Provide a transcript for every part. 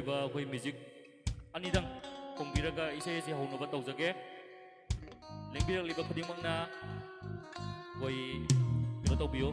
ꯑꯣꯏꯕ ꯑꯩꯈꯣꯏ ꯃ꯭ꯌꯨꯖꯤꯛ ꯑꯅꯤꯗꯪ ꯈꯣꯡꯕꯤꯔꯒ ꯏꯁꯩ ꯑꯁꯤ ꯍꯧꯅꯕ ꯇꯧꯖꯒꯦ ꯂꯦꯡꯕꯤꯔꯛꯂꯤꯕ ꯈꯨꯗꯤꯡꯃꯛꯅ ꯑꯩꯈꯣꯏ ꯀꯩꯅꯣ ꯇꯧꯕꯤꯌꯨ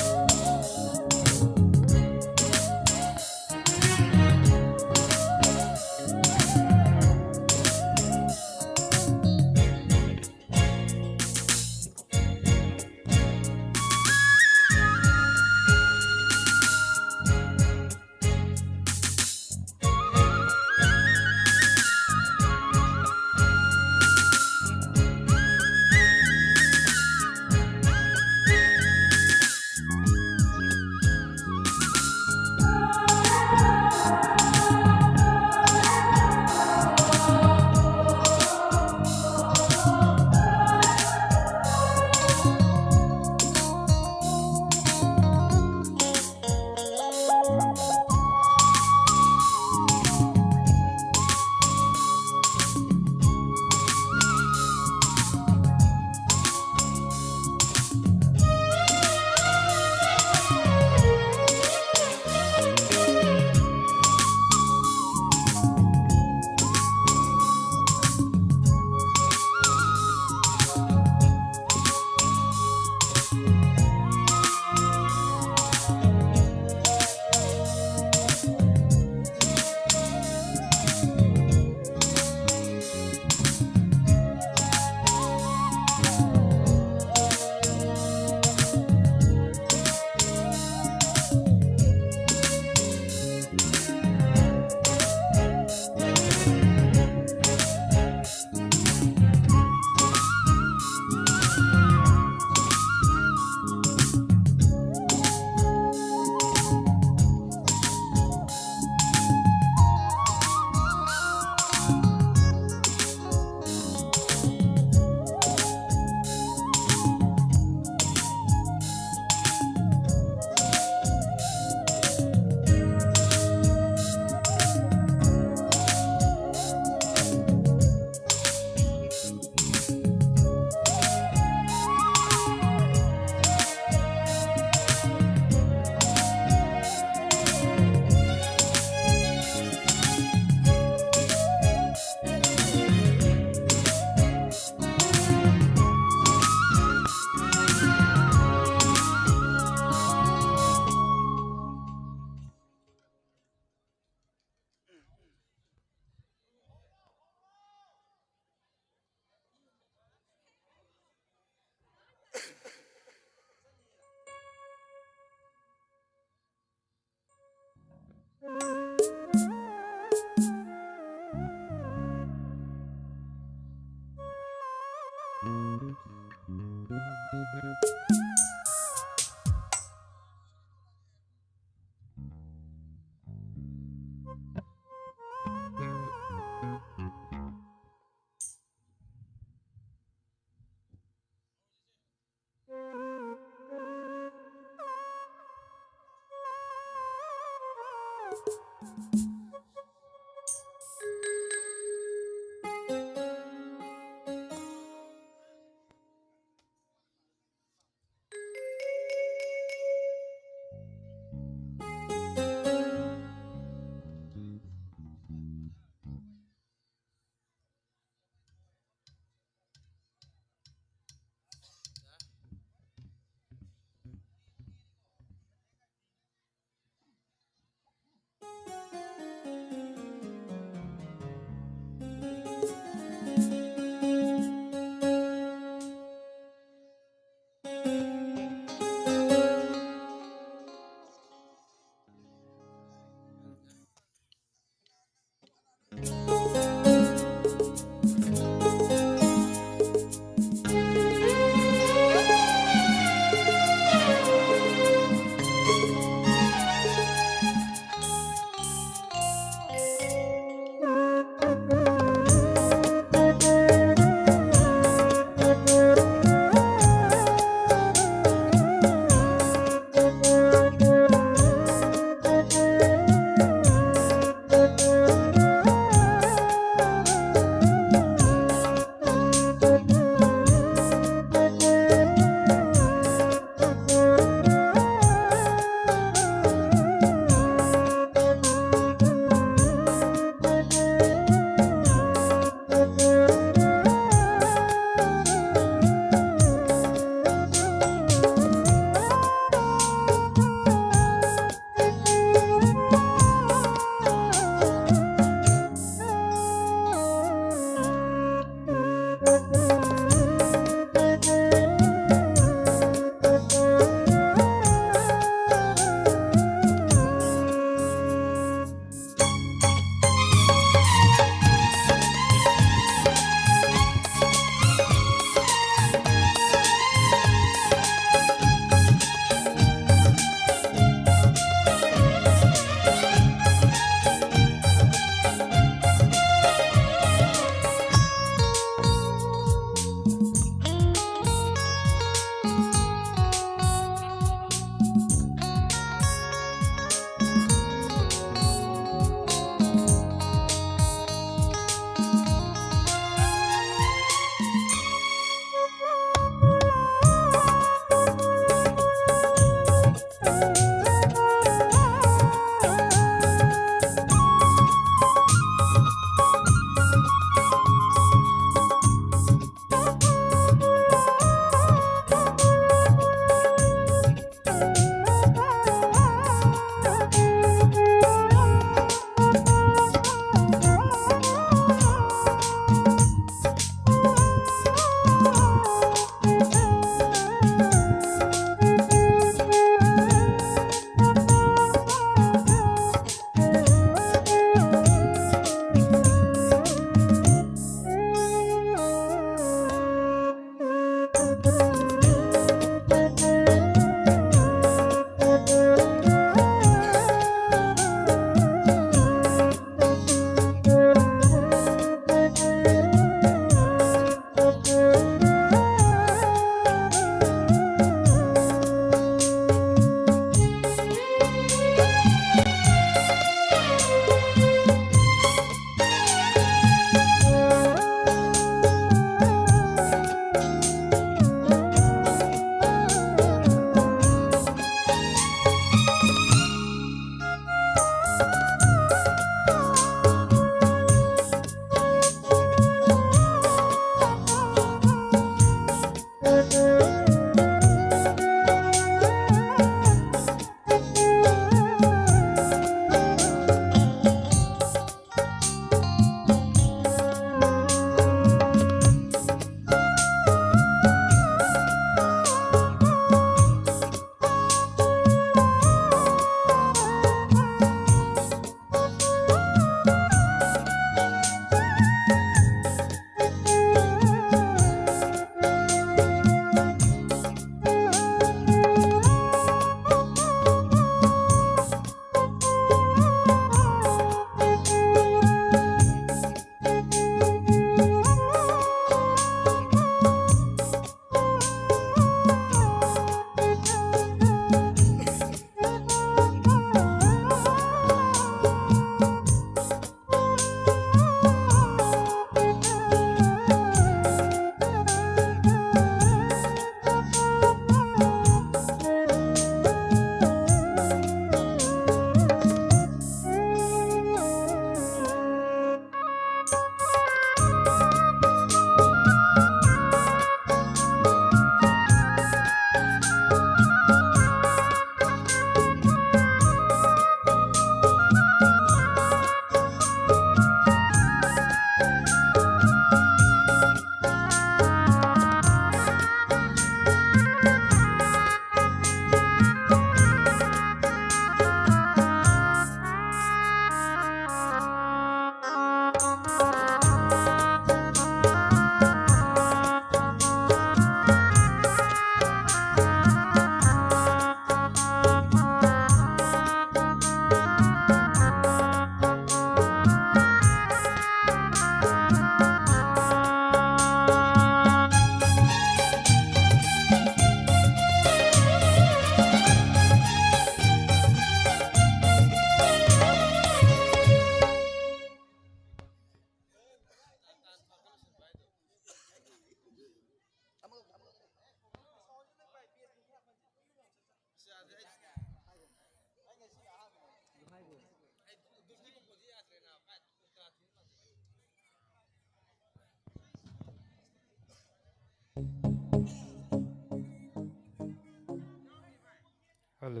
hello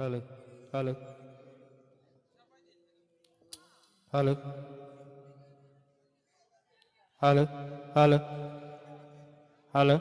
hello hello hello hello hello hello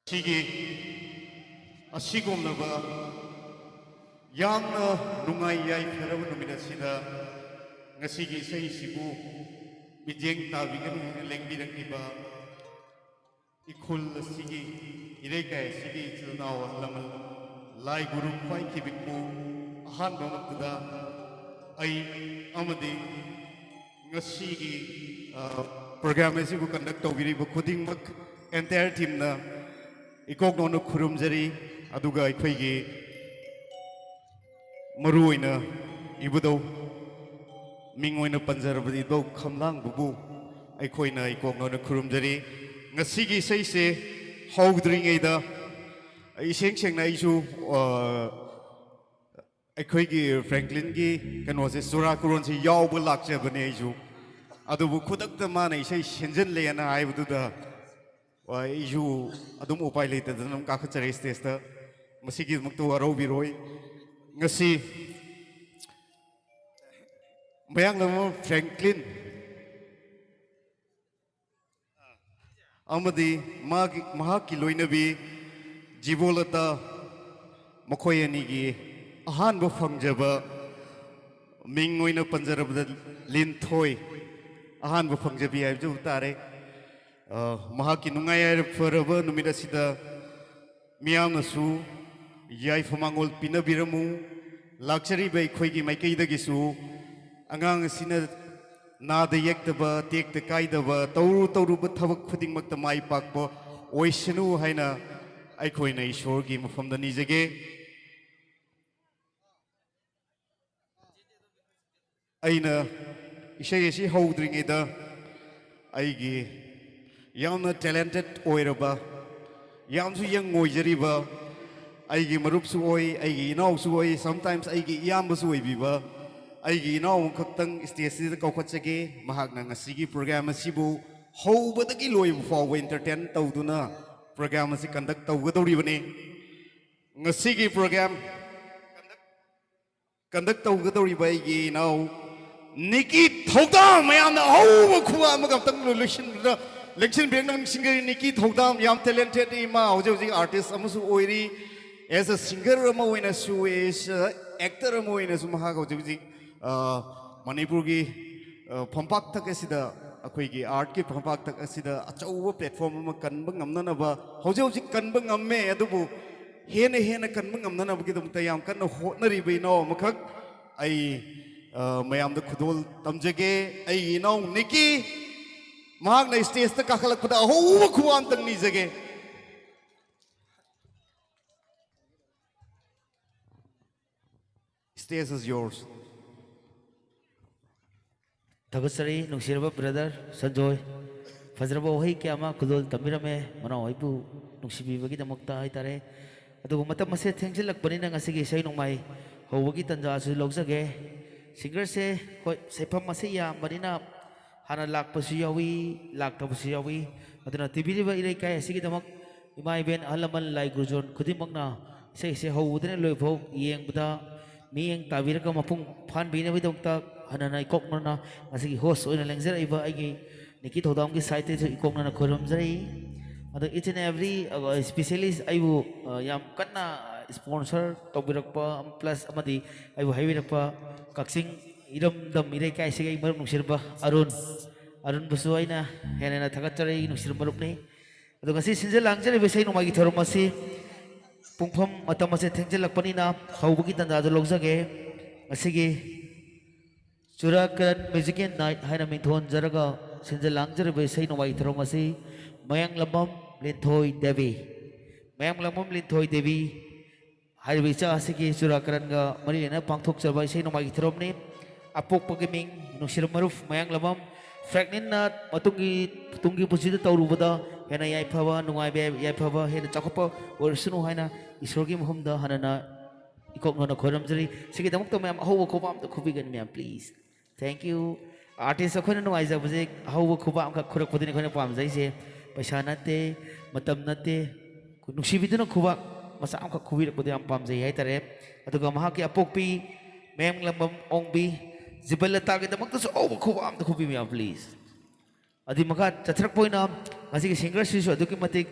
시기 아시고나바 양나 누가이야이 페라브 누미나시다 ngasi기 세이시부 미쟁 따비가는 랭비랑기바 이콜 시기 이레가이 시기 줄나와 라말 라이 구루 파이 키빅부 아한 노막다 아이 아마디 ngasi기 프로그램에시부 컨덕 tawbiriba khudingmak entire teamna ikoknono khurumjari aduga aikoigi maruoina ibudo mingoina panjarabadi do khamlang bubu aikoina ikoknono khurumjari ngasigi seise hawdringeida iseng sengna isu aikoigi franklin gi kanose sura kuron si yawbu lakjabane isu adubu khudakta mana isei senjen leyana aibuda isu adum upai leita danam ka khachare stage ta masigi muktu aro biroi ngasi bayang lamo franklin amadi mahaki loinabi jibolata makoyani gi ahan bo phangjaba mingoina panjarabda linthoi ahan bo phangjabi aibju tare mahaki nungayar faraba numida sida miyamnasu yai famangol pinabiramu lakchari bai khoigi maikaidagi su angang sina nada yektaba tekta kaidaba tauru thabak khudingmakta mai pakpa oisinu haina aikhoina ishorgi mafamda nijage aina isai si howdringeda aigi yamna talented oiraba yamsu yang ngoijariba aigi marupsu oi aigi inausu oi sometimes aigi iyambasu oibiba aigi inau khaktang stage sida kaukhatchage mahakna ngasigi program asibu howbadagi loibu faw entertain tawduna program asi conduct tawgadoribane ngasigi program conduct tawgadoriba aigi inau Nikki Thodam mayamna howba khuwa amagaptang election benang singer Nikki Thodam yam talented ima hoji artist amusu oiri as a singer ama oina su as actor ama oina su maha hoji Manipur gi phampak thak asida akhoi gi art ki phampak thak asida achauwa platform ama kanba ngamna ba hoji kanba ngamme adubu hena kanba ngamna ba gi dum tayam kan hotnari bai no makhak ai mayam da khudol tamjage ai no Nikki mahak na stage ta kakhalak pada ho khuam tang ni jage stage is yours Tagasari nungsiraba brother Sanjoy fazraba ohi kya ma khudol tamirame mana oibu nungsibi bagi damakta ai tare adu matam mase thengsilak panina ngasigi sai nongmai howagi tanja su logjage singer se hoi sepham mase ya marina hana lakpasu yawi laktapasu yawi aduna tibiriba ilai kai asigi damak imai ben alaman lai gurjon khudimangna se howudene loiphau yengbuda miyeng tabiraka mapung phan bina bi damakta hana nai kokna asigi host oina lengzer iba agi Nikki Thodam ki site se ikokna khoram jai adu each and every specialist aibu yam kanna sponsor tobirakpa plus amadi aibu haiwirakpa kaksing idam dam irai kai sigai marup nungsirba arun busu aina henena thagattare nungsir marup ni adu ngasi sinjal langjare besai nomagi thoromasi pungpham matamase thengjalakpani na haubugi tanda adu logjage asigi churakan music night haina mithon jaraga sinjal langjare besai nomagi thoromasi mayang lambam linthoi devi mayang lambam linthoi devi haibicha asigi churakaran ga marina pangthok chaba isai nomagi thromni apok pageming nungsir maruf mayang lamam fragnin na tungi pusida tawrubada hena yai phaba nungai be yai phaba hena chakopa orsunu haina isorgi mohomda hanana ikoknona khoramjari sigi damak to mayam ahowa khobam to khubigan mayam please thank you artist akhona nungai jabje ahowa khobam ka khurak podini khona pam jai se paisa nate matam nate nuksibiduna khobak masa amka khubir ko diam pam jai hai tare aduga mahaki apokpi mem lambam ongbi jiballa ta ge damak to o khuba am to khubi me please adi maka chatrak poina asi singer sisu aduki matik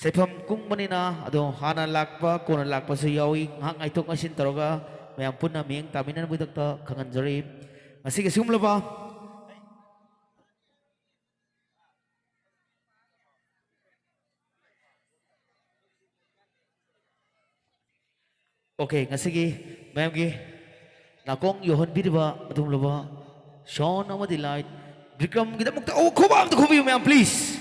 Saifam kung manina ado hana lakpa kona lakpa sa yawi hang aitok asin taroga mayang pun na miyang taminan mo dagta kanganjari masige sumla ba okay ngasige mayang gi nakong yohon bidiba atum laba Sean amadi light Bikram kita mukta oh kubang to kubi mayang please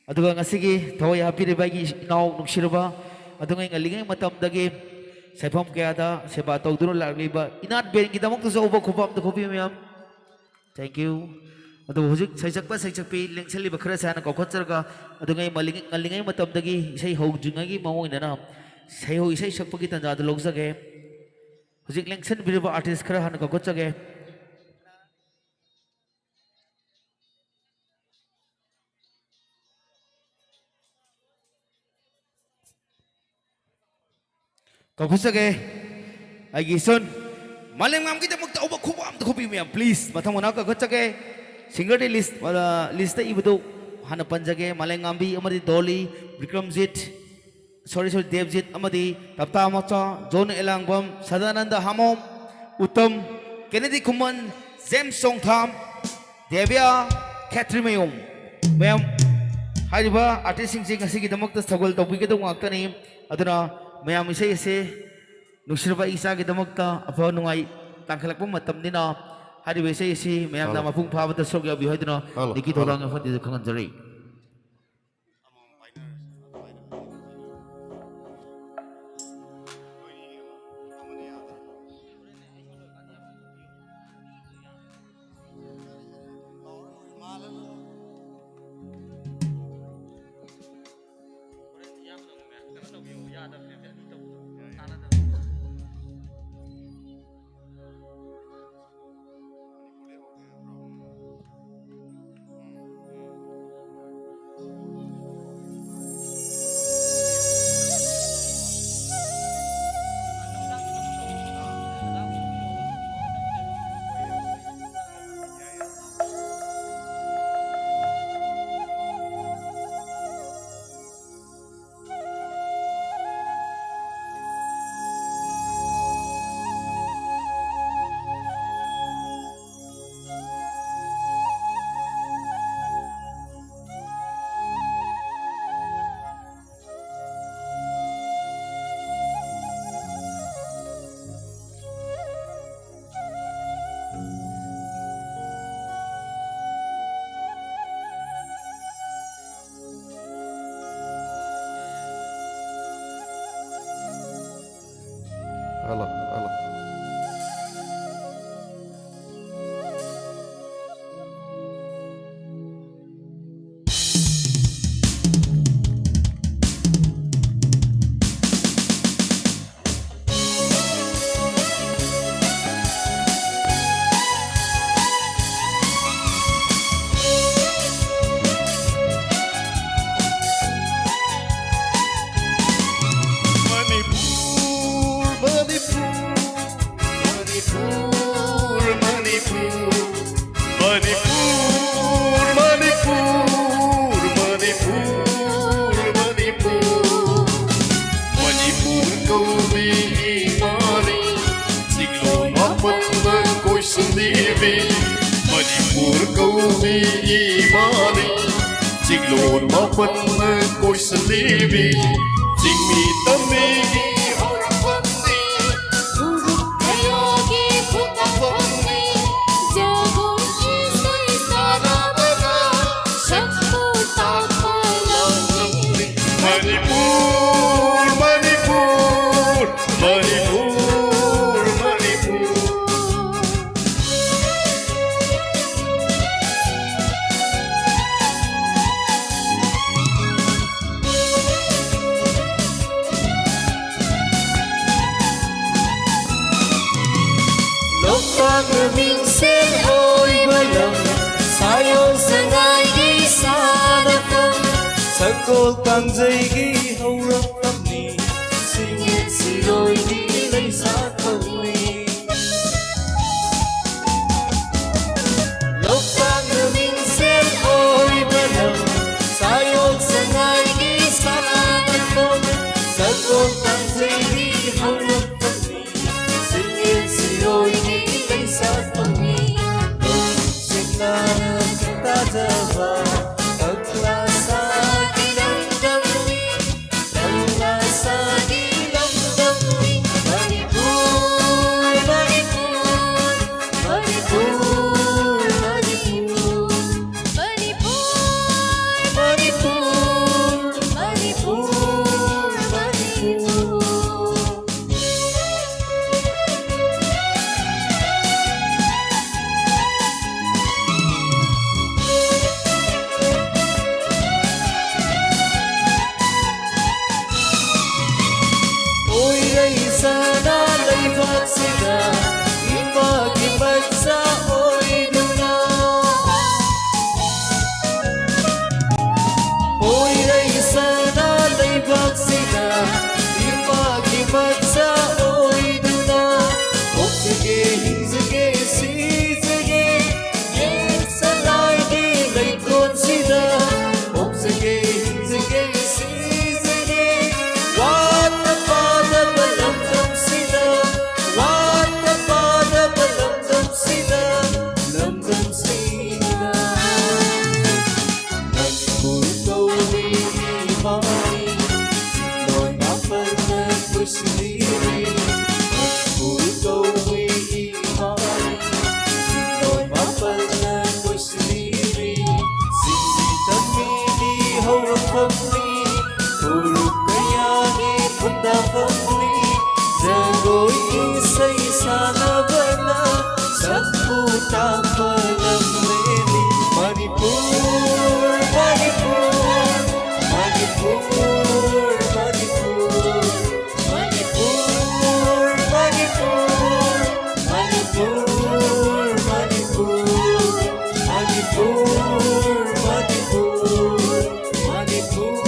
aduga nga sige thawai happy bagi naw nugsirba aduga nga lingay matam dagi saifam kaya da seba tawduno lagi ba inat ben kita mok to sa uba khupam to khupi mayam thank you adu hujik saisakpi lengsali ba khara sana ko khotserga aduga nga lingay matam dagi isai hogjunga gi mawoi na sai ho isai sakpagi tanja da logjage hujik lengsan birba artist khara han ko khotjage Kau kusage, agi son, malam ngam kita mukta ubah kubam tu kubi miam please, matang mana kau kusage, single di list, list ibu tu hana panjage, malam ngambi amadi Dolly, Bikramjit, sorry Devjit amadi, Tapta Amacha, John Elangbam, Sadananda Hamom, Uttam, Kennedy Kuman, James Songtham, Devya, Catherine Mayom, miam, hariba artis sing asi kita mukta struggle topi kita ngakta ni, aduna mayam isay isi nugsirba isa kita magta apaw nungay tangkalak po matam din na hari isay isi mayam na mapung pabata sogya bihoy din na dikito lang ang dito kanganjari Halo. Lord mapan koi salibi jingmi tamegi orang pandi Uruk kayagi putak pandi Jago isai sarabana Syakku tak palangi Manipur, Manipur, Manipur, Manipur Pag-minsin oy walang Sayaw sa ngay isadakang Sakol tangjay haurak tamni Singit siloy dilay sa kawin Pag-minsin oy walang Sayaw sa ngay ꯁꯒꯣꯜ ꯀꯥꯡꯖꯩꯒꯤ ꯍꯧꯔꯛꯐꯝꯅꯤ ꯁꯤꯡꯌꯦꯟ ꯁꯤꯔꯣꯏꯒꯤ ꯂꯩꯁꯥꯠꯐꯝꯅꯤ ꯅꯨꯡꯁꯤꯠꯅ ꯇꯥꯖꯕ ꯑꯛꯂꯥꯁꯥꯒꯤ ꯂꯝꯗꯝꯅꯤ ꯑꯛꯂꯥꯁꯥꯒꯤ ꯂꯝꯗꯝꯅꯤ ꯃꯅꯤꯄꯨꯔ ꯃꯅꯤꯄꯨꯔ ꯃꯅꯤꯄꯨꯔ ꯃꯅꯤꯄꯨꯔ ꯃꯅꯤꯄꯨꯔ ꯃꯅꯤꯄꯨꯔ ꯑꯣꯏꯔꯩꯁꯅ ꯂꯩꯕꯥꯛꯁꯤꯗ ꯏꯃꯥꯒꯤ ꯃꯆꯥ ꯑꯣꯏꯗꯨꯅ ꯑꯣꯏꯔꯩꯁꯅ ꯂꯩꯕꯥꯛꯁꯤꯗ 이마기 맞자 오이두나 옥지게 흰지게 시지게 옛살라이기 레이콘시다 옥지게 흰지게 시지게 왔다 빠다 발람덤시다 왔다 빠다 발람덤시다 람덤시다 난불도리 이마이 너의 나쁜 부시리리 불도리 이마이 너의 나쁜 부시리리 신기tam이니 허락법니 도루까야기 푼다법니 자고이 인사이 사나바나 sakpu tapalamleni Manipur Manipur Manipur Manipur Manipur Manipur Manipur Manipur Manipur Manipur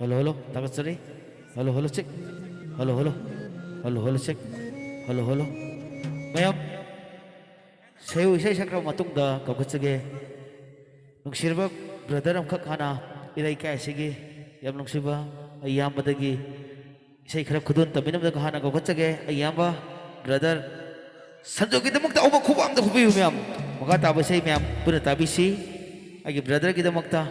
Halo, halo, takut seri. Halo, halo, cek. Halo, halo. Halo, halo, cek. Halo, halo. Mayam. Sayo isay sakra matungda kagutsage. Nung sirba brother am kakana iray kaya sige. Yam nung sirba ayam badagi. Isay kharap kudun taminam da kahana kagutsage ayam ba brother. Sanjo kita magta uba kubam da kubi mayam. Maka tabi say mayam puna tabi si. Agi brother kita magta.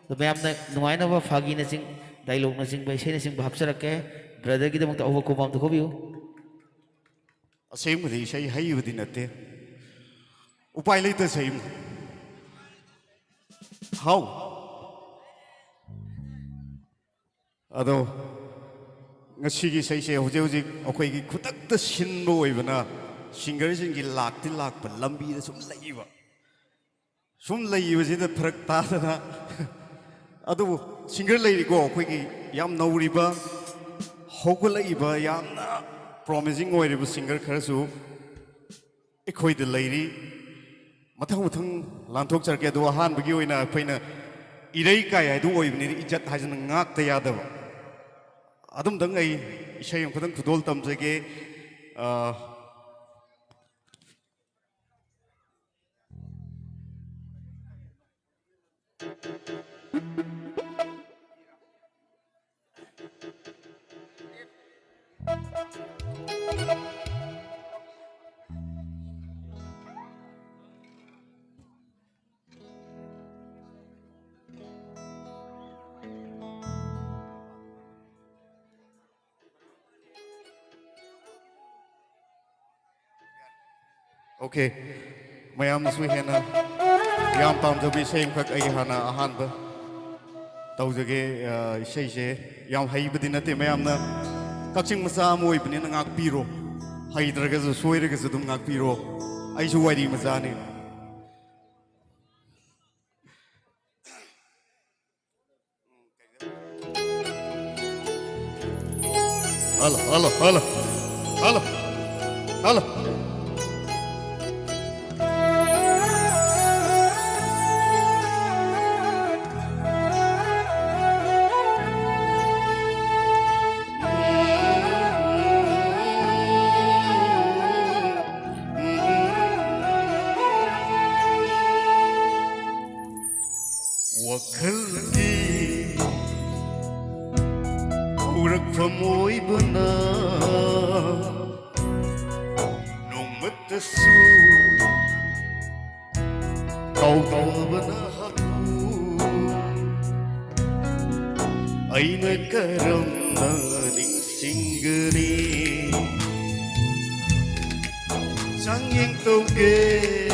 तो मैं आपने नुआई ना वो Phagi नसिंग dialogue नसिंग वैसे नसिंग भाप से रखे brother की तो मुक्त ओवर कोपाम तो कोभी हो ꯑꯁꯦꯡꯕꯗꯤ ꯏꯁꯩ ꯍꯩꯕꯗꯤ ꯅꯠꯇꯦ ꯎꯄꯥꯏ ꯂꯩꯇ ꯁꯩ ꯍꯥꯎ ꯑꯗꯣ ꯉꯁꯤꯒꯤ ꯏꯁꯩꯁꯦ ꯍꯧꯖꯤꯛ ꯍꯧꯖꯤꯛ ꯑꯩꯈꯣꯏꯒꯤ ꯈꯨꯗꯛꯇ ꯁꯤꯟꯕ ꯑꯣꯏꯕꯅ ꯁꯤꯡꯒꯔꯁꯤꯡꯒꯤ ꯂꯥꯛꯇꯤ ꯂꯥꯛꯄ ꯂꯝꯕꯤꯗ ꯁꯨꯝ ꯂꯩꯕꯁꯤꯗ ꯐꯔꯛ ꯇꯥꯗꯅ ꯑꯗꯨꯕꯨ ꯁꯤꯡꯒꯔ ꯂꯩꯔꯤꯀꯣ ꯑꯩꯈꯣꯏꯒꯤ ꯌꯥꯝ ꯅꯧꯔꯤꯕ ꯍꯧꯒꯠꯂꯛꯏꯕ ꯌꯥꯝꯅ ꯄ꯭ꯔꯣꯃꯤꯁꯤꯡ ꯑꯣꯏꯔꯤꯕ ꯁꯤꯡꯒꯔ ꯈꯔꯁꯨ ꯑꯩꯈꯣꯏꯗ ꯂꯩꯔꯤ ꯃꯊꯪ ꯃꯊꯪ ꯂꯥꯟꯊꯣꯛꯆꯔꯛꯀꯦ ꯑꯗꯣ ꯑꯍꯥꯟꯕꯒꯤ ꯑꯣꯏꯅ ꯑꯩꯈꯣꯏꯅ ꯏꯔꯩ ꯀꯥꯏ ꯍꯥꯏꯗꯨ ꯑꯣꯏꯕꯅꯤꯅ ꯏꯖꯠ ꯍꯥꯏꯁꯤꯅ ꯉꯥꯛꯇ ꯌꯥꯗꯕ ꯑꯗꯨꯝꯗꯪ ꯑꯩ ꯏꯁꯩ ꯑꯃꯈꯛꯇꯪ ꯈꯨꯗꯣꯜ ꯇꯝꯖꯒꯦ Okay, mayam na suwi na ꯌꯥꯝ ꯄꯥꯝꯖꯕ ꯏꯁꯩ ꯑꯃꯈꯛ ꯑꯩ ꯍꯥꯟꯅ ꯑꯍꯥꯟꯕ ꯇꯧꯖꯒꯦ ꯏꯁꯩꯁꯦ ꯌꯥꯝ ꯍꯩꯕꯗꯤ ꯅꯠꯇꯦ ꯃꯌꯥꯝꯅ ꯀꯛꯆꯤꯡ ꯃꯆꯥ ꯑꯃ ꯑꯣꯏꯕꯅꯤꯅ ꯉꯥꯛꯄꯤꯔꯣ ꯍꯩꯇ꯭ꯔꯒꯁꯨ ꯁꯣꯏꯔꯒꯁꯨ ꯑꯗꯨꯝ ꯉꯥꯛꯄꯤꯔꯣ ꯑꯩꯁꯨ ꯋꯥꯔꯤ ꯃꯆꯥꯅꯤ هلا هلا هلا هلا هلا وكلي ورقفم ويبنا نومتسو كوكبنا حقو أين كرمنا نيسينغني سانيين توكي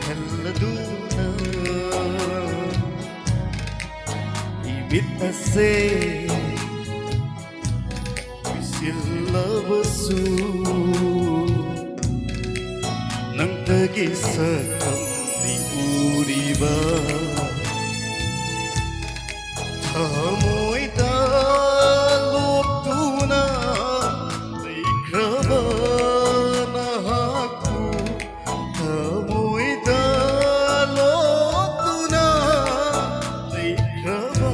هلدونا Ibitase Bisilabasu Nang tagisakam ni uriba Tamoy dalop tuna Ikraba na haku Tamoy dalop tuna Ikraba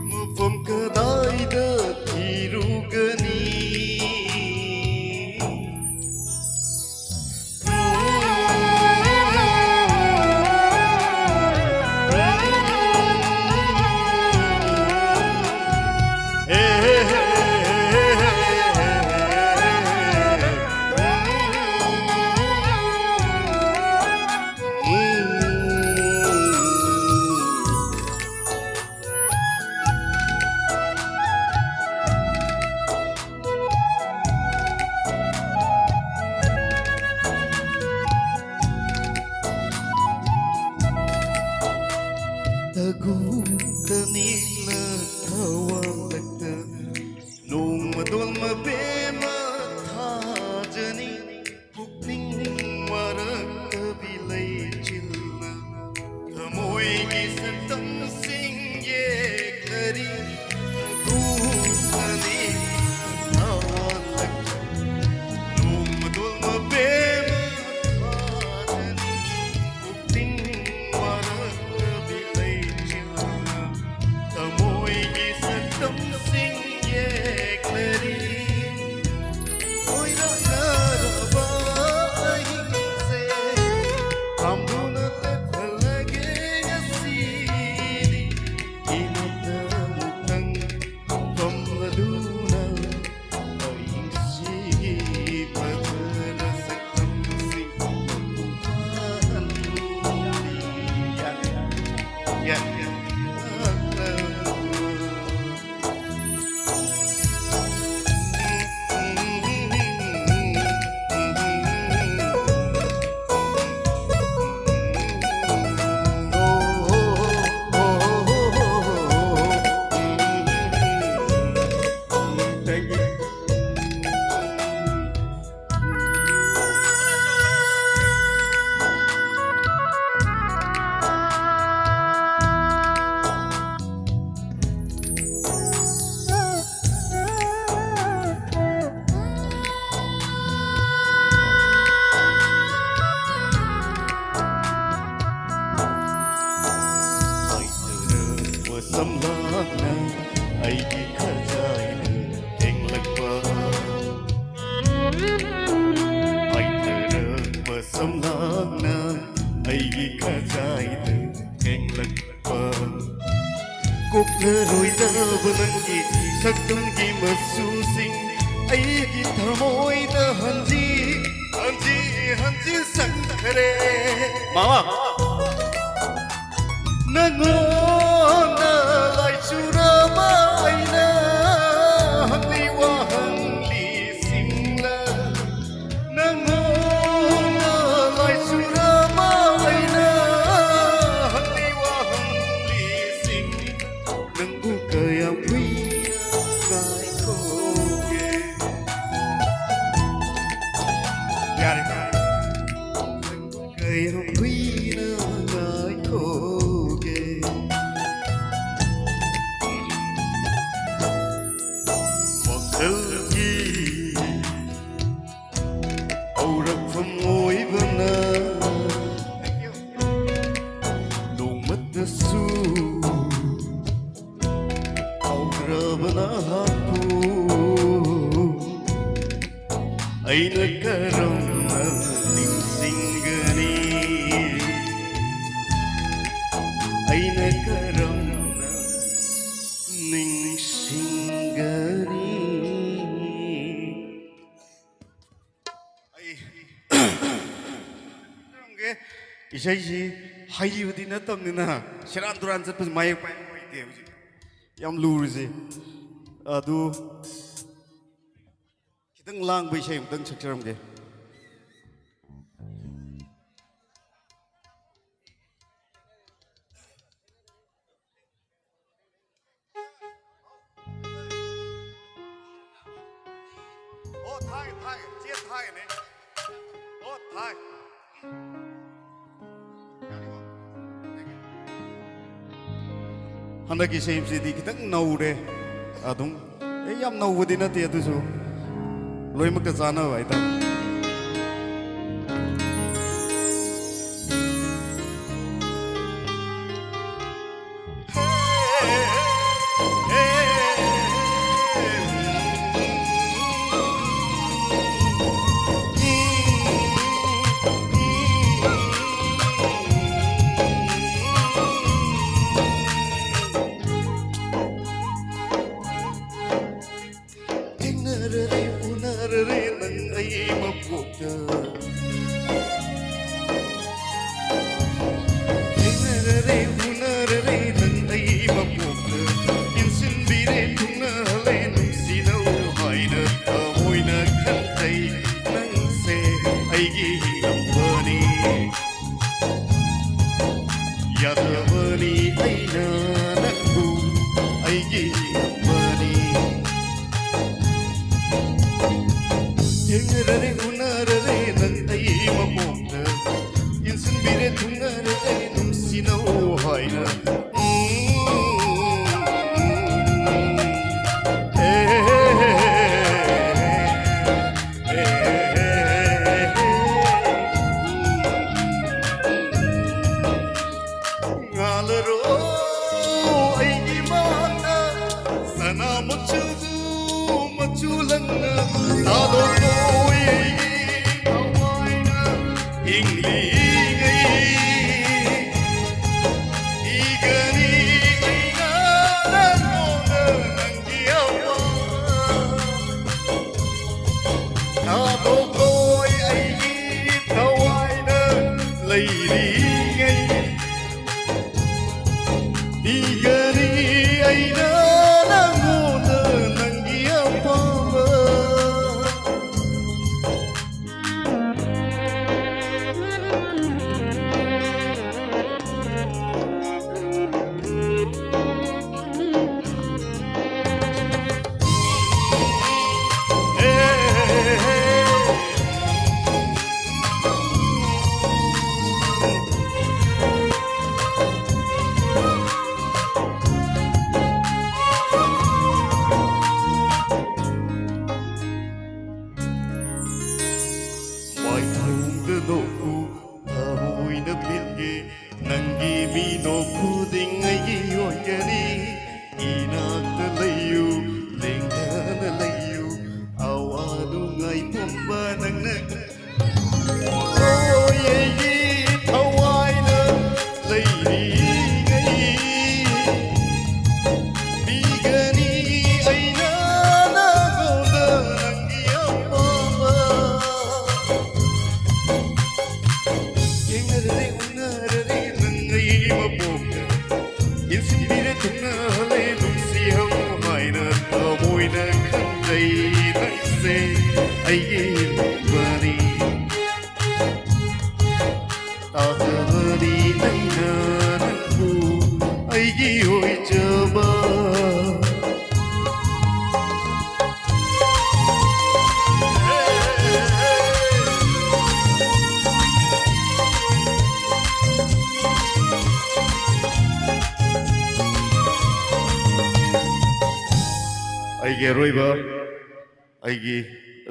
Mufam kadaida tirugani Tagumtanila tawalagta Nung madol mabema thajani Pukning warag kabilay chilla Thamoy gisantang singye kari Tagumtanila tawalagta Nung madol mabema thajani Pukning warag kabilay Tamoy gisantang singye klari Oy nagaraba ahingse Hamduna lephalage yasili Inatamutang pamladuna Aingsi padarasakam singpahan Yan Thank you. Samlakna aigi khajai englakpa ai tara samlakna aigi khajai englakpa kok tharoi dabanangi saktungi masusing aigi thamoi da hanji hanji hanji sakhare mama nangona lai churama aina hangli wa hangli singla nangona ꯑꯩꯅ ꯀꯔꯝꯅ ꯅꯤꯡꯁꯤꯡꯒꯅꯤ ꯑꯩꯅ ꯀꯔꯝꯅ ꯅꯤꯡꯁꯤꯡꯒꯅꯤ 이사이지 하이우디 나땀니나 시란 두란 잡고 마이크 파이고 있대 우지 얌 루르지 아두 기등 랑 비샤이 등 척처럼게 오 타이 제 타이네 오 타이 हंदकी same से दी कितंग नौरे अदुम ए याम नौबदी नते अदुसु लोइमक जाना भाई ता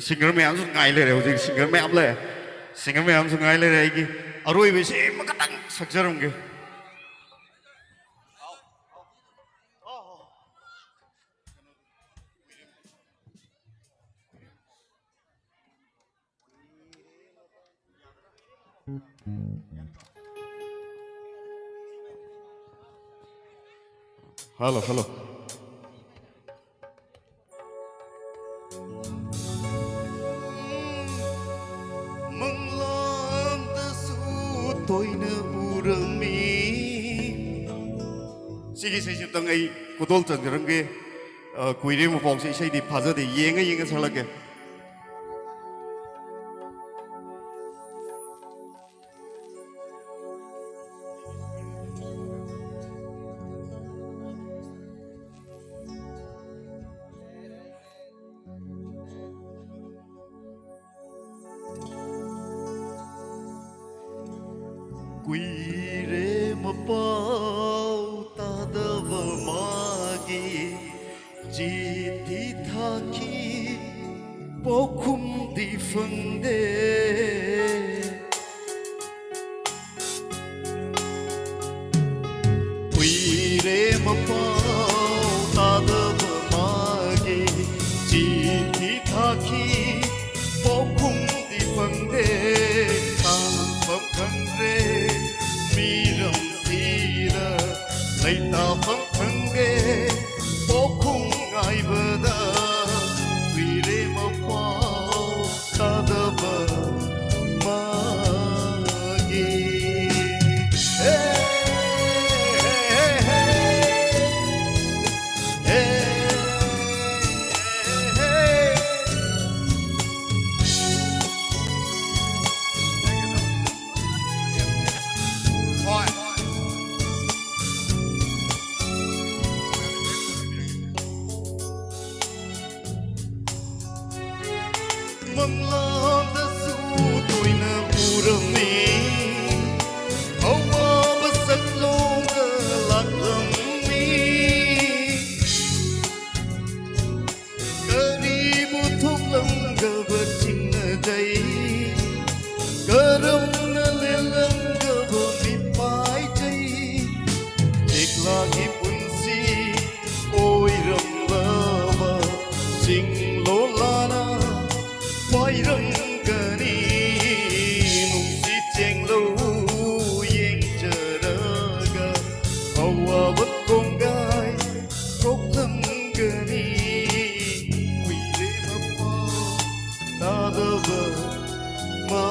singer ma'am गाई ले रहे हो सिंगर मैम ले सिंगर मैम गाई ले रहे अरोब से सकजरगे Hello, hello. Mừng lắm ta su tôi nỡ urami. Sige say chụp tăng ấy, cô tôi chân cái răng kia, quỳ đi một vòng say đi phá ra thì yên cái sao là kìa. Quỳ rê mà bao ta đơ vợ magi chỉ thì tha khi bao khung đi phân đê quỳ rê mà bao ta đơ vợ magi chỉ thì tha khi bao khung đi phân đê phẩm thân rê mi rầm si ra lấy ta phẩm thân rê bố khung ngài vợ đa vì rê mà bao ta đơ vợ mà ghi mong lo ta su tôi na urami hawa basak long lạc lâm mi kari bu thuk lâm ga vật chinh na dây karam na le lâm ga bo mi pai chai ek la ki punsi oi ram ba ching lo la na Hãy subscribe cho kênh Ghiền Mì Gõ để không bỏ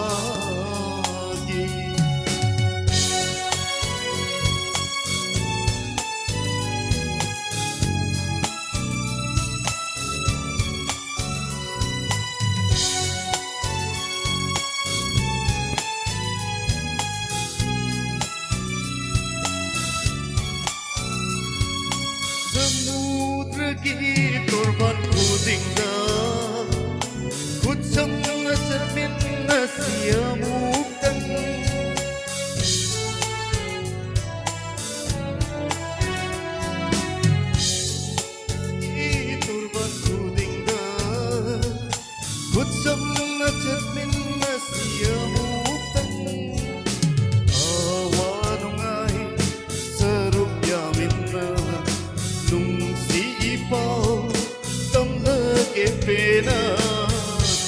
pena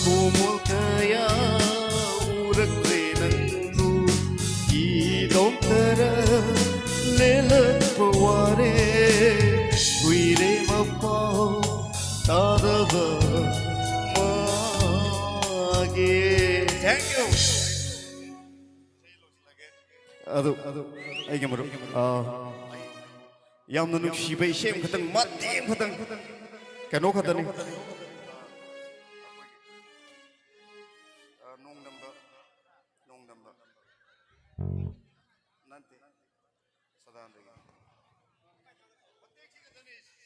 como kaya urak renandu idom tara lelat paware huire mapau tadava mage. Thank you. Ado ay gamaro yam nanu shibay shem khatang matim khatang kano khatani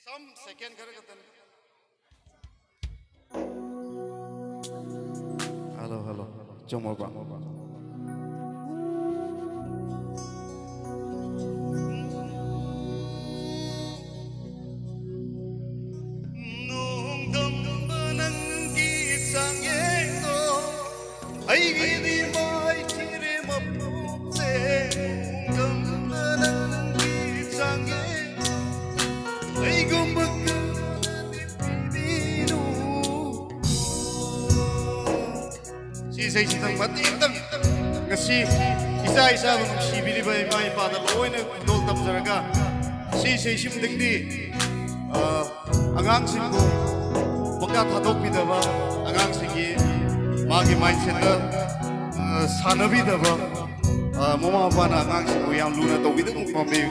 some second hello hello chomo ba nung dam banang gi sang ye to ai gi di mai chire ma pu se dam banang gi sang ye ai gum bak si say si tang mat im tang ngasi isa isa bu nungsibiriba ima ipada loina dol tamjaraga si sim dingdi agang singbu baka thadok bidaba agang singi magi mindset da sanabi daba mama bana agang singbu yang luna to bidung pambe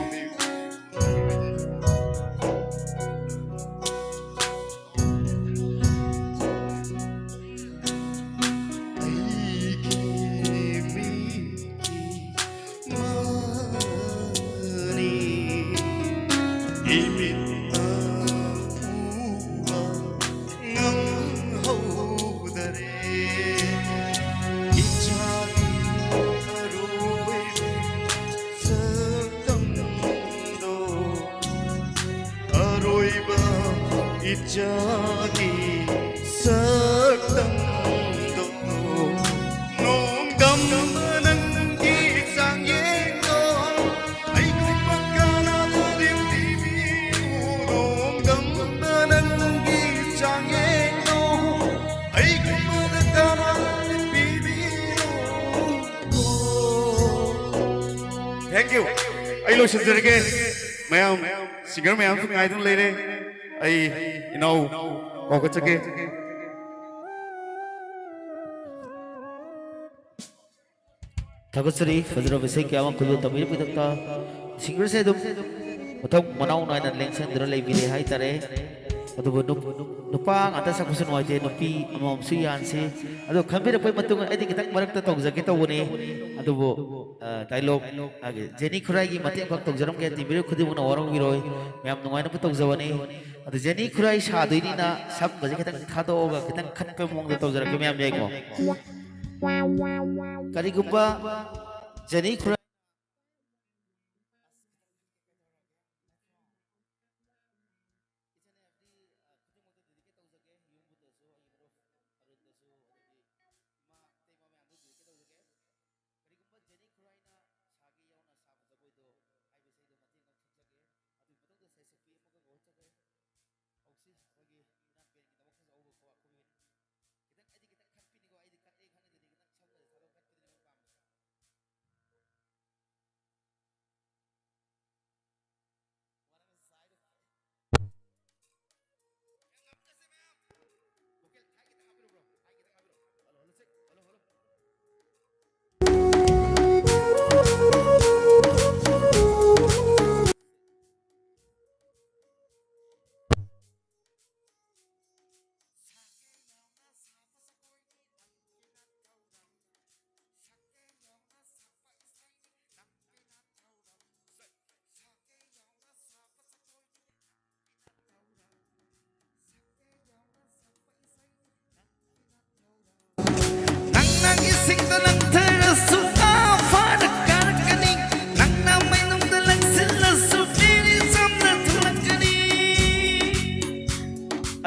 Ijagi saktamdo nongdam nangi sangyeno ai koi pakana dim dibi nongdam nangi sangyeno ai koi pakana dibi Thank you. Ai lo sinjirge mayam singer mayam kung aidun lere ai inau kau cake Thagusari fajra visay kya ang kulot tamir pitakta singer se dum utang manaw na nan lengsan dira lay bili hay tare adu nupang ata sa kusun waje nupi amam suyan se adu kambira pay matung ay di kitang marakta tog sa kita wone adu bo dialogue age Jenny Khurai gi mati ang tog jaram kaya tibiro khudi mo na warang biroy mayam nungay na tog jawane adu Jenny Khurai sa doini na sab baje kitang khado ga kitang khat pe mong tog jaram kaya mayam jay ko kari gumba Jenny Khurai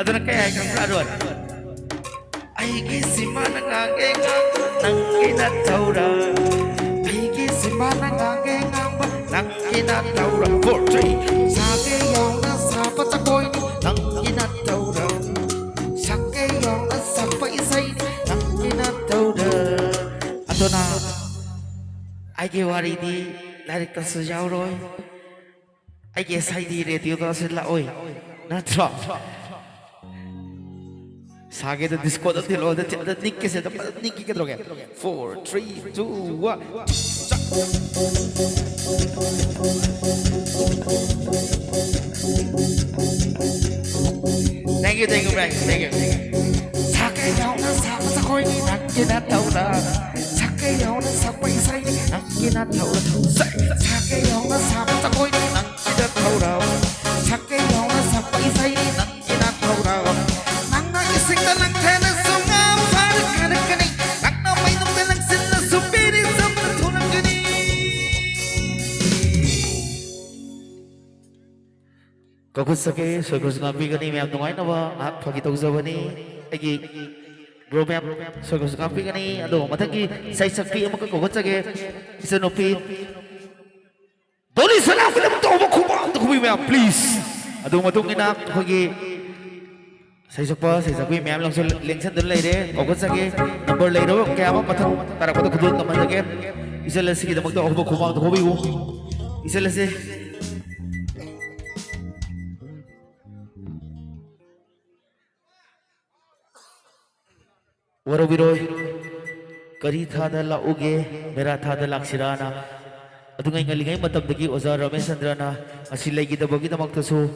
Ado na kaya kang radon ay gisima na ngagenga nang kinataura ay gisima na ngagenga nang kinataura 4-3 sageyaw na sapa sa koy nang kinataura sageyaw na sapa isay nang kinataura ado na ay giwari di larik ta sujaw roy ay gisay di radio ta sila oy na drop सागे तो disco तो दिलो तो निक्के से तो निक्के के लोगे 4 3 2 1 Thank you Frank thank you सागे याव ना साप सा कोई नक के ना तौला सागे याव ना साप पैसा नक के ना तौला सागे याव ना साप सा कोई नक के ना तौला सागे याव ना साप पैसा नक के ना तौला Singta lang tena sunga para kana kani nak na may nung dalang sila supiri sa patulang gani Kakusake sokus ngapi gani mayam nungay na ba at pagitaw sa bani agi bro mayam sokus ngapi gani ado matagi say sakpi ang makakukusake isa nupi Doni salam kita mo to mo kuba mayam please ado matungin na pagi Say Sapa, say Sakui, Mam Long Linson the lady, Okosaki, number later, Kama, Tarakota Kudun, the Mazake, Iselasi, the Motor of Kuma, the Hobi, Iselasi. What a widow. Kari thada la uge, mera thada laksirana. Atu ngai ngali ngai matam dagi Oza Ramesh Chandrana asilai gi dabagi damaktasu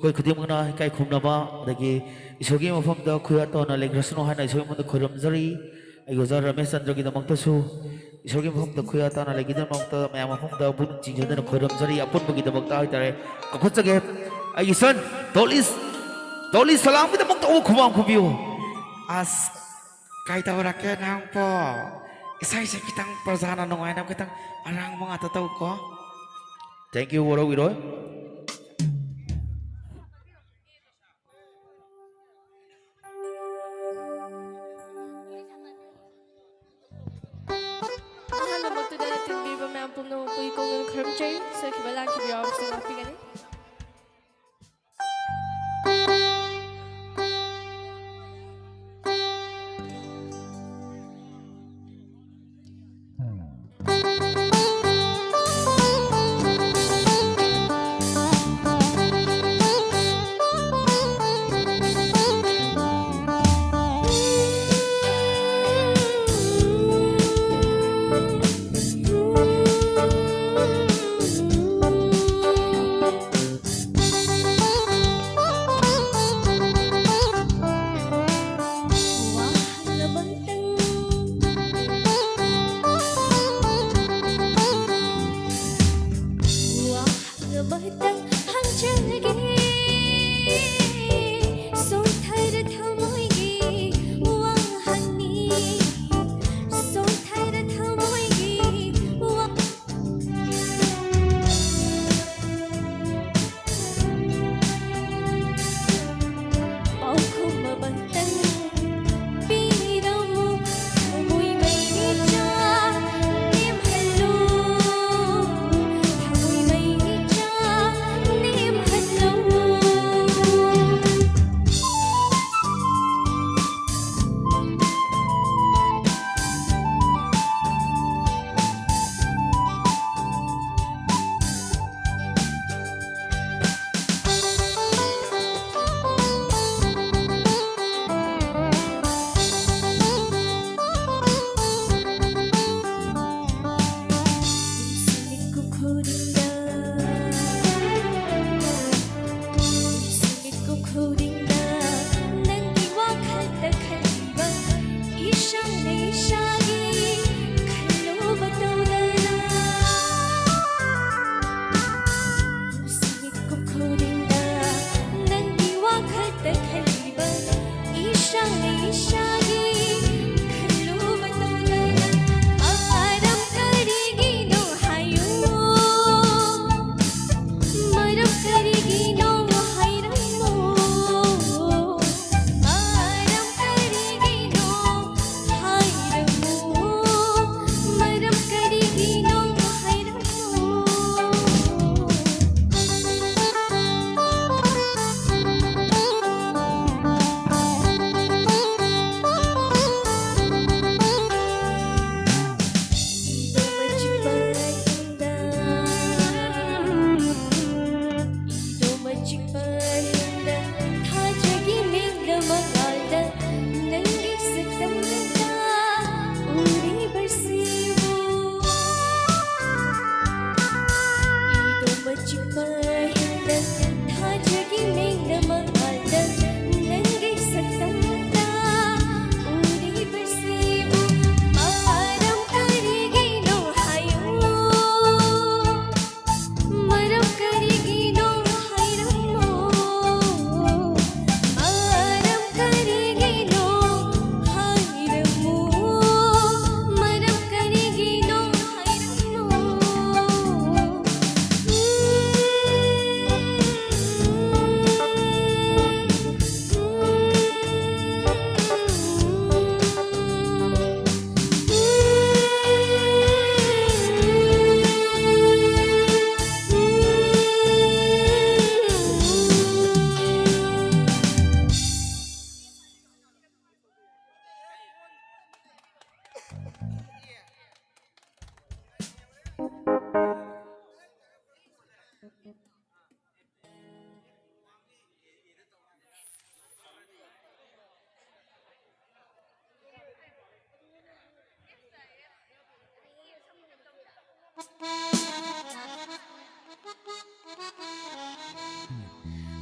koi khudimna kai khumnama dagi isogi mafam da khuya to na lengrasno hana isoi mun khuramjari ai Oza Ramesh Chandra gi damaktasu isogi mafam da khuya to na legi damakta maya mafam da bun jingjana khuramjari apun bagi damakta ai tare kakhutjage ai son dolis salam gi damakta o khumam khubiu as kai tawra ke nang po isai sa kitang prajana nongai nam kitang arang mga tataw ko. Thank you, Waro Wiroy. Mahal na magtuda natin biba may ampun na upoy kong ng karamchay sa kibalang kibiyaw sa mga pingani.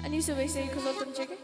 ꯑꯅꯤꯁꯨꯕ ꯏꯁꯩ ꯈꯨꯗꯣꯜ ꯇꯝꯖꯒꯦ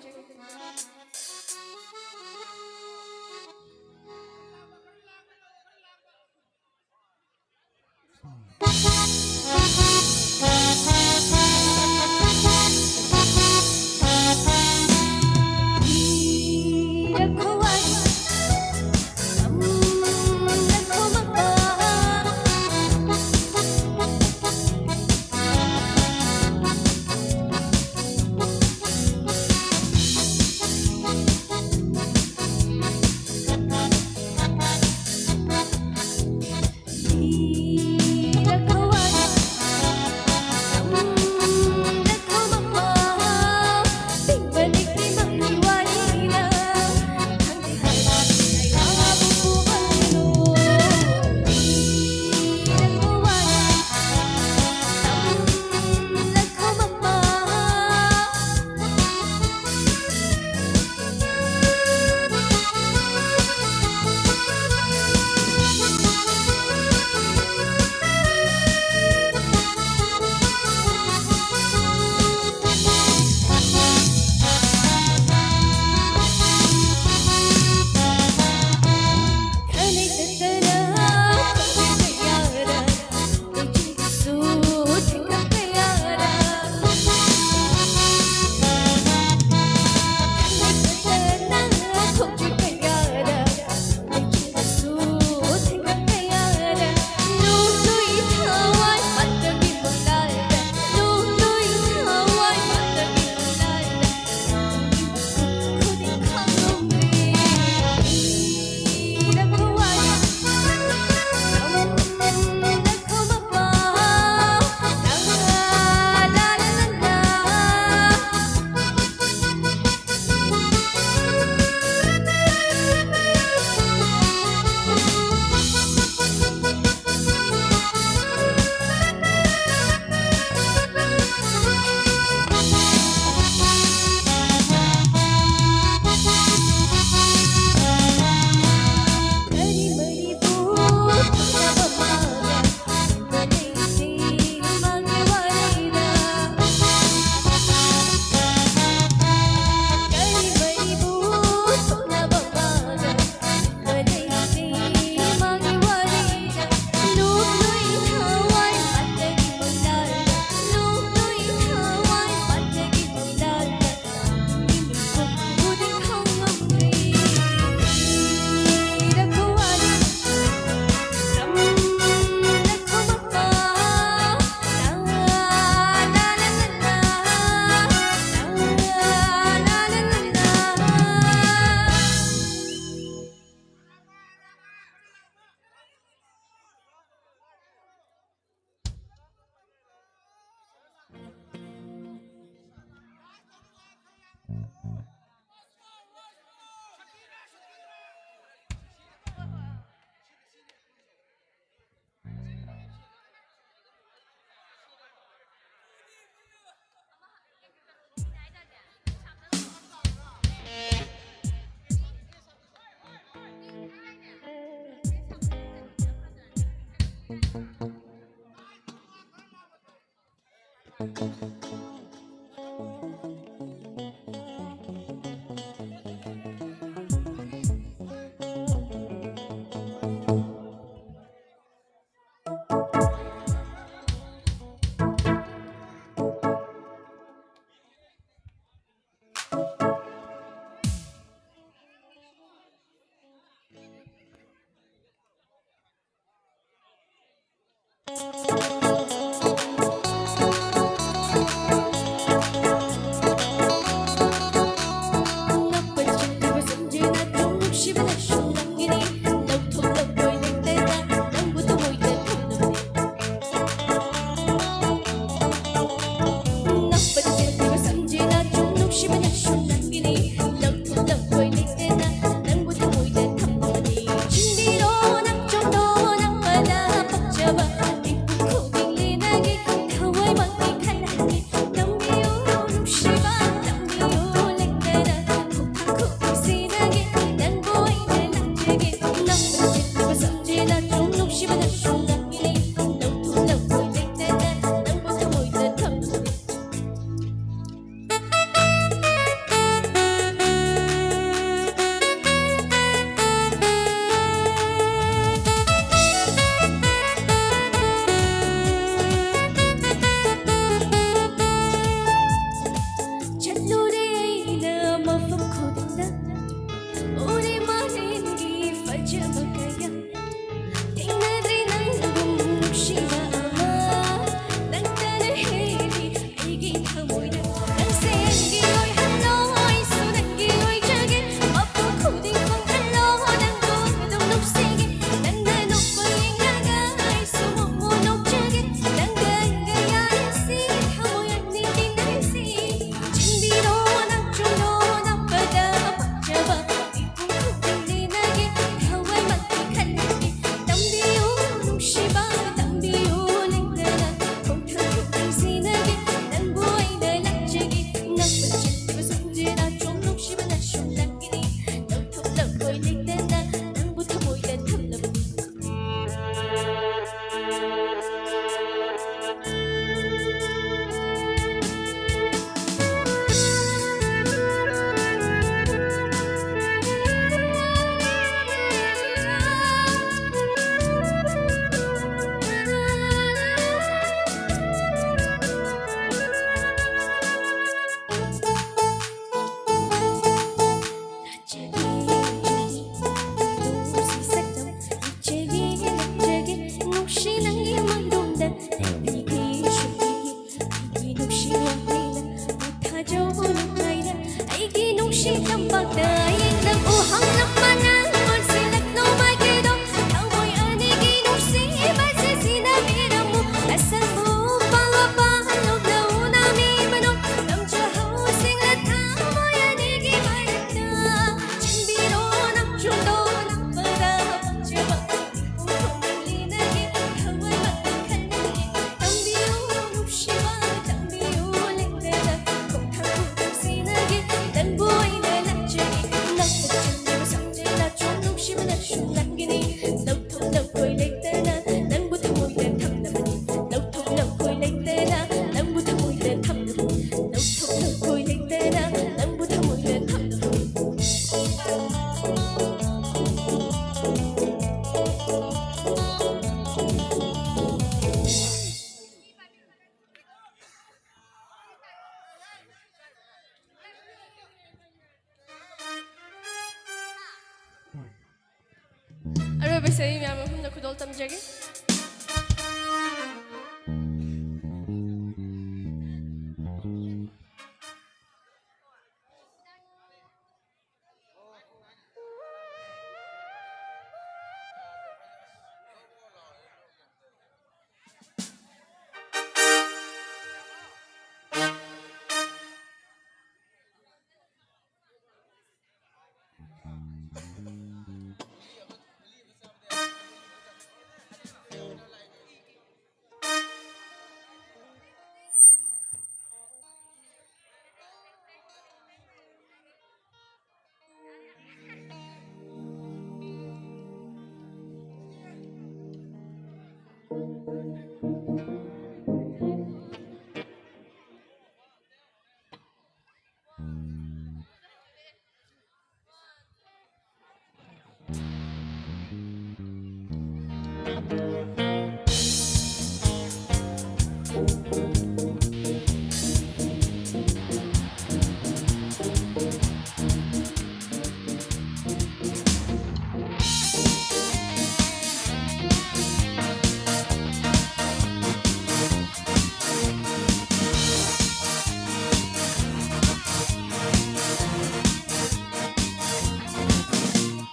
ꯑꯔꯣꯏꯕ ꯏꯁꯩ ꯃꯌꯥꯝ ꯃꯐꯝꯗ ꯈꯨꯗꯣꯜ ꯇꯝꯖꯒꯦ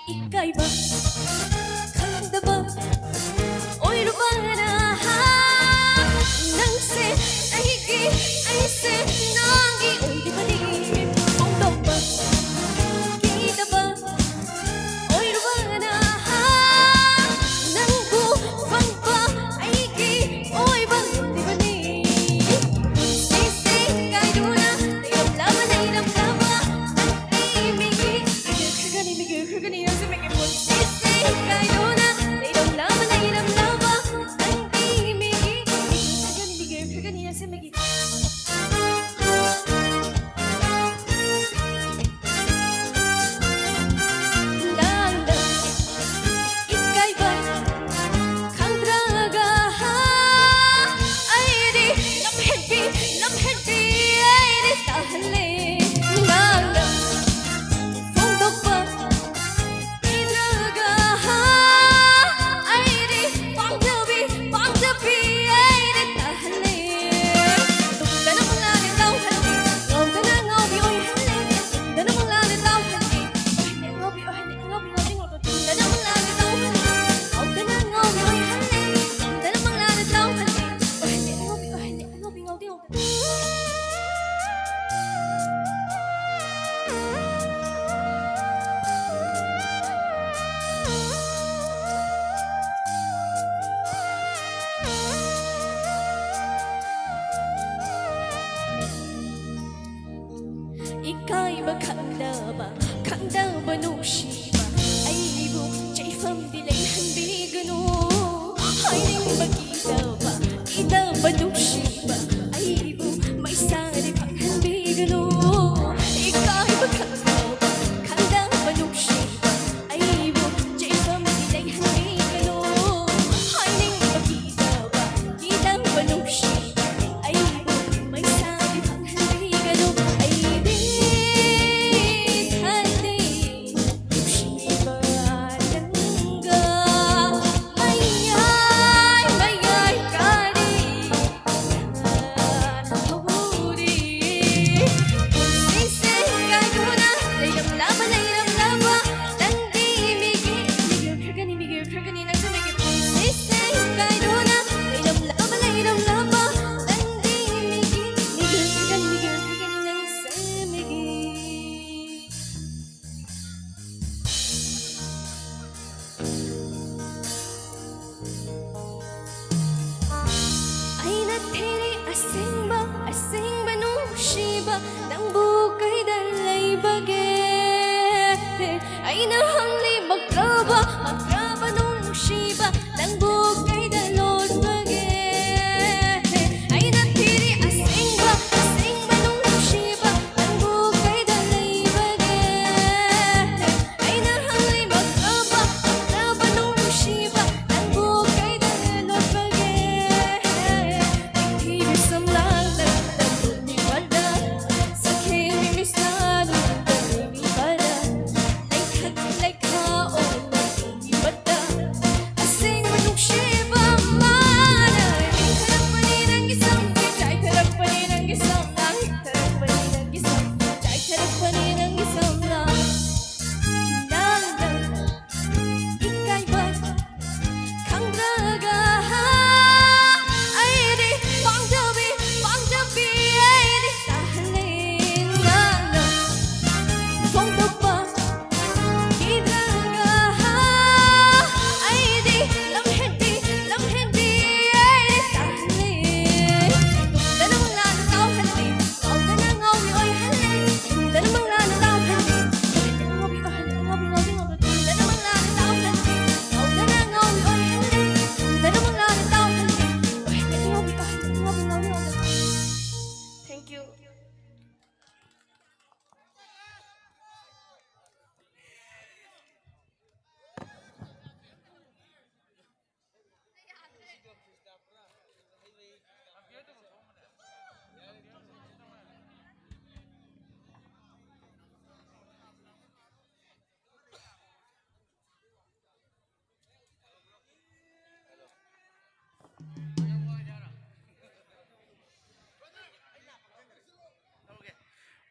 이까이봐 강다봐 오이루바라 낭세 아이기 아이세 나기 오이디바디 엉덩바 기다봐 오이루바라 낭구 방바 아이기 오이바 오이디바디 시세 가이루나 이름라마 나 이름라마 난 이미기 이게 그가니 연습에게 시세 가이루나 내 이름 라마 나 이름 라마 난 이미기 이게 그가니 연습에게 난다 이까이바 강드라가 아이리 럼ヘッピ 아이리 따할래 난다 폰독바 이드라가 아이리 빵잡이 아이리 따할래 나는 몰라는 나오할래 너는 어비 오이할래 나는 몰라는 나오할래 어비 어비 어비 나는 몰라는 나오할래 어때는 어비 오이할래 나는 몰라는 나오할래 어비 어비 어비 이까이바 강다바 누시바 아이고 제이팜딜레 한비그노 하이링바 기다바 누시바 아이고 마이사리 한비그노 이까이바 강다바 누시바 아이고 제이팜딜레 한비그노 하이링바 기다바 누시바 아이고 마이사리 한비그노 Aina teri asingba nushiba nang bukay dalay bage Aina hangli magraba nushiba nang bukay dalod bage Aina teri asingba nushiba nang bukay dalay bage Aina hangli magraba nushiba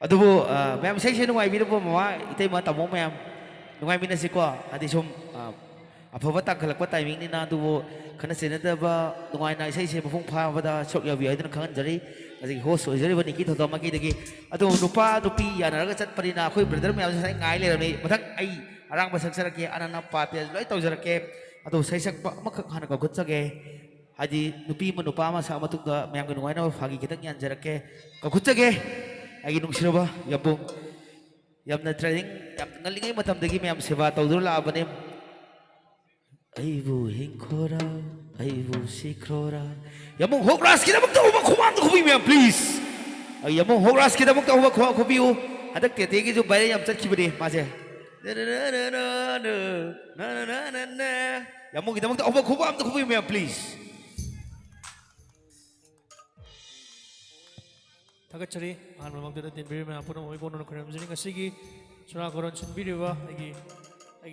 ꯑꯗꯨꯕꯨ ꯃꯌꯥꯝ ꯏꯁꯩꯁꯦ ꯅꯨꯡꯉꯥꯏꯕꯤꯔꯕ ꯃꯃꯥ ꯏꯇꯩꯃ ꯇꯥꯃꯣ ꯃꯌꯥꯝ ꯅꯨꯡꯉꯥꯏꯃꯤꯟꯅꯁꯤꯀꯣ ꯍꯥꯏꯗꯤ ꯁꯨꯝ ꯑꯐꯕ ꯇꯥꯡꯈꯠꯂꯛꯄ ꯇꯥꯏꯃꯤꯡꯅꯤꯅ ꯑꯗꯨꯕꯨ ꯈꯟꯅ ꯆꯩꯅꯗꯕ ꯅꯨꯡꯉꯥꯏꯅ ꯏꯁꯩꯁꯦ ꯃꯄꯨꯡ ꯐꯥꯕꯗ ꯁꯔꯨꯛ ꯌꯥꯕꯤꯌꯨ ꯍꯥꯏꯗꯨꯅ ꯈꯪꯍꯟꯖꯔꯤ ꯉꯁꯤꯒꯤ ꯍꯣꯁ ꯑꯣꯏꯖꯔꯤꯕ ꯅꯤꯀꯤ ꯊꯧꯗꯥꯝ ꯃꯥꯏꯀꯩꯗꯒꯤ ꯑꯗꯣ ꯅꯨꯄꯥ ꯅꯨꯄꯤ ꯌꯥꯅꯔꯒ ꯆꯠꯄꯅꯤꯅ ꯑꯩꯈꯣꯏ ꯕ꯭ꯔꯗꯔ ꯃꯌꯥꯝꯁꯦ ꯉꯁꯥꯏ ꯉꯥꯏ ꯂꯩꯔꯝꯃꯤ ꯃꯊꯪ ꯑꯩ ꯑꯔꯥꯡꯕ ꯁꯛꯆꯔꯛꯀꯦ ꯑꯅꯥꯅ ꯄꯥꯇꯦꯜ ꯂꯣꯏ ꯇꯧꯖꯔꯛꯀꯦ ꯑꯗꯣ ꯁꯩꯁꯛꯄ ꯑꯃꯈꯛ ꯍꯥꯟꯅ ꯀꯧꯈꯠꯆꯒꯦ ꯍꯥꯏꯗꯤ ꯅꯨꯄꯤ ꯑꯃ ꯅꯨꯄꯥ ꯑꯃ ꯁꯛꯑ ꯃꯇꯨꯡꯗ ꯃꯌꯥꯝꯒꯤ ꯅꯨꯡꯉꯥꯏꯅꯕ ꯐꯥꯒꯤ ꯈꯤꯇꯪ ꯌꯥꯟꯖꯔꯛꯀꯦ ꯀꯧꯈꯠꯆꯒꯦ ꯑꯩꯒꯤ ꯅꯨꯡꯁꯤꯔꯕ ꯌꯥꯝꯕꯨꯡ ꯌꯥꯝꯅ ꯇ꯭ꯔꯦꯅꯤꯡ ꯌꯥꯝ ꯉꯜꯂꯤꯉꯩ ꯃꯇꯝꯗꯒꯤ ꯃꯌꯥꯝ ꯁꯦꯕꯥ ꯇꯧꯗꯨꯅ ꯂꯥꯛꯑꯕꯅꯤ ꯑꯩꯕꯨ ꯍꯤꯡꯈꯣꯔꯥ ꯑꯩꯕꯨ ꯁꯤꯈ꯭ꯔꯣꯔꯥ ꯌꯥꯝꯕꯨꯡ ꯍꯣꯛꯔꯥꯖꯀꯤꯗꯃꯛꯇ ꯎꯕ ꯈꯨꯃꯥꯡꯗ ꯈꯨꯕꯤ ꯃꯌꯥꯝ प्लीज ꯑꯩ ꯌꯥꯝꯕꯨꯡ ꯍꯣꯛꯔꯥꯖꯀꯤꯗꯃꯛꯇ ꯎꯕ ꯈꯨꯃꯥꯡ ꯈꯨꯕꯤꯌꯨ ꯍꯟꯗꯛ ꯇꯦꯇꯦꯒꯤꯁꯨ ꯚꯥꯏꯔꯦꯜ ꯌꯥꯝ ꯆꯠꯈꯤꯕꯅꯤ ꯃꯥꯁꯦ ꯌꯥꯝꯕꯨꯡꯒꯤꯗꯃꯛꯇ ꯎꯕ ꯈꯨꯃꯥꯡꯗ ꯈꯨꯕꯤ ꯃꯌꯥꯝ प्लीज ꯊꯥꯒꯠꯆꯔꯤ ꯑꯍꯥꯟꯕꯃꯛꯇꯗ ꯇꯤꯟꯕꯤꯔꯤꯕ ꯃꯌꯥꯝ ꯄꯨꯝꯅꯃꯛ ꯏꯀꯣꯟꯅ ꯈꯣꯏꯔꯝꯖꯔꯤ ꯉꯁꯤꯒꯤ ꯆꯨꯔꯥꯀꯣꯔꯣꯟ ꯁꯤꯟꯕꯤꯔꯤꯕ ꯑꯩꯒꯤ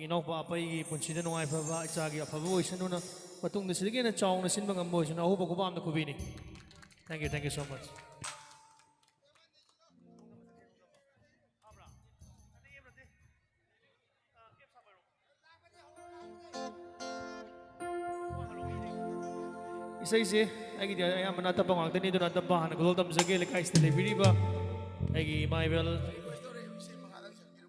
ꯏꯅꯥꯎꯄꯥ ꯑꯄꯩꯒꯤ ꯄꯨꯟꯁꯤꯗ ꯅꯨꯡꯉꯥꯏꯐꯕ ꯏꯆꯥꯒꯤ ꯑꯐꯕ ꯑꯣꯏꯁꯅꯨꯅ ꯃꯇꯨꯡꯗ ꯁꯤꯗꯒꯤ ꯍꯦꯟꯅ ꯆꯥꯎꯅ ꯁꯤꯟꯕ ꯉꯝꯕ ꯑꯣꯏꯁꯅꯨ ꯑꯍꯨꯕ ꯈꯨꯕꯥꯝꯗ ꯈꯨꯕꯤꯅꯤ ꯊꯦꯡꯛ ꯌꯨ ꯁꯣ ꯃꯆ ꯏꯁꯩꯁꯦ ꯑꯩꯒꯤꯗꯤ ꯑꯌꯥꯝꯕꯅ ꯑꯇꯞꯄ ꯉꯥꯛꯇꯅꯤ ꯑꯗꯨꯅ ꯑꯇꯞꯄ ꯍꯥꯟꯅ ꯈꯨꯗꯣꯜ ꯇꯝꯖꯒꯦ ꯂꯩꯀꯥꯏꯁꯤꯗ ꯂꯩꯕꯤꯔꯤꯕ ꯑꯩꯒꯤ ꯏꯃꯥ ꯏꯕꯦꯜ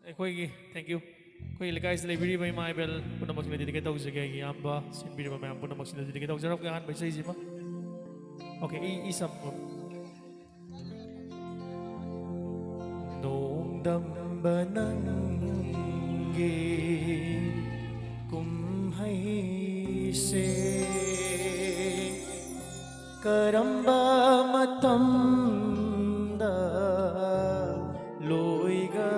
ꯑꯩꯈꯣꯏꯒꯤ ꯊꯦꯡꯛ ꯌꯨ ꯑꯩꯈꯣꯏꯒꯤ ꯂꯩꯀꯥꯏꯁꯤꯗ ꯂꯩꯕꯤꯔꯤꯕ ꯏꯃꯥ ꯏꯕꯦꯜ ꯄꯨꯝꯅꯃꯛꯁꯤꯗ ꯗꯤꯗꯤꯀꯦꯠ ꯇꯧꯖꯒꯦ ꯑꯩꯒꯤ ꯏꯌꯥꯝꯕ ꯁꯤꯟꯕꯤꯔꯤꯕ ꯃꯌꯥꯝ ꯄꯨꯝꯅꯃꯛꯁꯤꯗ ꯗꯤꯗꯤꯀꯦꯠ ꯇꯧꯖꯔꯛꯀꯦ ꯑꯍꯥꯟꯕ ꯏꯁꯩꯁꯤꯃ ꯑꯣꯀꯦ ꯏꯁꯝ ꯅꯣꯡꯗꯝꯕ ꯅꯪꯒꯤ ꯀꯨꯝꯍꯩꯁꯦ ꯀꯔꯝꯕ ꯃꯇꯝꯗ ꯂꯣꯏꯒꯕ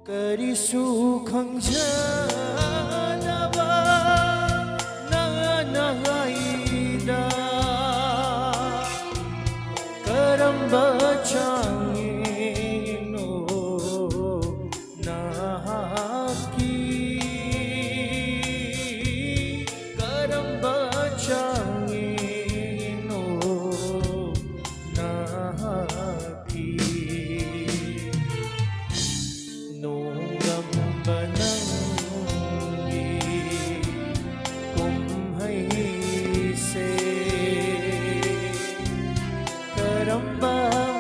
ꯀꯔꯤꯁꯨ ꯈꯪꯖꯗꯕ ꯅꯉꯥꯏꯗ ꯀꯔꯝꯕ ꯆꯥꯡꯌꯦꯡꯅꯣ ꯅꯍꯥꯛꯀꯤ karamba changino nahaki nongamba nangi kumhaise karamba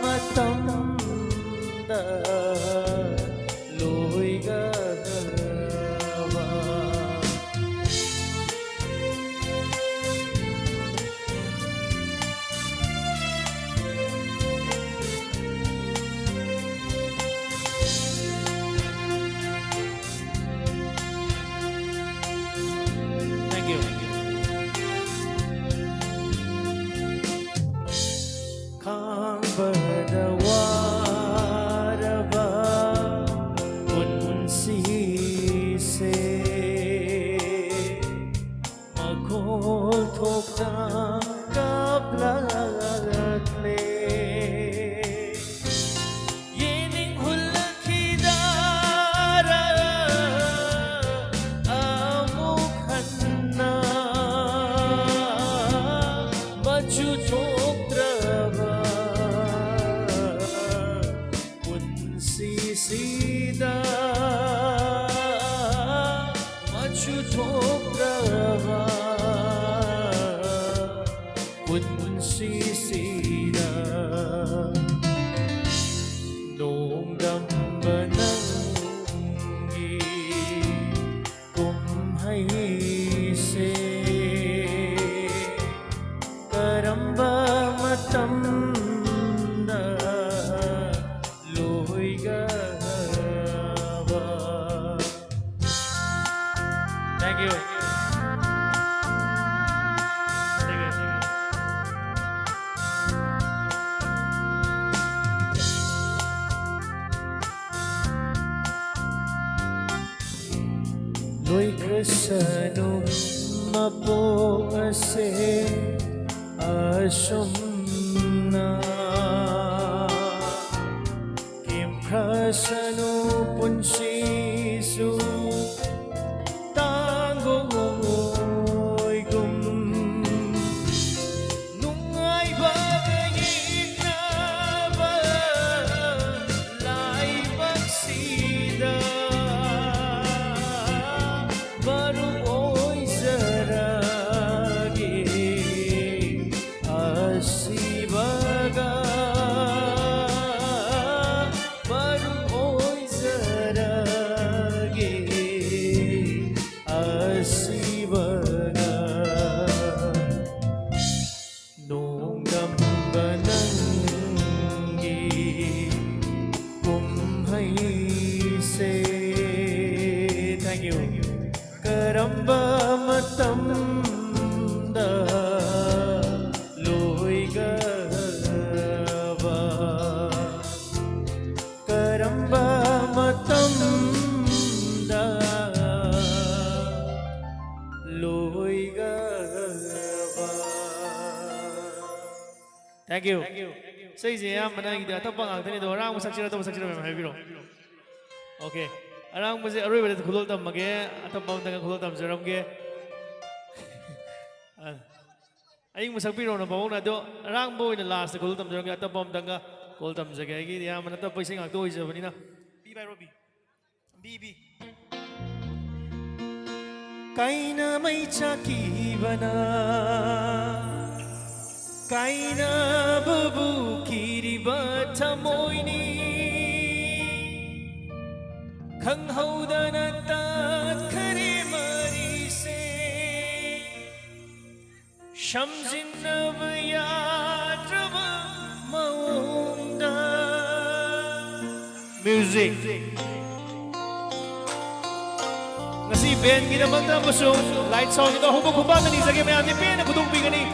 matamda loigaba Thank you. Kambada waraba unsi se makol thokta kaplagle yening hulakidara amukhanna machu thoktrava unsi sida machu thoktrava unsi sida nongdamba nangi kumhaise karamba matamda loigaba Thank you. Thank you. Loi krasano mapo ase asumna kim krasano punsisu tango oigum nungai bagay karamba matamda loigaba karamba matamda loigaba. Thank you. Say siya mana kita tapang ang tani do orang masaksira memang happy ro. Okay. Arang mase aroi bale khulol tam mage atapam tanga khulol tam jaram ge. Aing masak piro na bawong na do arang boy na last khulol tam jaram ge atapam tanga khulol tam jage gi ya mana ta paisa ngak to isa bani na. B by Robbie. B. Kaina mai chaki bana Kaina babu kiri batamoini Khang haudana tat khare mari se Shamjin nav yadrava maunda. Music. Ngasi band kita magta busong light song ito hubog hubagan ni sagi may anipin na kudong bigani.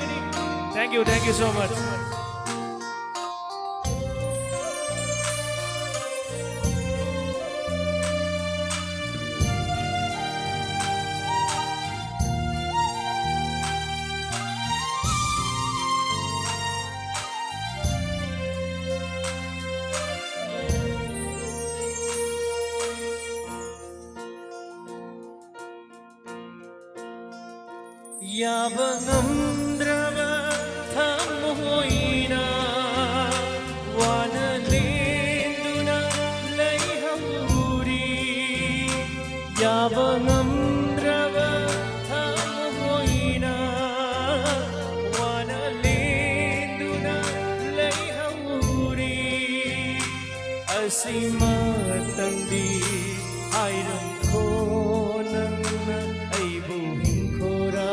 Thank you so much. Yabangamdrava thamoina wana lenduna laihamuri Yabangamdrava thamoina wana lenduna laihamuri Asima tangdi airam khonangna aibu hinkora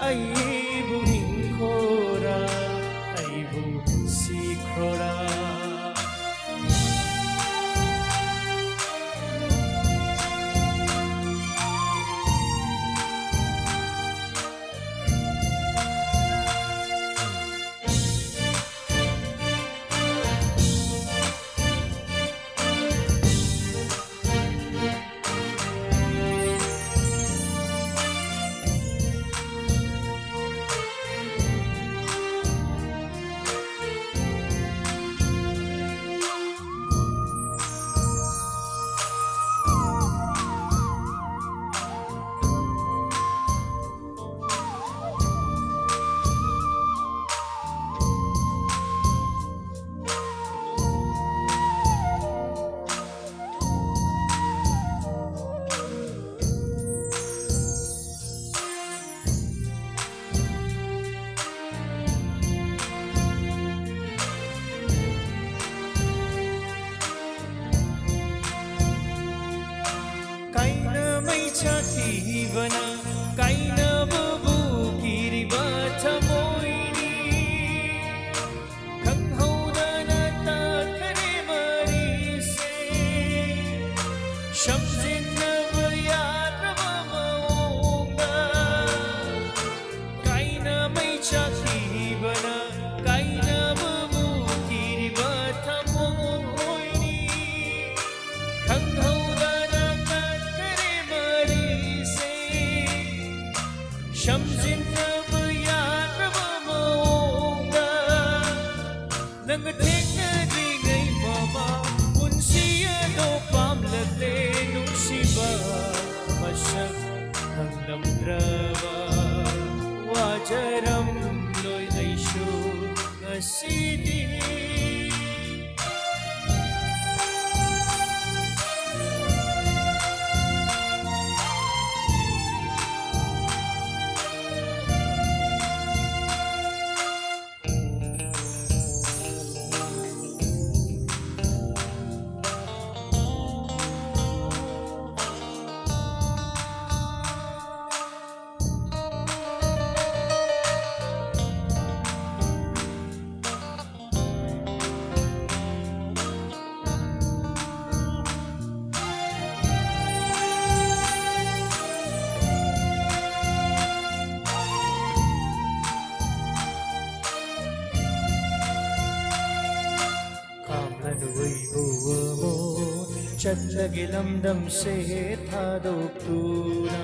Aibu hinkora, aibu sikrora. Bana kaina babu kiri batamoini Khang haudana ta khare mari se Shamjin nav yadrava maunga Kaina mai chaki bana kaina babu kiri batamoini Khang haudana ta khare mari Shamjin nav yadrava maunga Nang thekna di ngai mama Punsiya do pamlate nungsiba Masak hanglamdrava Wajaram loy aishu ngasidi चलगे लमदम से थादोक्तूना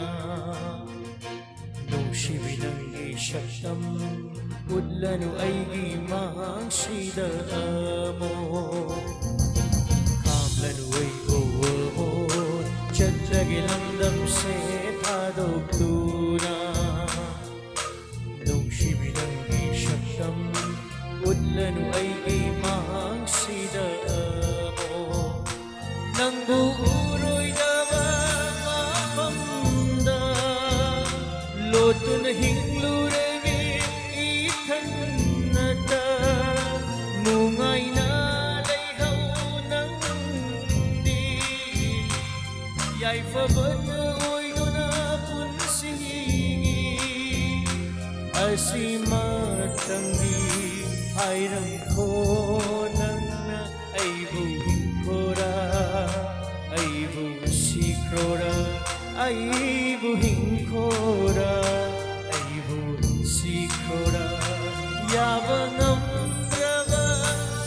नुशिबी नंगी शक्तम उल्लनु ऐगी मांगसिदा अमोर कामलनु ऐगो अमोर चलगे लमदम से थादोक्तूना नुशिबी नंगी शक्तम उल्लनु ऐगी मांगसिदा अमोर नंगु उरोइदबा माफमदा लोतुन हिंगलुरगे इथन्नता नुंगाइना लैहौ नंदी याइफबन ओइदुना पुनसिगी असीमातंगी हाइरंखो नंगना ऐबु हिंखोरा ऐबु सिख्रोरा ऐबु हिंखोरा ऐबु सिख्रोरा यावनम्रगा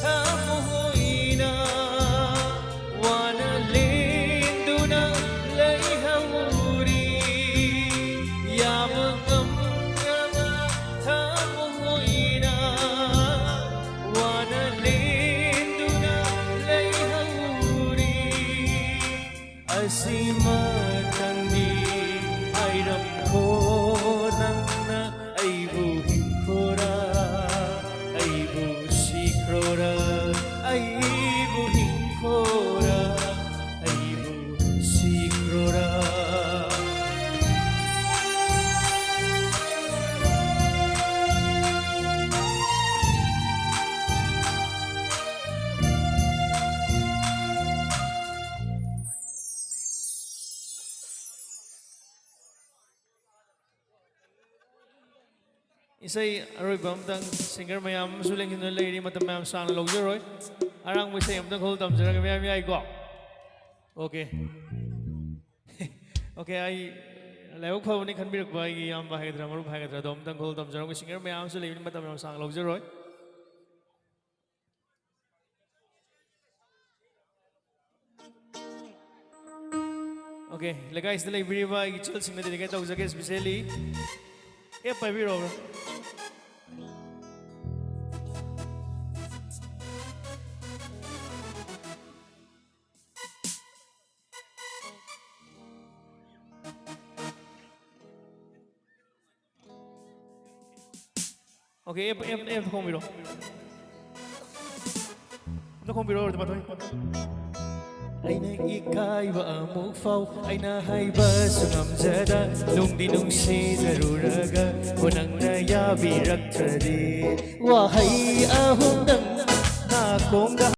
थामोइना वाना लेंदुना लैहौरी यावनम्रगा थामोइना वाना लेंदुना लैहौरी असीमा तंगी आइरम को नंगना ऐबु हिंखोरा ऐबु सिख्रोरा ऐबु हिंखोरा ऐबु सिख्रोरा isay aroiba amtang singer mayam amsu lenghin leiri matam mayam sang logjaroi arang mo isay amtang hol tamjaraga mayam yai ko okay okay ai laok phawni khanbirak ba gi yam ba haidra maru haidra dom amtang hol tamjaraga singer mayam amsu leiri matam mayam sang logjaroi okay legai is the leiri ba gi chal singna dedicate tawjage especially e pai biro okay em không biro nó không biro rồi mà thôi Aina ikaiba amuk fau Aina haiba sungamjada Nungdi nungsi zaruraga Hunang na yabi raktradi Wahai ahundang na kongga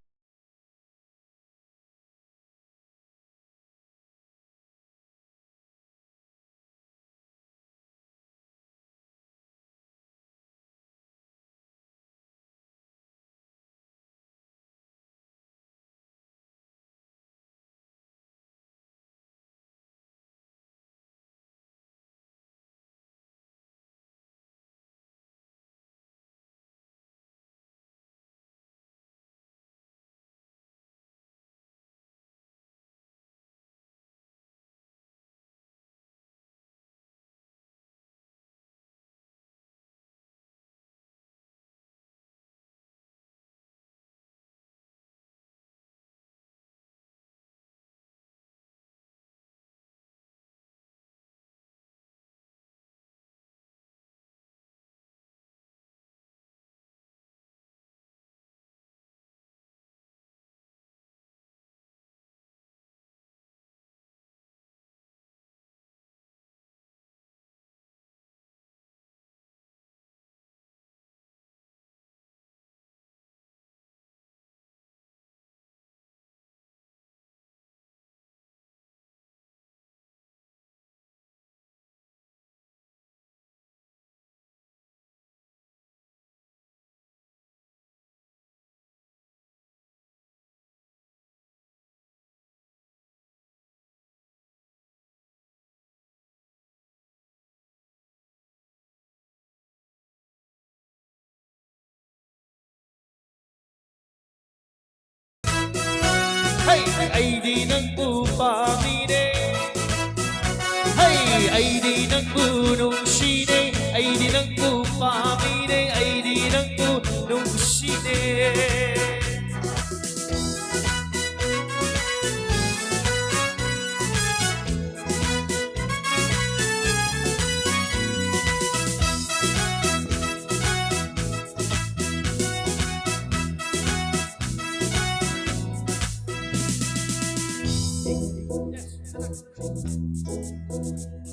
aidi nangbu nungsine aidi nangbu pamine aidi nangbu nungsine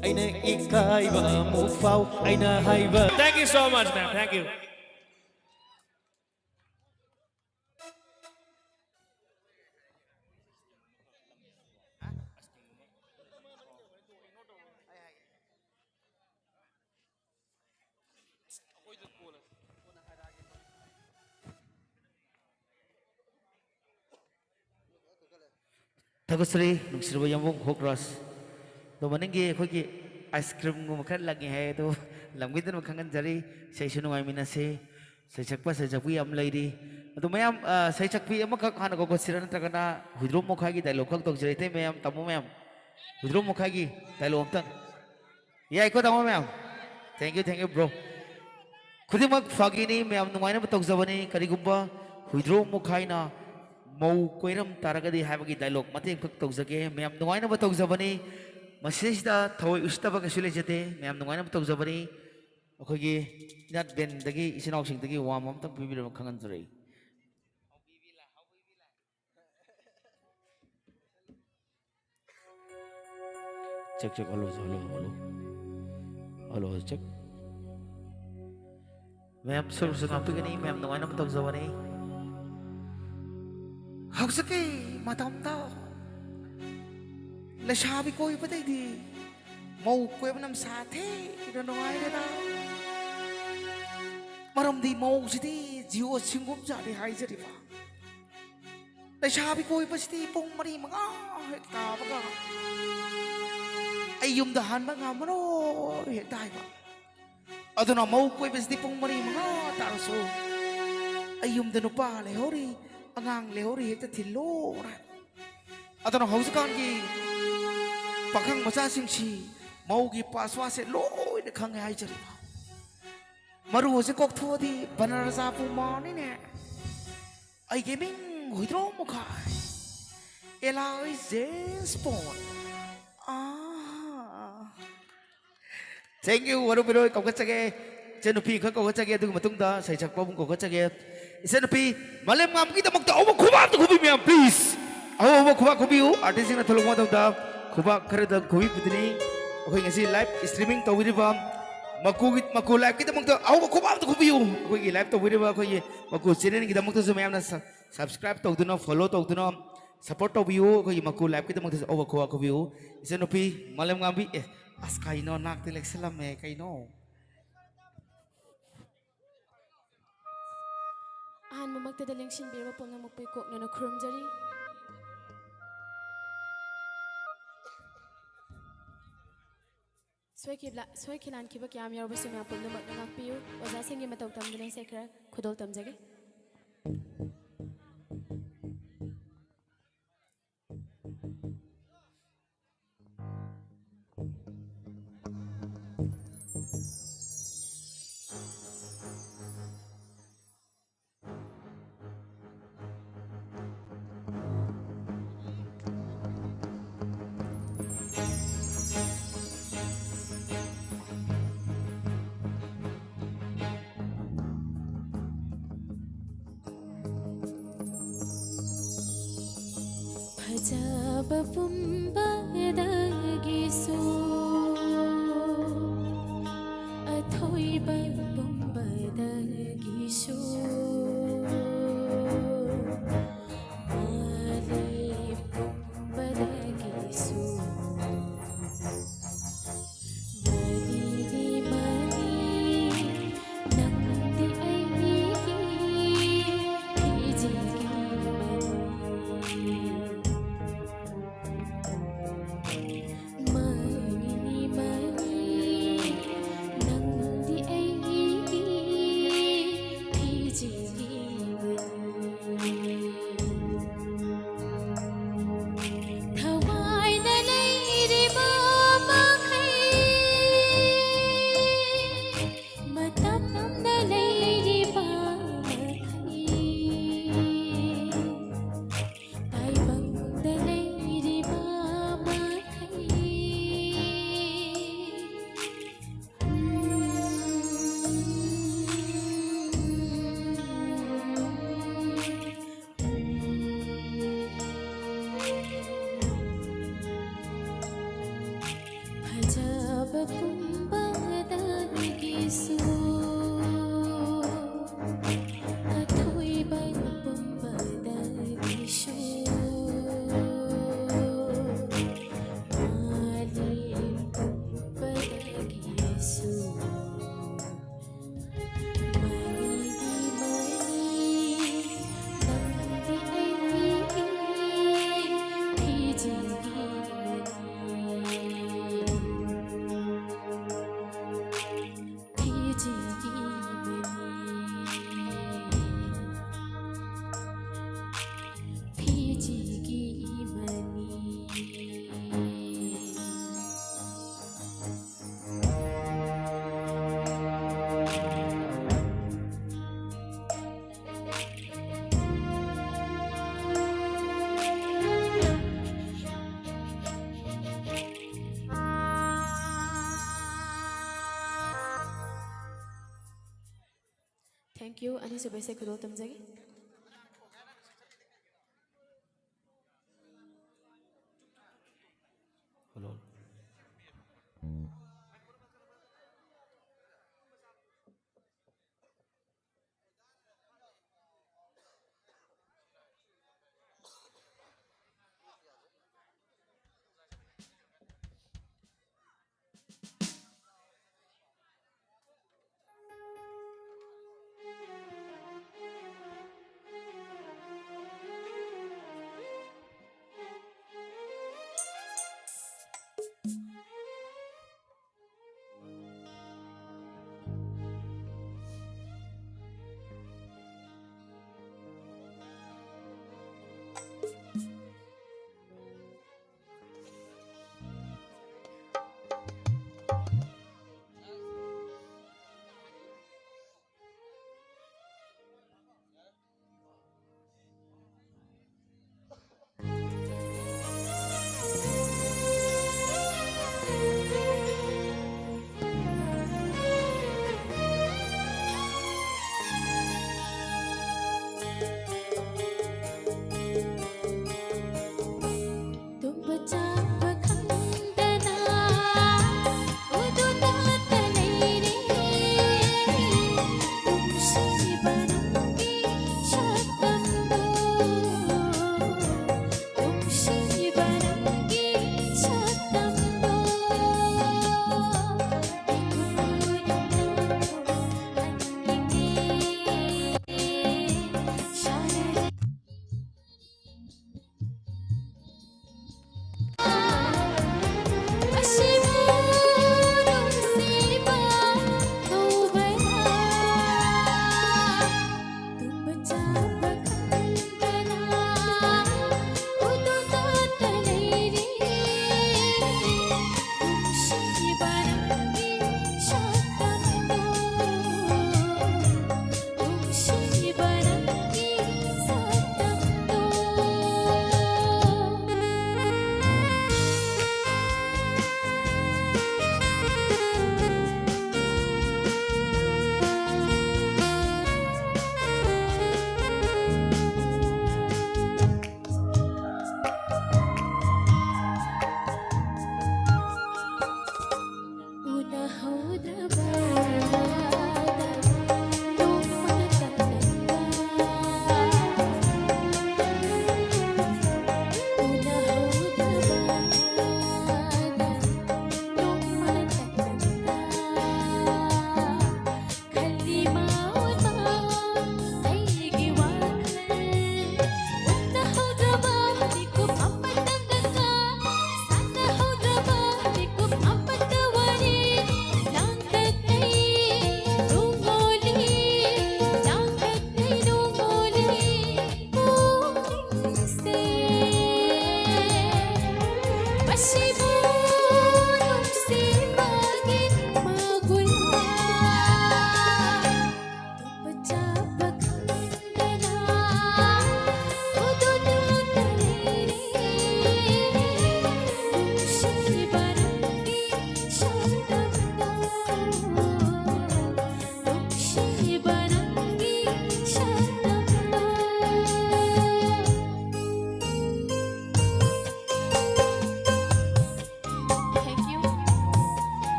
Aina ikaiba mufau aina haiba. Thank you so much, ma'am. Thank you. Thagusri nungsirba yamung hokras to manengi khoki ice cream ngum khan lagi hai to lamgidan makhangan jari sei sunu ai minase sei chakpa sei chakpi am leidi to mayam sei chakpi am khak hana ko siran takana hudrom mokha gi dialogue khak tok jare te mayam tamu mayam hudrom mokha gi dialogue tak yai ko tamu mayam thank you bro khudimak fagini mayam numaina tok jabani karigumba hudrom mokhaina mau koiram taragadi habagi dialogue mateng khak tok jage mayam numaina tok jabani masisda thoi ustaba ka sule jate mayam numaina tok jabani akogi nat ben dagi isinok sing dagi wam am tam bibir khangan jare check hello check mayam sur sunap gani mayam numaina tok jabani hausake matam tao lesabi koi patai di mau koi nam sathe ida noai da maram di mau siti jiwa singum jadi hai jadi pa lesabi koi pasti pong mari manga hekta baga ayum dahan banga mano hekta ba aduna mau koi pasti pong mari manga tarso ayum danu pa le hori angang lehori hekta thilo ra adana hausakan gi pakhang macha singsi mau gi paswa se loi de khang hai jari maru se kok thodi banarsa pu mani ne ai gaming huidro mukha elai sport thank you waru biroi kok chage chenupi kha kok chage du matung da sai chak pa bung kok chage isenupi malem ngam ki tamak ta obo khuba to khubi me please obo khuba khubi u artist na tholong ma da khuba khare da khubi putni khoi ngasi live streaming to wiri bam maku live ki tamak ta obo khuba to khubi u khoi gi live to wiri ba khoi maku channel ki tamak to so me na subscribe to duna follow to duna support to view khoi maku live ki tamak to obo khuba khubi u isenupi malem ngam bi askai no nak te lek salam me kai no ahan mamaktada lengshin birba pona mukpui kokna na khurumjari swai khilan kiba kyam yarba sumya pulna makna ngakpiu oza singi matau tamdune sekra khudol tamjage Jab pumbadagisu athoi ba pumbadagisu mali pumbadagisu mani nanti ai hijiki mani ꯄꯨꯝꯕꯗꯒꯤꯁꯨ ꯑꯊꯣꯏꯕ ꯄꯨꯝꯕꯗꯒꯤꯁꯨ ꯃꯥꯂꯦꯝ ꯄꯨꯝꯕꯗꯒꯤꯁꯨ ꯃꯅꯤꯗꯤ ꯃꯅꯤ ꯅꯪꯗꯤ ꯑꯩꯒꯤ ꯐꯤꯖꯤꯒꯤ Thank you. ꯑꯅꯤꯁꯨꯕꯩꯁꯦ ꯈꯨꯗꯣꯜ ꯇꯝꯖꯒꯦ. Hello.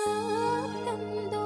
ꯁꯛꯇꯝꯗꯣ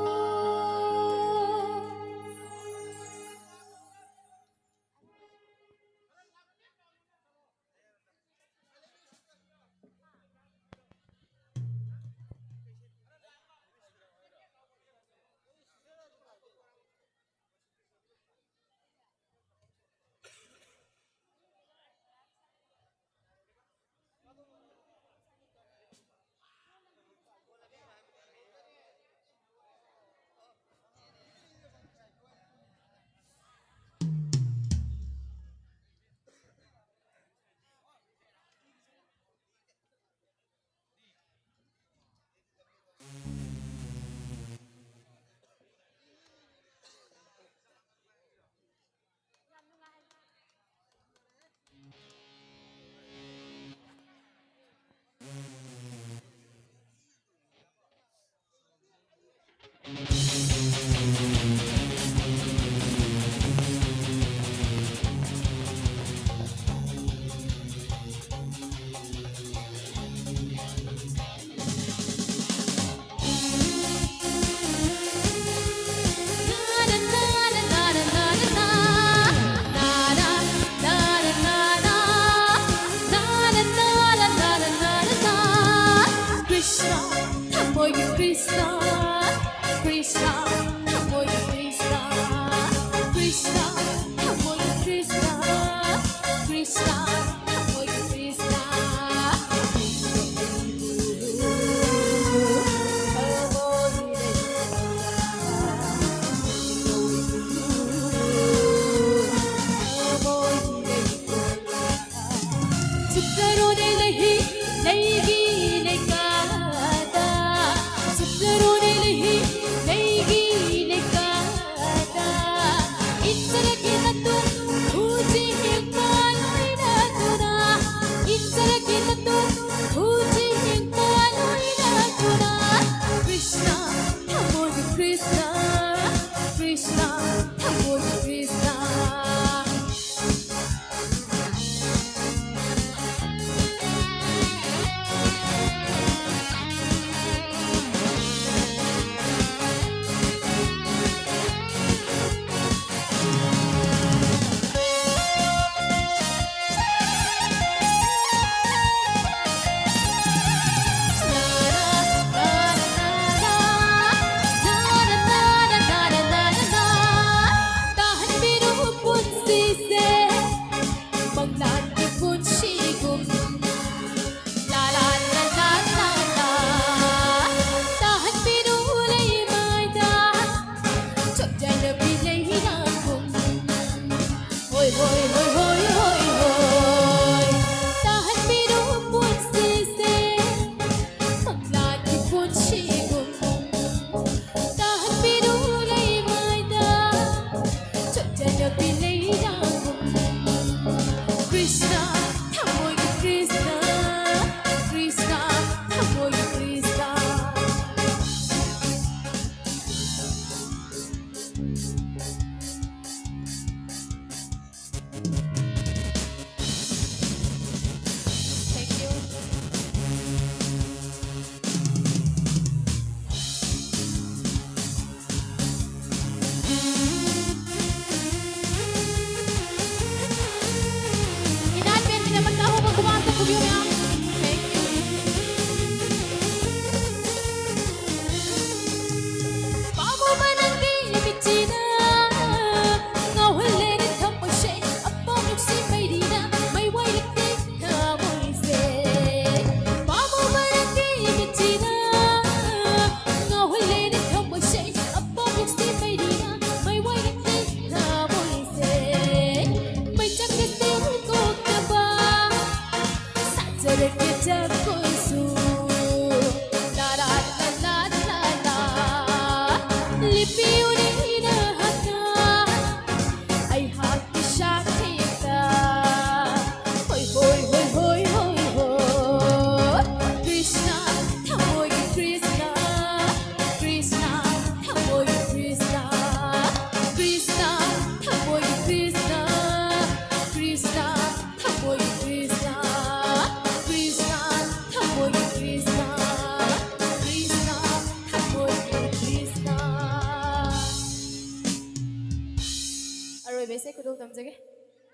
ꯈꯨꯗꯣꯜ ꯇꯝꯖꯒꯦ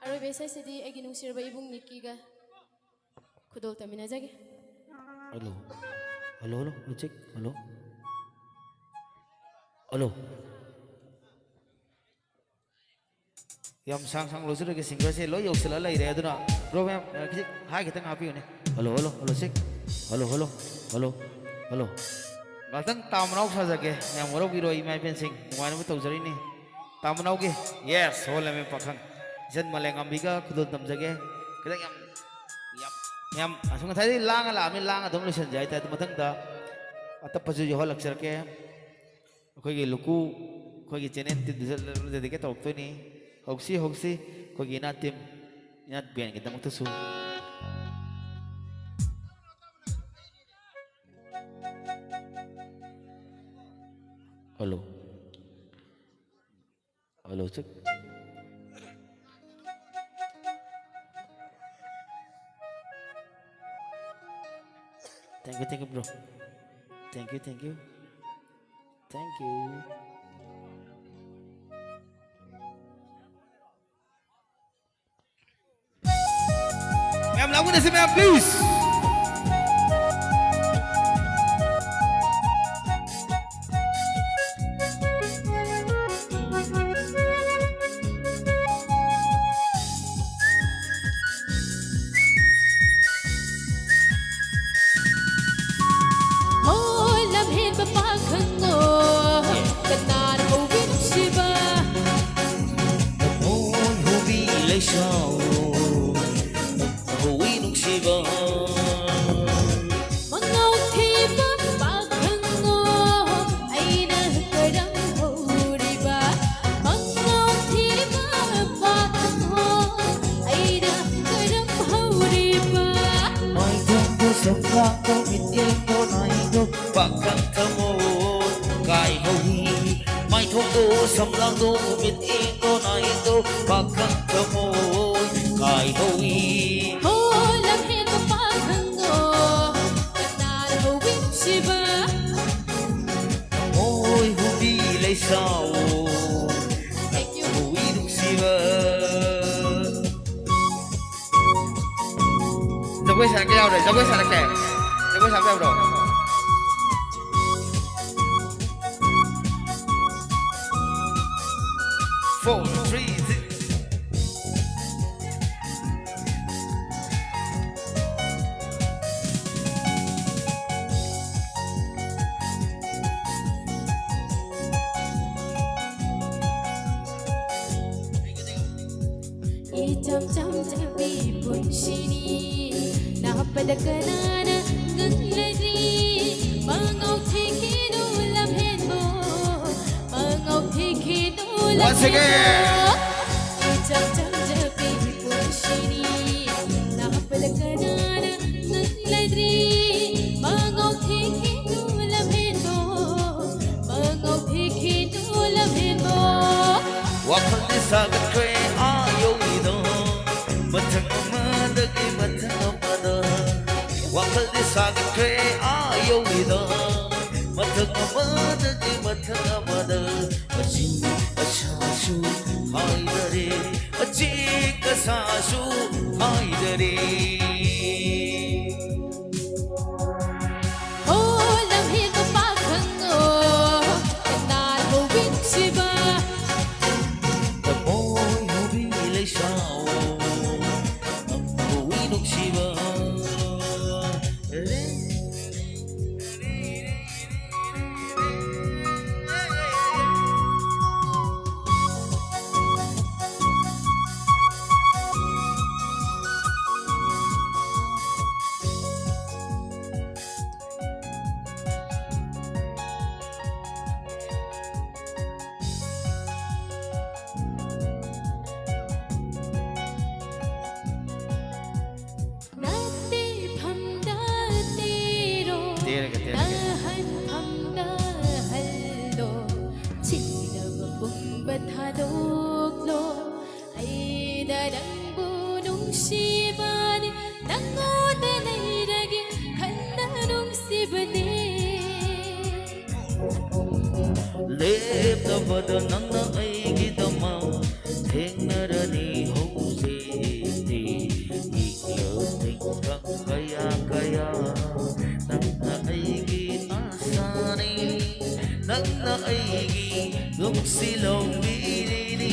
ꯑꯔꯣꯏꯕ ꯏꯁꯩꯁꯤꯗꯤ ꯑꯩꯒꯤ ꯅꯨꯡꯁꯤꯔꯕ ꯏꯕꯨꯡ ꯅꯤꯛꯀꯤꯒ ꯈꯨꯗꯣꯜ ꯇꯝꯃꯤꯟꯅꯖꯒꯦ Hello. Hello, hello. Check. Hello. Hello. Yam sang sang lo sura ke singer se lo yok sala lai re aduna. Bro ma'am, kisi hi kitang happy ne. Hello, hello, hello check. Hello, hello, hello, hello. Ngatang tamnau sa jage. Yam waro biro imai pen sing. Ngwan mo tawjari ni. Tamnau ke. Yes, hole me pakhang. Jan maleng ambika khudul tam jage. Kitang yam asung thai lang ala mi lang adom lu san jai ta mathang da atap pasu jo halak sar ke khoi gi luku khoi gi chenen ti du de ke tok to ni hoksi khoi gi na tim nat ben ke dam to su hello hello check. Thank you, bro. Thank you. Thank you. Ma'am, lagu na si ma'am, please. Jago sana ke? Jago sampai bro. 4, 3, 6. Pada kenana ngeladi mangau tiki dulam hemo mangau tiki dulam Once again. Jam jam japi pushini na pada kenana ngeladi mangau tiki dulam hemo mangau tiki dulam hemo Wakal di sagat kwe ayo ido matang madagi matang Wakal di sagat kwe ayo ida Matang amadagi matang amada Ajing asasu haidare Ajing asasu haidare Oh lamhi ko pakhango Kanal mo winsiba The boy who really saw Ang uwinok siba Lep na bada nang na ay gidama Theng na nangna aigi nungsilongbirini.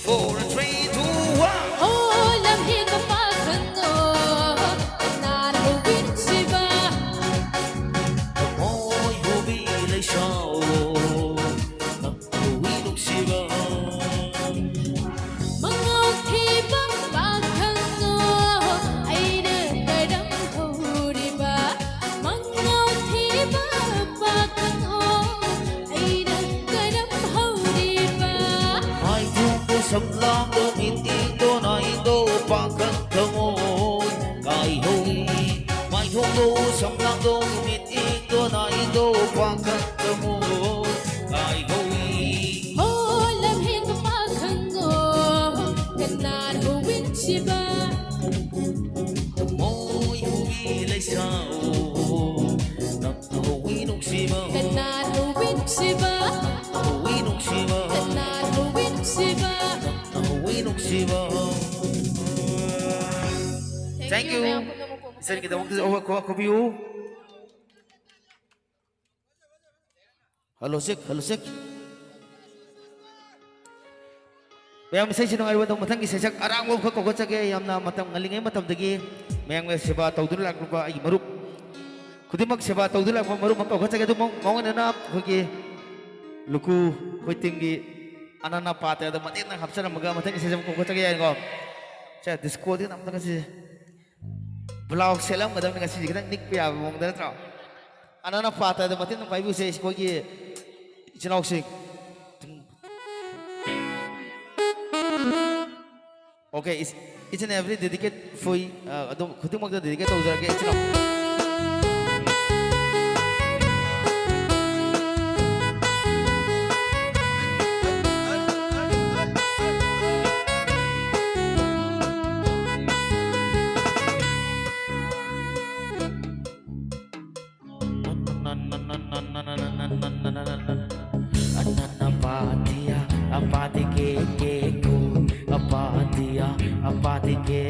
4, 3, 2, 1. Oh, lam hi ka pa khango, kanan ho win siba. Mo'y hubilay siyaw ng huwinong siba. Mga utibang paghango ay nagkaram ho diba? Mga utibang paghango ay nagkaram ho diba? Mai thung sầm lang đô mít in đô này đô pa khăn thơ ngôi cài hôi. Mai thung đô sầm lang đô mít in đô này đô pa khăn thơ ngôi cài hôi. Oh, lam hi ka pa khango, kanan ho win siba. Mo'y hubilay siyaw ng huwinong siba. Kanan ho win siba. Huwinong siba. Kanan ho win siba. Huwinong siba. Thank you. Kaya po naman po. Isa rin kita ako view. Hello, Sik. Hello, Sik. Mayang misay sinong aywan ng matang isasak arang mo ko sa kaya yam na matang ngalingay matam dagi mayang may siba tawdul lang ba ay marup kudi mag siba tawdul lang marup makaw sa kaya dumong na na kugi luku kuitinggi anana pate ada matin na hapsa na maga matang isasak ko sa kaya ko sa disco din am kasi vlog selam madam kasi kita nik pia mong dala tra anana pate ada matin na paibu sa kugi chinok sing. Okay, each and every dedicate for khutung magda dedicate to uzar ke chino. Apatia, apati ke cool, apatia, apati ke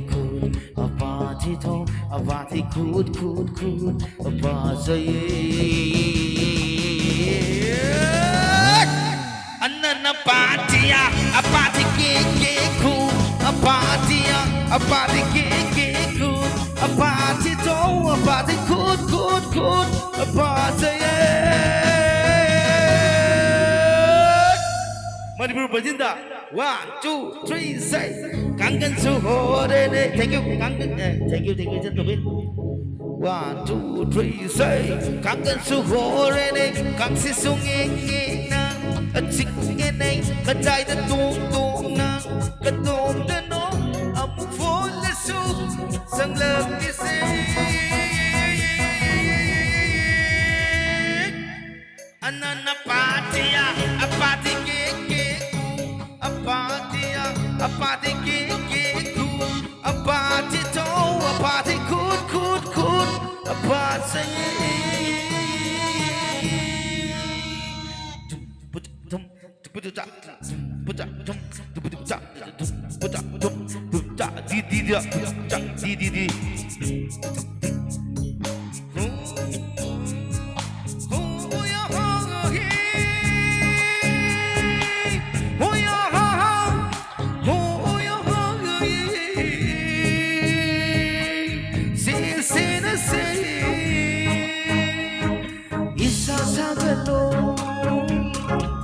cool, apati to, apati cool, apati. Anana apatia, apati ke cool, apatia, apati ke cool, apati to, apati cool, apati. Manipur Bajinda. 1, 2, 3, say. Kangen suhore ne. Thank you. Kangen. Thank you. Just a bit. 1, 2, 3, say. Kangen suhore ne. Kang si sungi na. Chik ne. Kajai da tung na. Kadong da no. Am full the soup. Sang love me say. Anana patia. A party a party cool, a party to, a party cool, a party.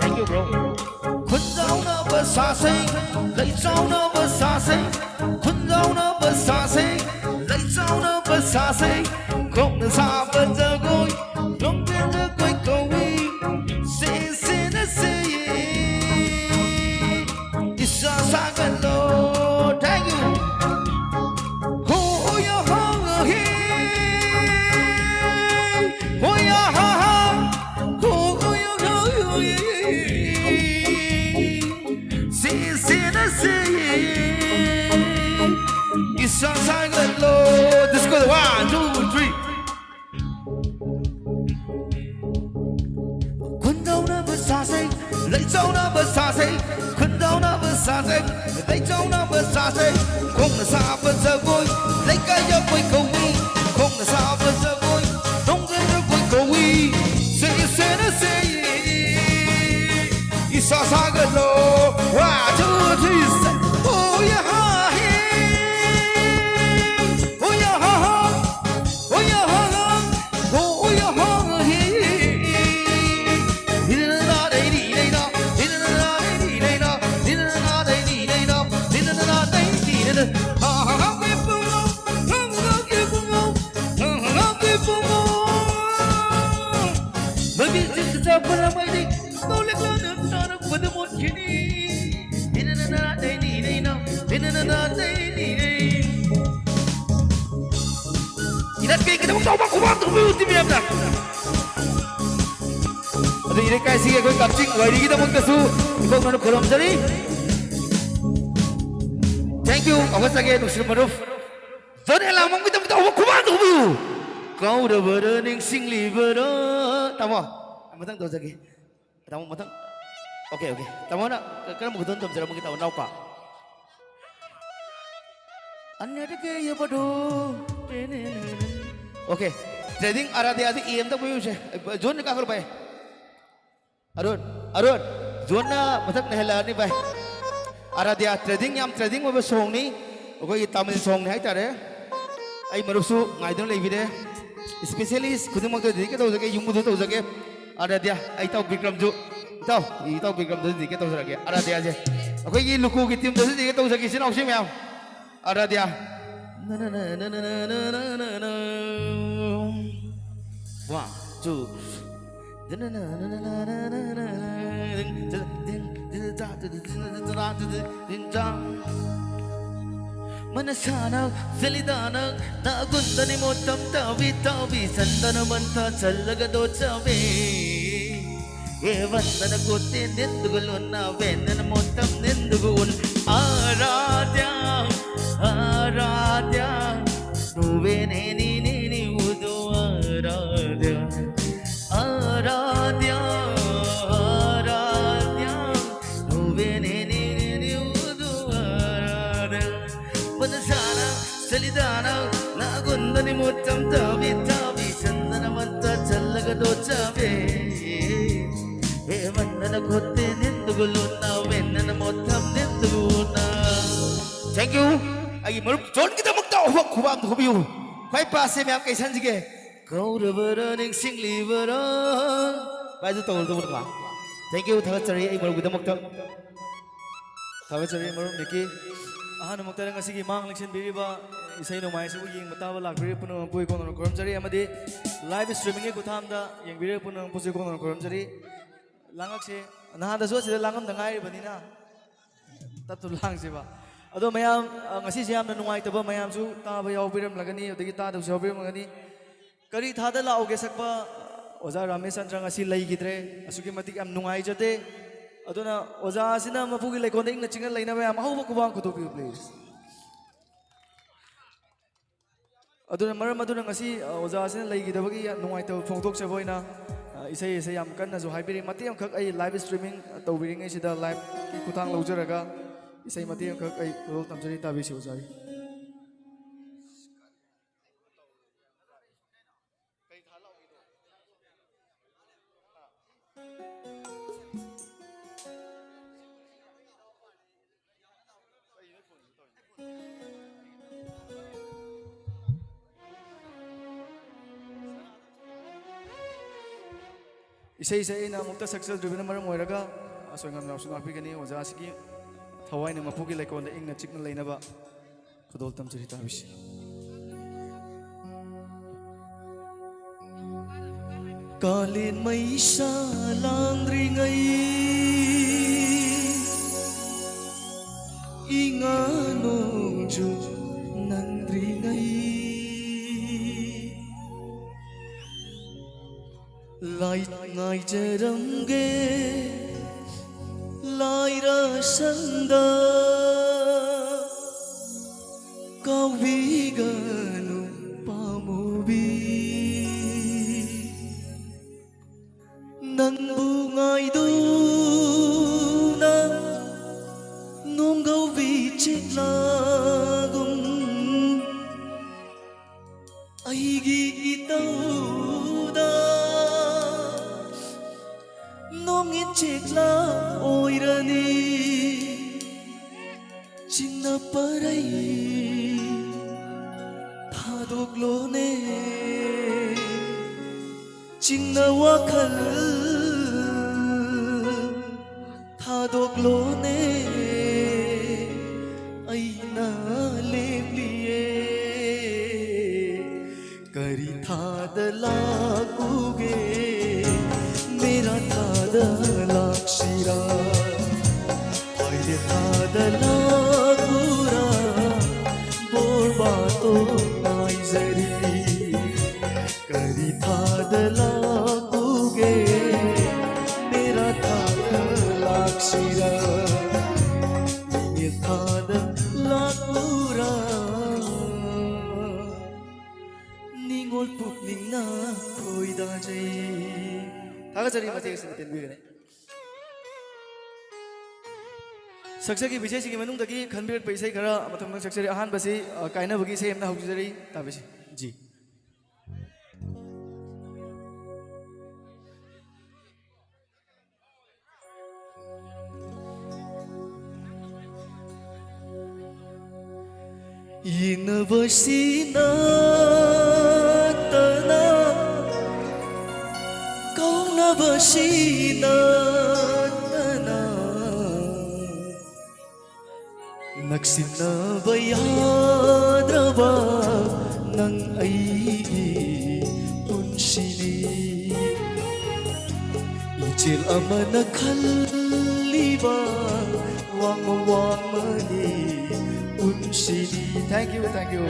Thank you, bro. Kun dâu nó bớt xa xinh, lấy dâu nó bớt xa xinh. Kun dâu nó bớt xa xinh, lấy dâu nó bớt xa xinh. Không được xa bớt giờ gối, không biết được quay cầu đi. Xin nó xin, đi xa xa gần lô. Thank you. This goes 1, 2, 3. Quân đâu nó bớt xa xinh, lấy dâu nó bớt xa xinh. Quân đâu nó bớt xa xinh, lấy dâu nó bớt xa xinh. Không là xa bớt giờ vui, lấy cái giấc quay cầu đi. Không là xa bớt giờ vui, đông cái giấc quay cầu đi. Sẽ nó sa paramay Tulik lang ang tanong padamot kini Hinananatay ni na Hinananatay ni Inat kayo kita mong tawag kumang Tumiyuti biyam na Aduh ini kasih ke kau kapcing wadi kita mong kasu Ikaw manok kolom jari Thank you awas lagi Nusir Maruf Zone lang mong kita mong tawag kumang Tumiyuti Kau udah berening sing libera Tama Matang tahu lagi Tama matang Oke Tama nak Karena mau tonton Jangan mau kita tahu Nauka Anya ada kaya padu Oke Trading arah-hati IM tak boleh usah Zone ni kakak lupa Arun Zone na matang nahela ni bay arah-hati trading yang trading mau bersong ni Oke kita ambil song ni hai tare Ay marusu ngai dong lagi deh Spesialis kudu mau tuh dikit tahu saja yung mudu tahu saja ada dia ay tahu Bikram ju tahu Bikram tuh dikit tahu saja ada dia aja aku ini luku kita tuh dikit tahu saja sini opsi meow ada dia one two Manasanak, salidanak, naagundani mo tamtabi-tabi Sanda naman ta salagado sabi Ewan na nagutin nindugulun na Vena na mo tam nindugulun Aradya Nuvene ni udo Aradya Nuvene ni udo Aradya Manasana, salidana, nagundani mo tamtabi-tabi Sanda naman ta salagado sabi Ewan na nagutin nindugulun na Vena na mo tam nindugulun na Thank you. Ay marup John kita magtawag kubam to kubiyo. Kay pase me am kay sanjige. Kau reberaning sing libera. Baju tol to ba. Thank you thagat chari ay marup kita magtaw. Thagat chari marup niki ahan magtara ngasi gi mang election biriba isai no mai su ying matawa lak biri puno pui kono koram chari amadi live streaming ge kutham da yeng biri puno pusi kono koram chari langak se na da so se langam dangai banina tat tu lang se ba Ado mayam ngasi siam na nungai taba mayam su taba yaw biram lagani odagi ta da yaw biram lagani kari thada la oge sakpa oza Ramesh Chandra ngasi lai gidre asuki matik am nungai jate aduna oza sina mapugi lekon ing na chingal laina mayam hawa kubang kutopi please aduna maram aduna ngasi oza sina lai gidabagi nungai taba phongtok sa boina isai yam kan na zo haibiri mati am khak ai live streaming tawbiring ai sida live ki kuthang laujaraga Isai mati ang kay role tamjari tabi si Ozai. Isai na mukta success driven na maram moiraga aso ngam na sunakpi kani Ozai asiki Thawai na mapugi laikon na ing na chik na lainaba Kudol tam chari tabisi Kalin may isa lang ringay Inganong ju nan ringay Light ngay jaramge Laira sanda Kawiganu pamubi Nang bungay duna Nung gawicit lagom Ay giitaw da Nung itchik la oirani Chingna paray Thadoglo ne Chingna wakal Thadoglo ne Ay na lemliye Kari thadala uge Mera थादा लाक्सिरा अहिले थादा लागुरा बोर्बातो नाइजरी करी थादा लागुगे मेरा थादा लाक्सिरा ये थादा लागुरा निगोल पुक्निंगना खोइदा जै थागतरी मतेंग तेनबीगने सक्सकी विषयसिगी मनुंगदगी खनबिरक पैसै खरा मथम सक्सरी अहानबसी कायनबगी सेमना hosiery ताबसी ji Yinabasina tana kaunabasina tana naksina bayadraba nang aigi punshini ijil amana khalliba wangmani punshini. Thank you, thank you.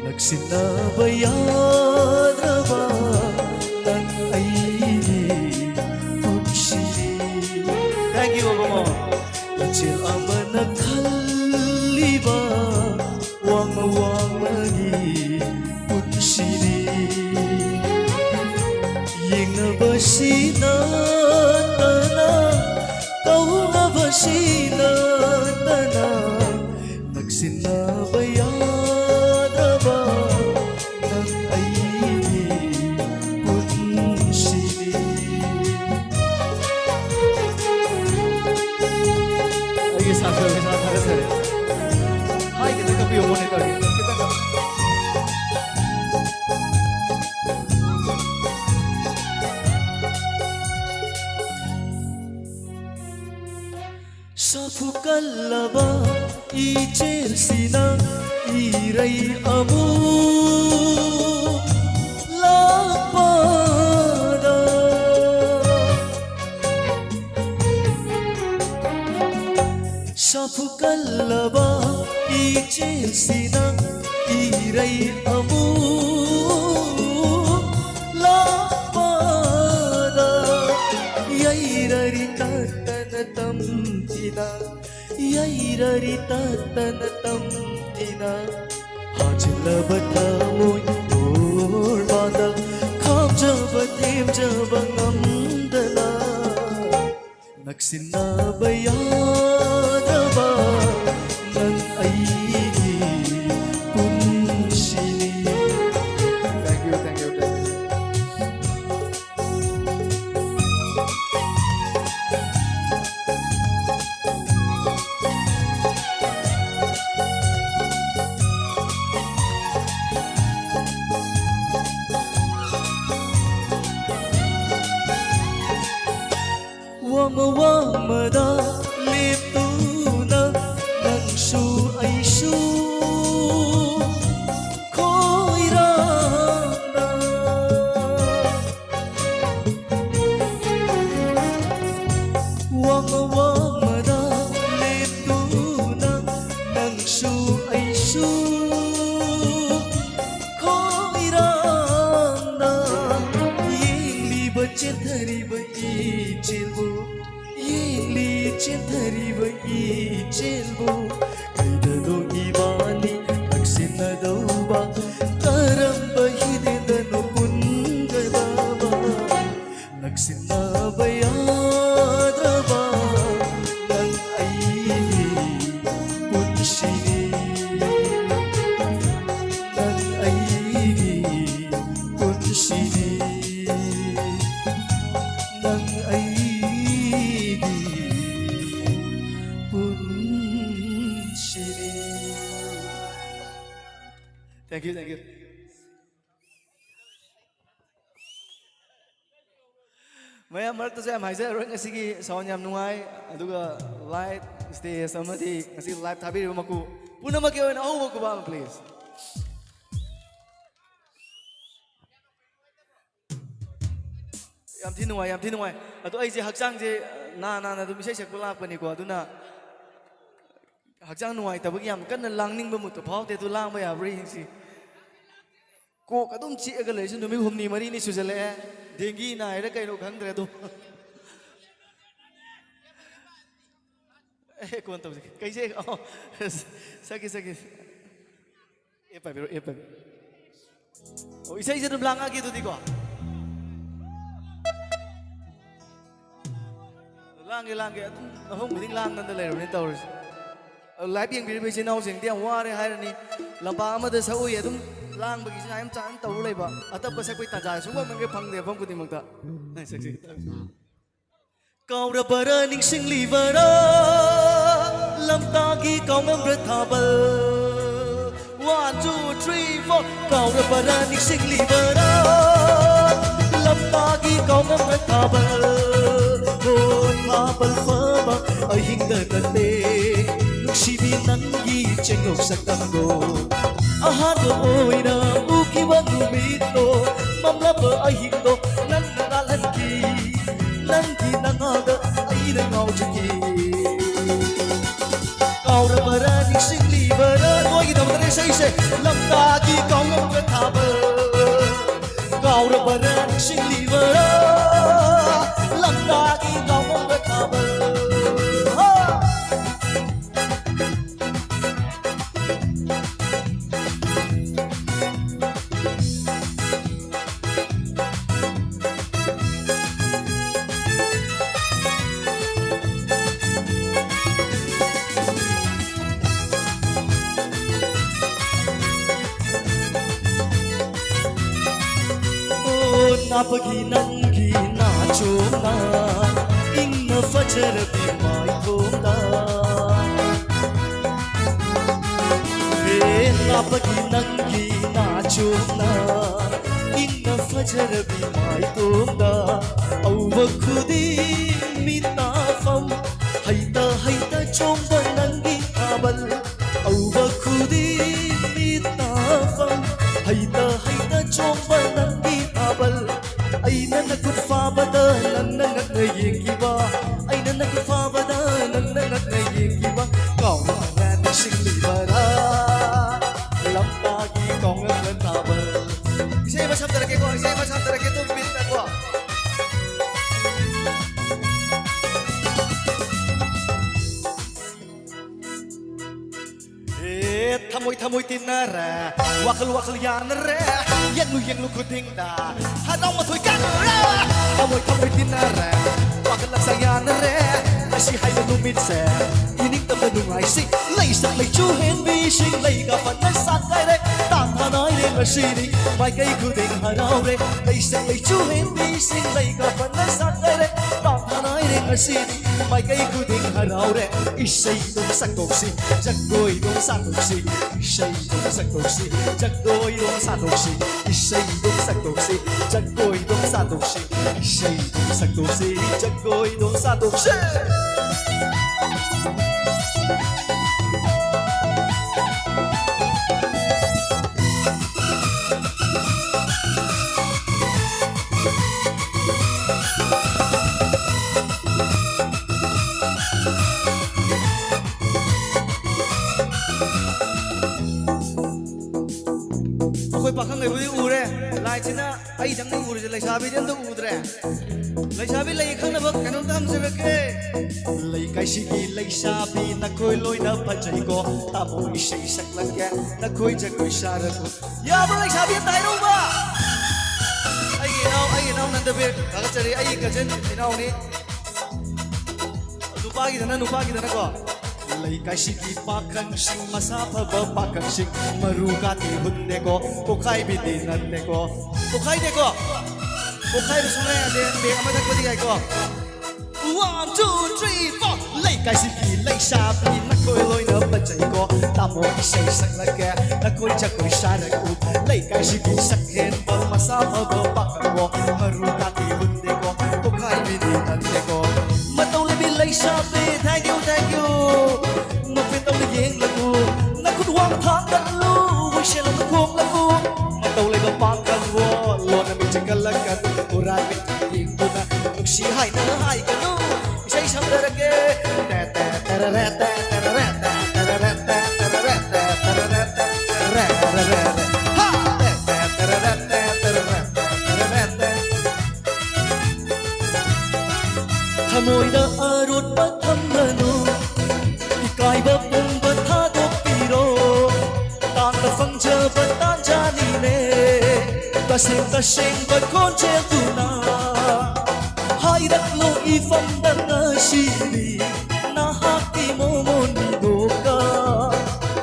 Naksina bayadraba nang aigi punshini. Thank you, Obama. Ijil amana khalliba wangmani punshini yingabasina tana kaunabasina tana naksina bayadraba nang aigi punshini. Aige saasar ke sath agar sare hai kita kabhi hone kar kita Safukallaba ichelsina irai amu lapada Safukallaba ichelsina irai amu lapada yairari tatanatam yairari tatanatam tina hajlaba thamoy orbada khamjaba themjaba ngamdana naksina bayadraba nang aigi punshini. Thank you, thank you, thank you. Wamada leptuna nangshu aishu koirana Wamada leptuna nangshu aishu koirana yingli bachethari bai chilbu yingli chethari bai chilbu kaidalo ibani naksina dauba karamba hidendanu kungababa naksina bayadraba nang aigi punshini nang aigi punshini nang aigi punshini. Thank you, thank you. Maya marak to sa maisa ron ngasigi sound yam nungai aduga light stage samadi ngasi live thabi maku puna makiyo na oh ko ba please. yam thi nuai adu ai je hakjang je na du misai sekpa lak pani ko aduna hakjang nuai tabagi yam kan langning ba mut phau te tu lang ba ya bri si ko kadum chi aga le sin numi humni mari ni sujale dengi na ira kai no khang dre du kon tau kai je saki e pa oh isai je dum lang agi tu di ko lang adum ahong miding lang nan da le ni tau lai biang bi bi nau sing tiang wa re hai ni lamba ma da sa ui adum lang bagi sin ayam chan tau le ba atap ka sak pai ta ja sung ba man ge phang de phang ku ti mang ta nai sak kau ra bara ning sing li bara lam ta gi kau ngam ra tha bal 1 2 3 4 kau ra bara ning sing li bara lam ta gi kau ngam ra tha bal hôn hoa bal phơ ba ai hing da ka te si bi nang gi cheng ngok sak tam go ahan go oi na u ki wa nu mi to mam la ba ai hing do nan na lan ki nan da ai da ngau chi ki kau ra bara ni sing li bara noi gi da ba sai se lam ta ki kau ngok ka tha ba kau ra bara ni sing li bara lam ta ki kau ngok ka tha ba Napagi nangi na chomna inna fajar bi mai thomna he napagi nangi na chomna inna fajar bi mai thomna awa khudi mita fam haita chomba nangi abal awa khudi mita fam haita chomba nangi abal aina nakut fa bada nan ngat na yengi ba aina nakut fa bada nan ngat na yengi ba kau na na sing li bara lam ta gi kong ngat ta ba isai ma sam tara ke tu bin na ko thamoi tin na ra wakal ya na re yang lu kuding da hanau ma thoi kan ra thamoi tin na ra wakal la sang ya na re asi hai lu mit se ining tam nu ngai si lai sak lai chu hen bi sing lai ga pan na sak kai re tam tha nai re ma si ni mai kai kuding hanau re lai sak lai chu hen bi sing lai ga pan na sak kai re tam tha nai re ma si ni mai kai kuding hanau re isai dong sak dong si jak goi dong sak dong si isai dong sak dong si jak goi dong sak dong si isai dong sak dong si jak goi dong sak dong si isai dong sak dong si jak goi dong sak dong si khoi pakhang ngai budi ure lai china ai dang ni ure lai sabi den to udre lai sabi lai khang na bak kanon tam se ke lai kai si ki lai sabi na khoi loi na phajai ko ta bo i sei sak lang ke na khoi ja koi sa ra ko ya bo lai sabi tai ro ba ai nau nan da be ka chari ai ka jen inau ni nupa gi dana ko lai kai si ki pakhang sing masa phaba pakhang sing maru ka ti hun de ko khai bi din nan de ko khai de ko khai bi sung re de be ama thak pati ai ko 1 2 3 4 lai kai si ki lai sa bi na khoi loi na pa chai ko ta mo sei sak la ke na khoi cha koi sa ra ku lai kai si ki sak hen ba masa phaba pakhang wo maru ka ti hun de ko khai bi din nan de ko ma tau le bi lai sa bi thank you nó phải tao là giang là cô nó cứ hoang thangกันลูกเชื่อเราต้องควงละกูมาตาวเลยก็ปังกันวัวล้วนน่ะมีจังกันละกันโบราณเป็นยิงตัวน่ะ ꯅꯨꯡꯁꯤ ꯍꯥꯏꯅ ꯍꯥꯏꯒꯅꯨ ꯏꯁꯩ ꯁꯛꯂꯔꯒꯦ ꯇꯦ ꯇꯦꯔꯦ ꯇꯦ ꯇꯦꯔꯦ ꯇꯦ ꯇꯦꯔꯦ ꯇꯦ ꯇꯦꯔꯦ ꯇꯦ ꯇꯦꯔꯦ ꯇꯦ ꯔꯦ ꯔꯦ ꯔꯦ 하 테 테레레 테 테레레 테레레 테 thmoida arutba thamlanu ikaiba pungba thadokpiro tangda fangjaba tanjani ne taseng ba konche tuna hairak lo ifam danga shibi na haki momon doka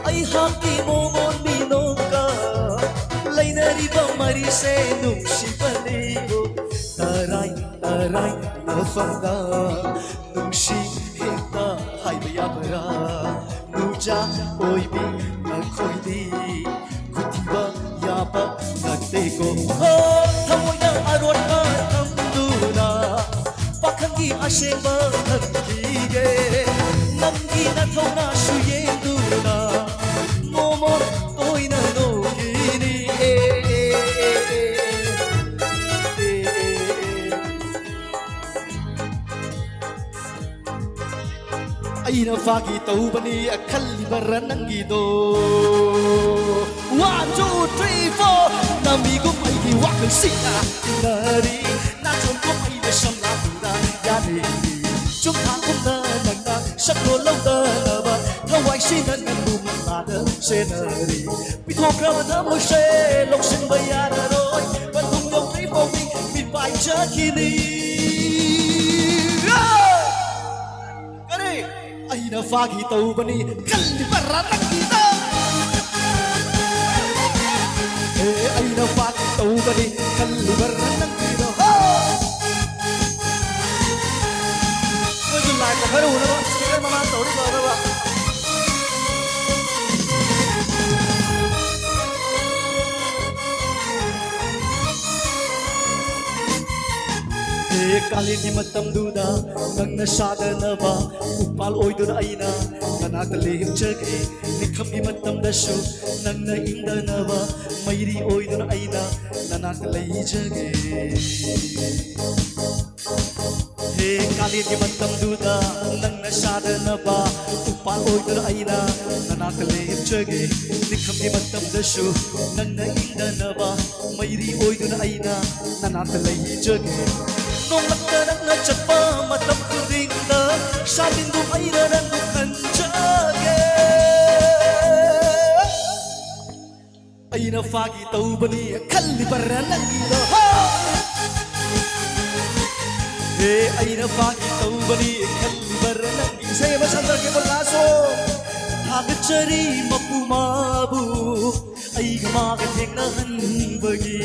ai haki momon binoka lainariba mari se nungsibaligo tarai tarai na fanga nungsi hekta haiba yabara nuja oibi na khoidi kutiba yaba nateko ho thamoida arotna thamduna pakhangi asheba thakige namgi na thona suyenduna momon toina no kini aina fagi taubani akhalliba ranangido 1 2 3 4 namigo maigi wakal sina nari na chomko mai de samla pura yani chung thang kum na nang na saklo lau da ba thawai sin nan bum la da senari pi thok ra da mo se lok sin ba ya da roi ban tum yong tri po mi mi pai cha kini kare aina fagi taubani kalliba ranangido aina fagi taubani kalliba ranangido tôi lại có phải đủ đâu cái mà mang tổ đi vào đâu ạ kalini matam duda nangna sadana ba upal oiduna aina kanaka lehim chagi nikhami matam dasu nangna indana ba mairi oiduna aina nanaka lehi jage he kalini matam duda nangna sadana ba upal oiduna aina nanaka lehim chagi nikhami matam dasu nangna indana ba mairi oiduna aina nanaka lehi jage nong magdarang na chapa matam kuring na sabing dum ay narang kanjage ay na fagi tau bani kalibaran ng ilo ay na fagi tau bani kalibaran ng ilo say masandar ke balaso hagat chari mapumabu ay gamagat na hanbagi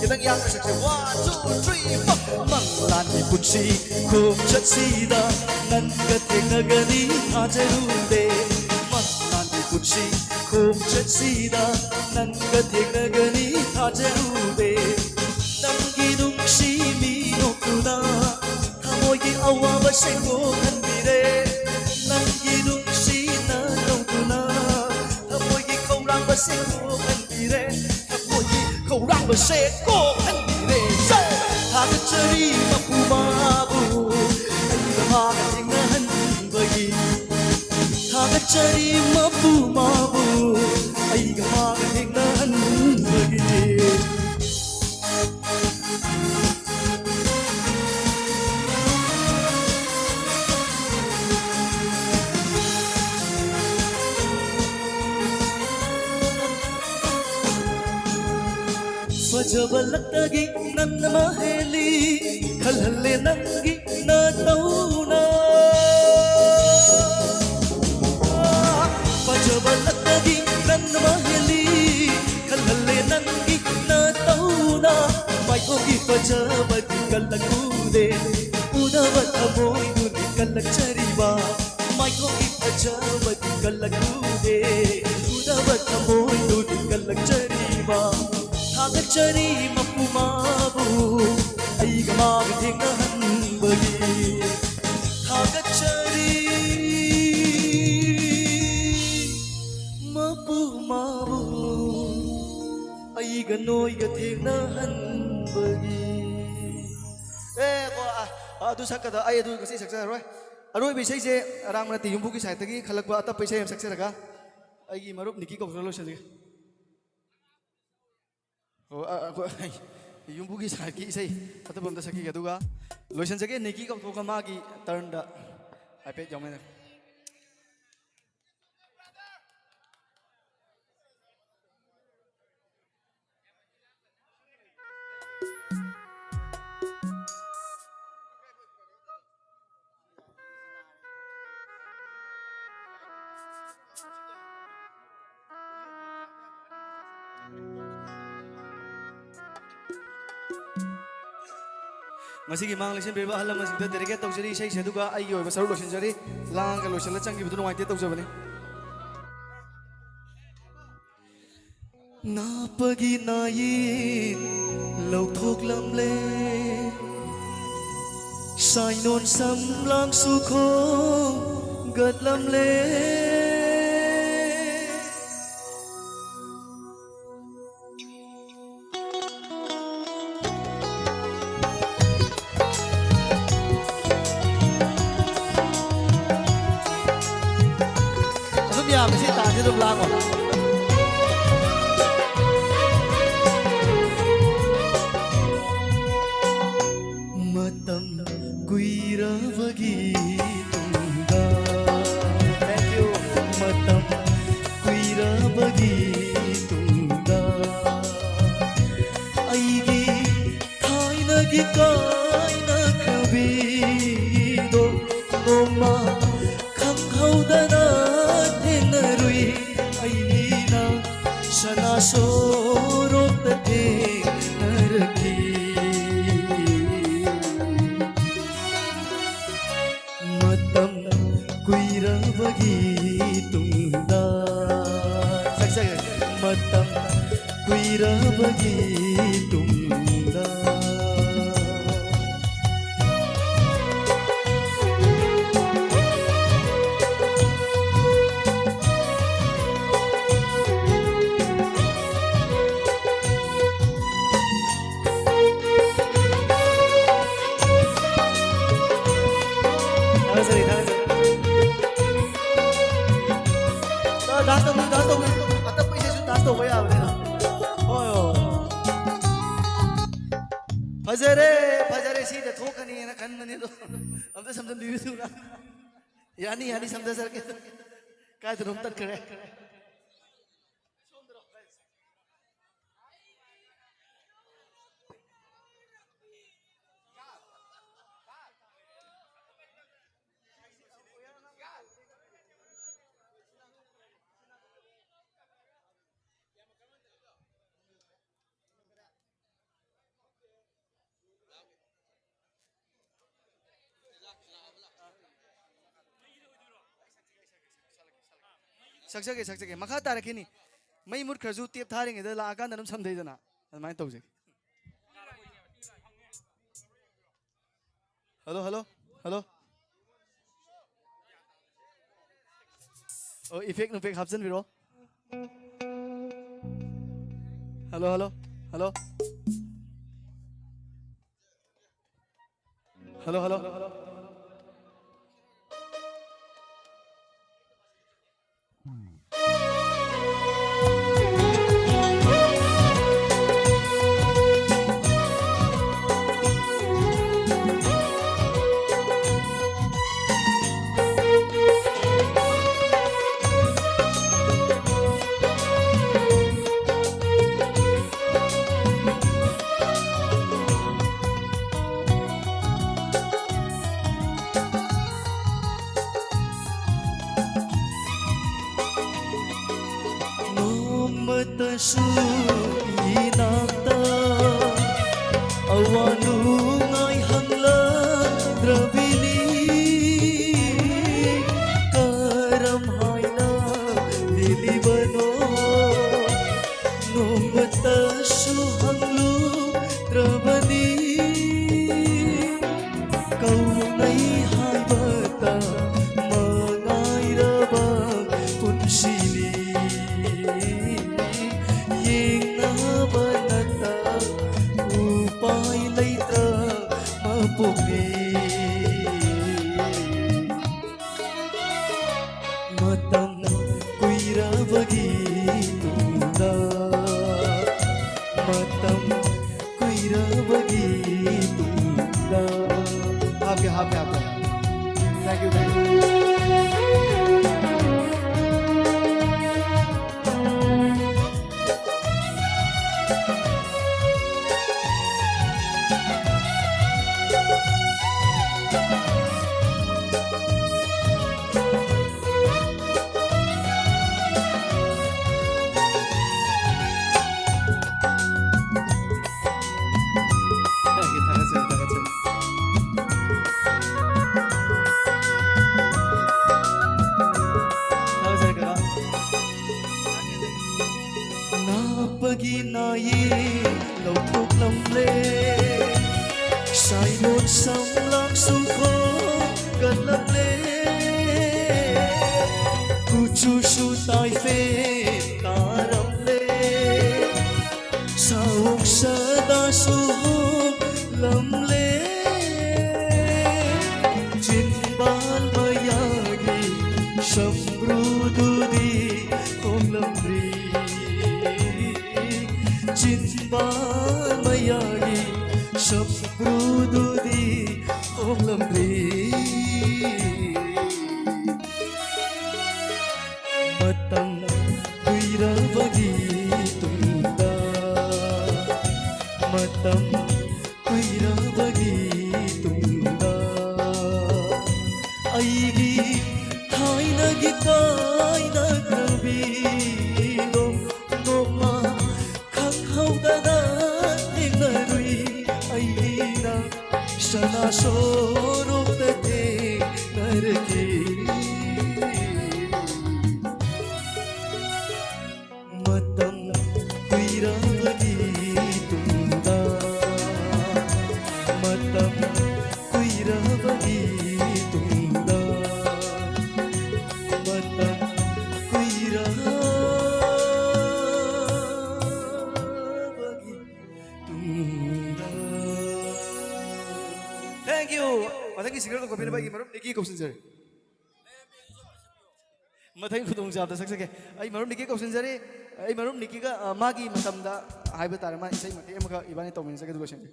kitang yang saksi 1 2 3 4 manglan ni punsi kum chat sida nan kating nagani hajarude manglan ni punsi kum chat sida nan kating nagani hajarude nang ginung si minokuna thamoy gi awa ba sengo kanbire nang ginung si nanokuna thamoy gi khawrang ba sengo kanbire khâu rang bờ xe cô anh để xe thà cái chơi mà phù ma bù anh là ma cái tiếng anh bởi thà cái chơi mà phù ma bù anh là ma cái tiếng anh bởi Fajabalagi nanna maheli khalhalle nangi na tauna Fajabalagi nanna maheli khalhalle nangi na tauna mai ko gi fajabagi kalakude udavat amoy duni kalachariba mai ko gi fajabagi kalakude udavat amoy duni kalachariba hagat chari mapumabu ay gamag tingnan bagi hagat chari mapumabu ay ganoy gatingnan bagi अदु सकदा आई अदु गसी सकसा रोय अरोय बिसै से राम नति युम्बु की side तगी खलक बा अत पैसे हम सकसे रगा आई मरुप निकी को लो सजे ओ युम्बु की साइड की सही अत बंद सकी गदुगा लोशन सके निकी को थोका मा की टर्न दा आइपे जमे मसीगी मांग लेसन बेबा हलम मसिंग डेडिकेट तौजरी इसे सेदुगा आइगी ओइबा सरुक लोसनजरी लांग लोसन चंगी बुदु नुवाइते तौजबने नापगी नाई लौथोक लमले साइनोन समलांग सुखो गदलमले mesti tak itu belakang. Matam kuira bagi tungga. Thank you. Matam kuira bagi tungga. Aigi thai nagi kai na kabi do noma khang hau dana. Sana sorot te narki matam kuira bagi tungda matam kuira bagi tungda फजरे सीधे ठोकनी है ना कन्ननी तो हम तो समझन दिवी सुना यानी समझ सर के काय तो रुमतन करे सक्सके मखा तारखिनी मई मुट खरजू टेप थारेंगे दा लाका नरम समदेदना अदमाय तौजे हेलो हेलो हेलो ओ इफेक्ट नुफेक्ट हापसन बिरो hello hello hello hello hello ये ꯄꯣꯛꯂꯤ ꯃꯇꯝ ꯀꯨꯏꯔꯕꯒꯤ ꯇꯨꯡꯗ ꯃꯇꯝ ꯀꯨꯏꯔꯕꯒꯤ ꯇꯨꯡꯗ हाफ हाफ thank you 나쁘기 나의 louthoklamle sailon samlak sukho ganlamle kuchu su tai fe taramle saung sada su lamle jinbal mayagi sambrududi omlamri Jinbal mayagi sabrududi omlamri Matam kuirabagi tunda Matam kuirabagi tunda Aigi thaina gitai na grabi Sana sorok tate narki Matam kuirabagi tunda Matam kuirabagi tunda Matam kuirabagi tunda thank you मथंगी singer को पिन बाई मरुम निकी question sir मथंगी खुदों जाब द सक्से आई मरुम निकी क्वेश्चन सर आई मरुम निकी का मागी मतमदा हाइबे तारे मा इसै मते एमका इबानी तोमिन सके दुगो सेंगे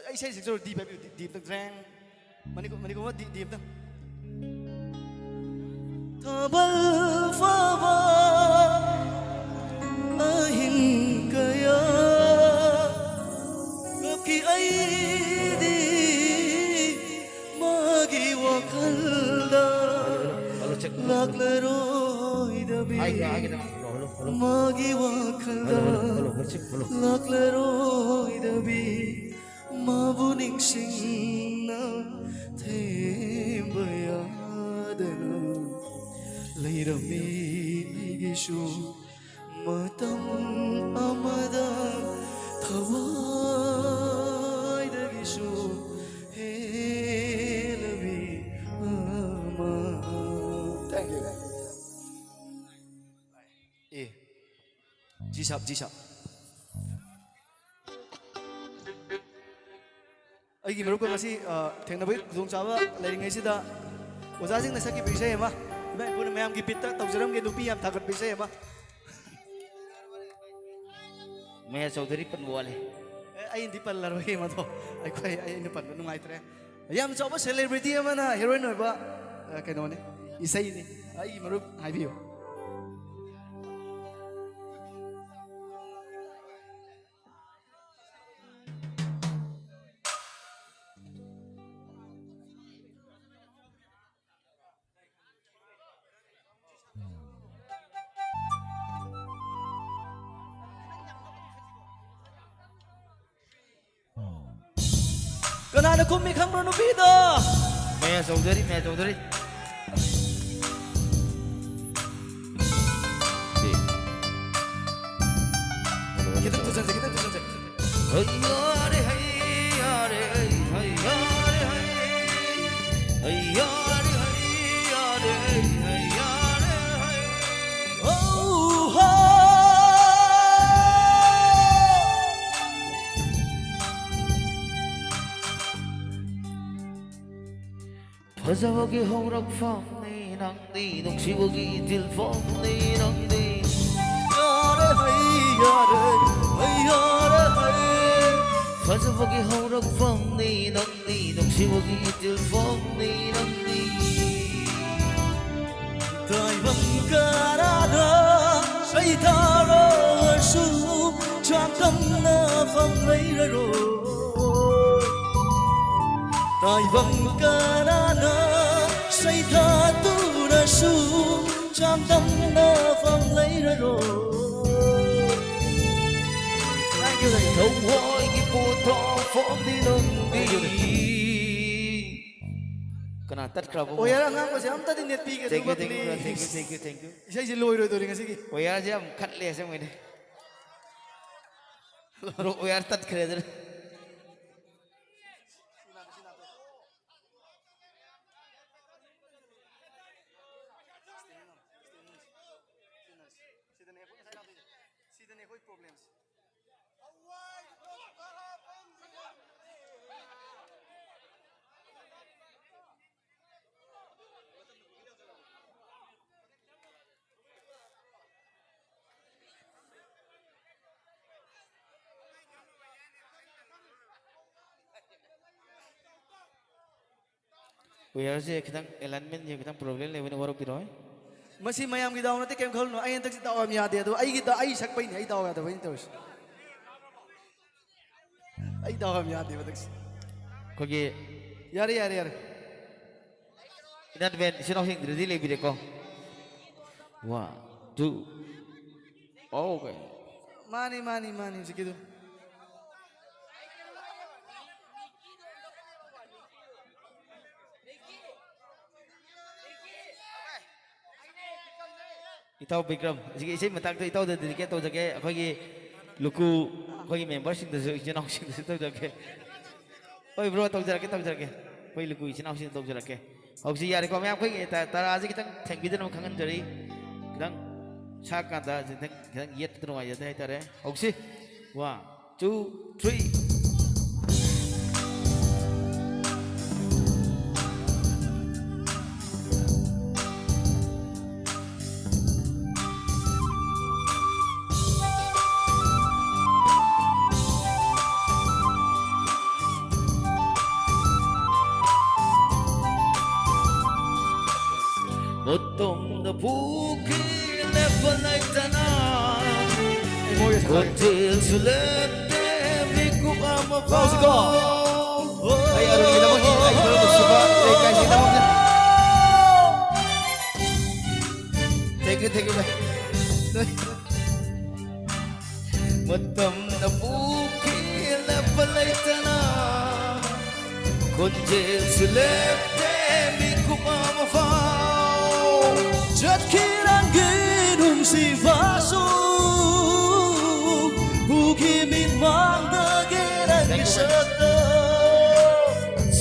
आई सै सिक्सर दी बाई दी तक ड्रैंग मनी को दी दी Tabal faba ahin kaya Ki aidi magi wakalda Laklaroi dabi magi wakalda Laklaroi dabi mabuning singna Thembayadana Lairami igishu matam amada Thawa thank you ए जी साहब अगी मरुक को मसी थेंगनबई खुदों चावा लेरिंगैसिदा ओजाजिंग नसकी विषय एमा इबाई पुन मैम की पित्ता तौजरम के नुपी याम थागत विषय एमा मैं चौधरी पनवाले आई इंदी पल्लरोगे मतो आई खोई आई इन पन नुंगाइत्रे याम चावा सेलिब्रिटी अमना हीरोइन होबा कइनोने इसई ने आई मरुक हाइबियो Kanana kumi khang rono bido. मैं Chaudhary Kita tu saja. Hayyare hayyare hayyare hayyare hayyare hayyare Oh ha फजबगी हौरक्फमनि नंदि नुक्सिबगी दिलफमनि नंदि यारे है फजबगी हौरक्फमनि नंदि नुक्सिबगी दिलफमनि नंदि ताइबम कराना सैतारो सु चाकमना फमलैरो ताइबम कराना सैतातुरसु चाकमना फमलैरो Thông hoi ki puto phom di nung di Kana tat krabo Oyar angang ko siya am tadi net pi ke Thank you, dubat thank you, ni. thank you, thank you, thank you Isay si loy roy doring sige. Oyar jam kat le sam ngene Ro oyar tat kredder Oyar je kitang alignment je kitang problem le wena warok piroy Masi mayam ki daw na te kem khol no ayen tak si daw am ya de do ai ki da ai sak pai ni ai daw ya da bai tos. Ai daw am ya de ba tak. Kogi Yare. inan ben sino sing dredi le bide ko 1 2 Okay Mani sige do. Itaw Bikram sige isay matag to itaw da dedicate to jage akogi luku akogi member sing da sino sing to jage Oi bro to jage koi luku sino sing to jage Hoksi yare ko me akogi tara aji kitang thank you no khangan jari kitang saka da kitang yet to no ayat tare hoksi 1 2 3 Bottom the book never like the Hotel Sulete Miku Ama Ay aron kita mo ay pero mo suba ay kasi na mo. Thank you Bottom the book never like the Hotel Sulete Miku Ama Chợt khi đang ghi đúng si phá su Hù khi mình mang ta ghé đang ghi sợ tơ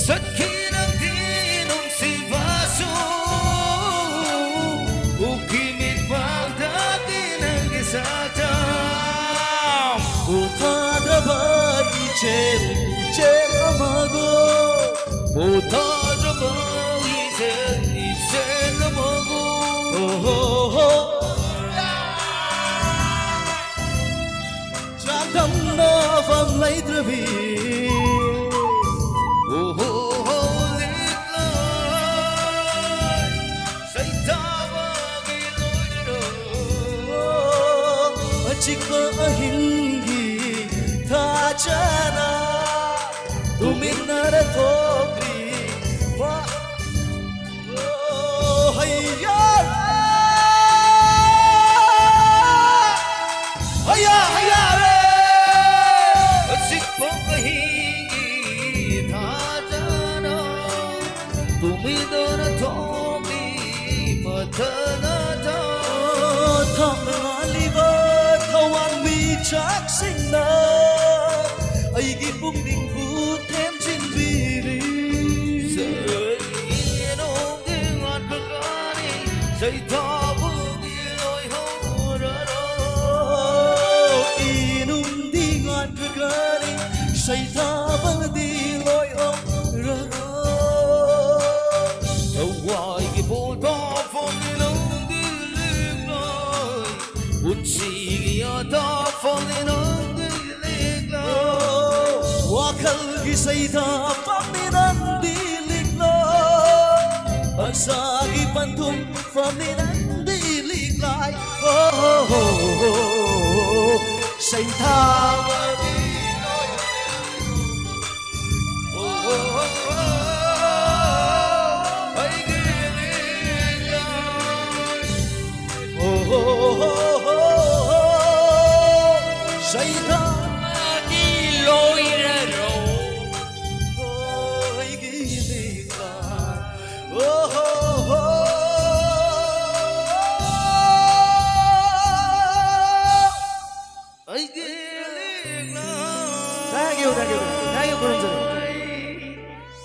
Chợt khi đang ghi đúng si phá su Hù khi mình mang ta ghé đang ghi sợ tơ Hù tha đã bởi trên amago Hù tha đã bởi trên amago Trang thăm nó vòng lấy trở vì Chỉ có hình gì tha chana Tu mình đã thô đi Hay chắc sinh na ai ghi bung đình vũ thêm trên vì đi Sợi yên ôm đi ngọt cực đi Sợi thọ bước đi lối hông ra đó Inum đi ngọt cực đi Sợi thọ bước đi lối hông ra đó wakalgi sayda paminandi liglo Pagsagi pantum paminandi liglay Oh, oh, oh, oh Sayda maginoy Oh, oh, oh, oh Ay giligay Oh, oh, oh, oh, oh Sayda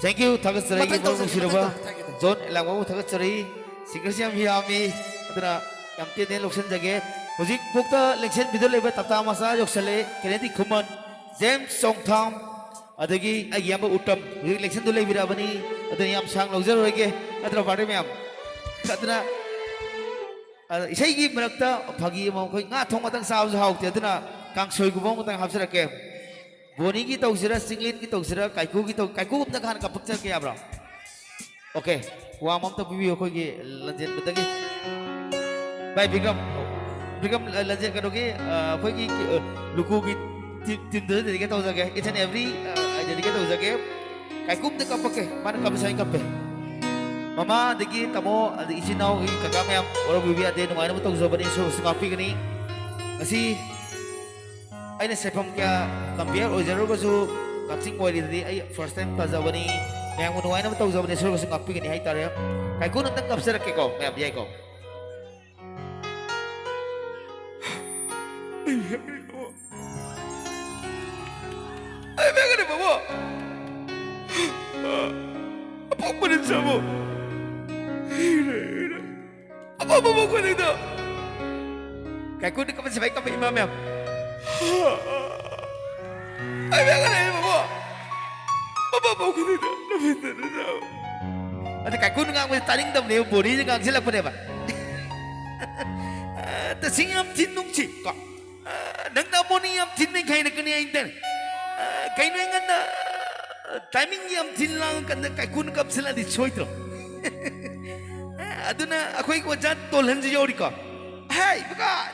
Thank you, Tagasari, Matay daw, Shirova, thank you. John, Elango, Tagasari, Singersiam Hiami, Adra, Yamtin, Luxen Jage, Music Bukta, Lexen, Middle Level, Tata Masa, Yoksale, Kennedy Kuman, James Songtam, Adagi, Ayamba Utam, Lexen to Levirabani, Adayam Sang Lozer Rege, Adra Vadamiam, Adra, Isai Marakta, Pagi, Nga Tomatang South House, Adana, Kang Soigubong, and Hapsarake. Boni ki tau sira singlet ki tau sira kaiku ki tau kaiku upna khan ka picture ke abra okay wa mam ta bibi ko ki lanjet betagi bhai bigam lanjet karoge ko ki luku ki tim de de ke tau jage each and every de ke tau jage kaiku upna ka pakke man ka bisai ka pe mama degi tamo isinau ki kagame am oro bibi ade no maina tau jobani so ngapi kani asi aina sepam kya compare ojaro ko su kapsing boy di ai first time ta jawani yang menuai nama tahu jawani suruh sungap pikir ni hai tare kai ko nang kapsar ke ko me abjai ko ai me gane babo apa pun sabu apa babo ko ni to kai ko ni kapsar baik kapsar imam me Ay, me agarré, mamá. Mamá, ¿por qué no me entiendes? Ada kakun ngang me taring dam ne bori ngang sila pade ba. Ta singam tin nung chi ko. Nang na boni am tin nei khai na kani ai den. Kai no ngan na timing yam tin lang kan kakun kap sila di choitro. Aduna akoi ko jat tolhan ji yori ko. Hey, baka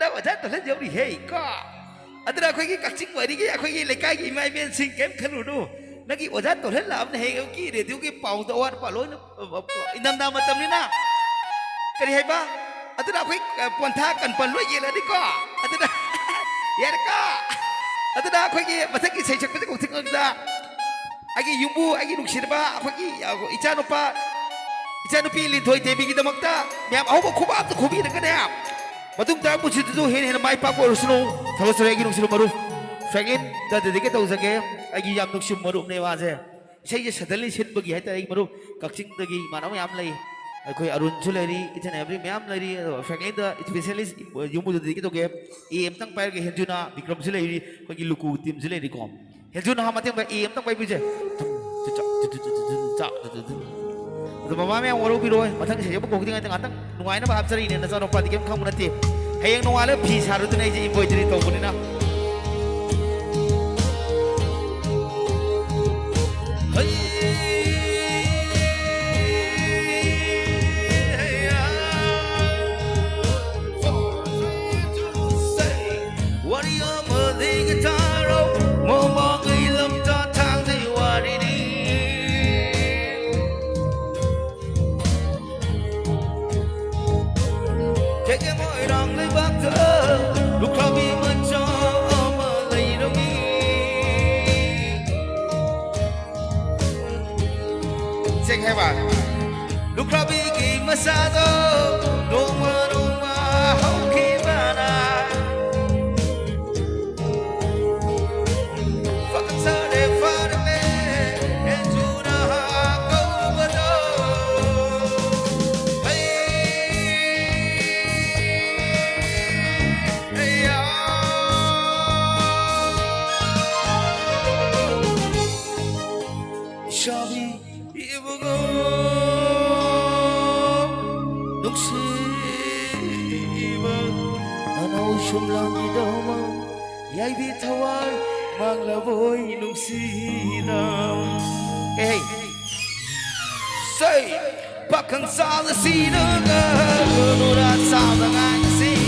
da wajat tolhan yori hey ko. Adra khoi ki kakching wari ki akhoi ki lekai ki mai ben sing kem khanu do nagi oja tolhan lam ne he ki radio ki pau to war pa lo inam na matam ni na kari hai ba adra khoi pontha kan pan lo ye la di ko adra yer ka adra khoi ki mathak ki sei chak pa ko thing da agi yumbu agi nuksir ba akhoi ki icha no pa icha no pi lin thoi te bi ki damakta myam au ba khuba to khubi na ka ne Matung tayo po siya hin may pa po rusno thawas regi nung silo maruf Franklin da dedike tau jage agi yam nung sim maruf ne waje sei je sadali sit bagi hai ta agi maruf kakching dagi manam yam lai koi arun chuleri each and every yam lai Franklin da specialist yumu dedike to ge em tang pair ge henjuna vikram chuleri koi luku tim chuleri kom henjuna hamatem ba em tang pai buje mama me waro biro mathang se jabo kokding atang atang nuai na ba absari ne na sa no pati kem kham nati hayang no wala phi saru tu nei je embroidery to buni na what are you mother guitar mo mo kai lam ta thang dei wari ni Kaya mo irang libak ta Lukrabi mancha ama layrami Check hai ba Lukrabi ki masado Noma noma hauki bana Faksa de farme Enjuna kau bado Shabi ibugo nuksiba nanaw shumlang idama yai bi thawar Manglavoy nung sidam. Hey, say, bakang sala sidam ga, nura sam na ngai na si,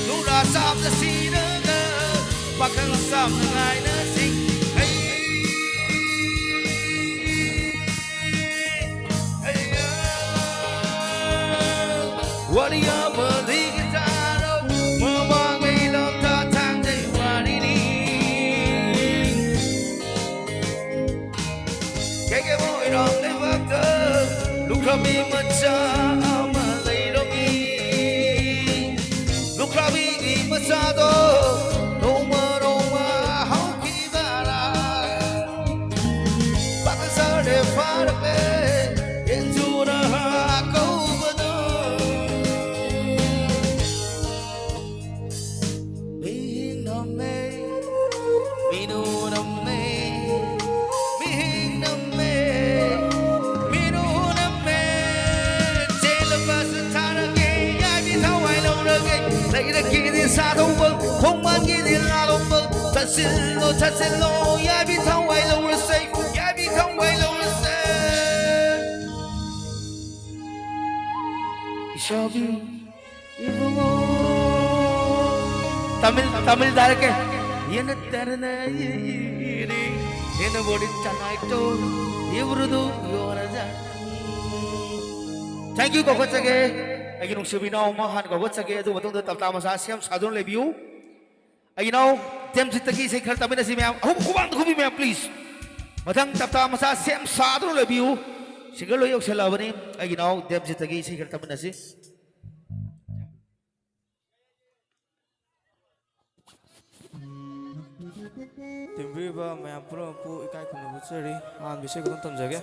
nura sam na sidam ga, bakang sam na ngai na si. Hey, hey, what do you believe? Kami macam Malayromi, lukrabi masado, Roma hau kibara, pakasar de farpe, enjura kau bado, mihing namme, minu namme, mihing namme. Lấy ra kia thì xa đâu vâng, không mang kia thì là đâu vâng. Thật xin lỗi, ai biết không ai lâu rồi say, ai biết không ai lâu rồi say. Ishabi, Ibumo. Tamil darke, yena terna yiri, yena body chanai to, Ibrudu yoraja. Thank you, Kokotake. Ai nung sibi na umahan ko sa kaya dumatong tatama sa siyam sa doon review. Ay tem si tagi sa ikarta na si ma'am. Kumang kubi ma'am please. Matang tatama sa siyam sa doon review. Siguro yung sila ba ni? Ay tem si tagi sa ikarta na si. Timbi ba ma'am puro po ikay kuno butsari. Bisay ko tong tamjage.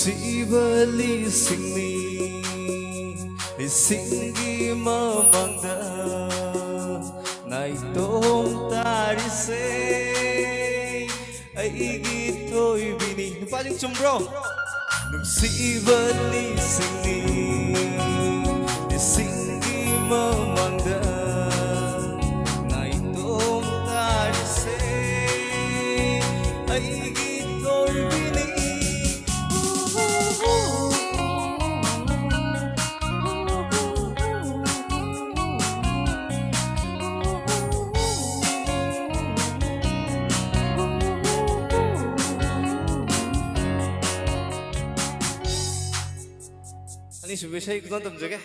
ꯅꯨꯡꯁꯤꯕ ꯂꯤꯁꯤꯡꯅꯤ ꯂꯤꯁꯤꯡꯒꯤ ꯃꯃꯥꯡꯗ 나이tom 따리세 아이기 토이비니 빠진 좀 bro 눈시번 리싱니 리싱기 멍멍다 나이tom 따리세 아이기 토이비니 아니 준비해 그건 덤저게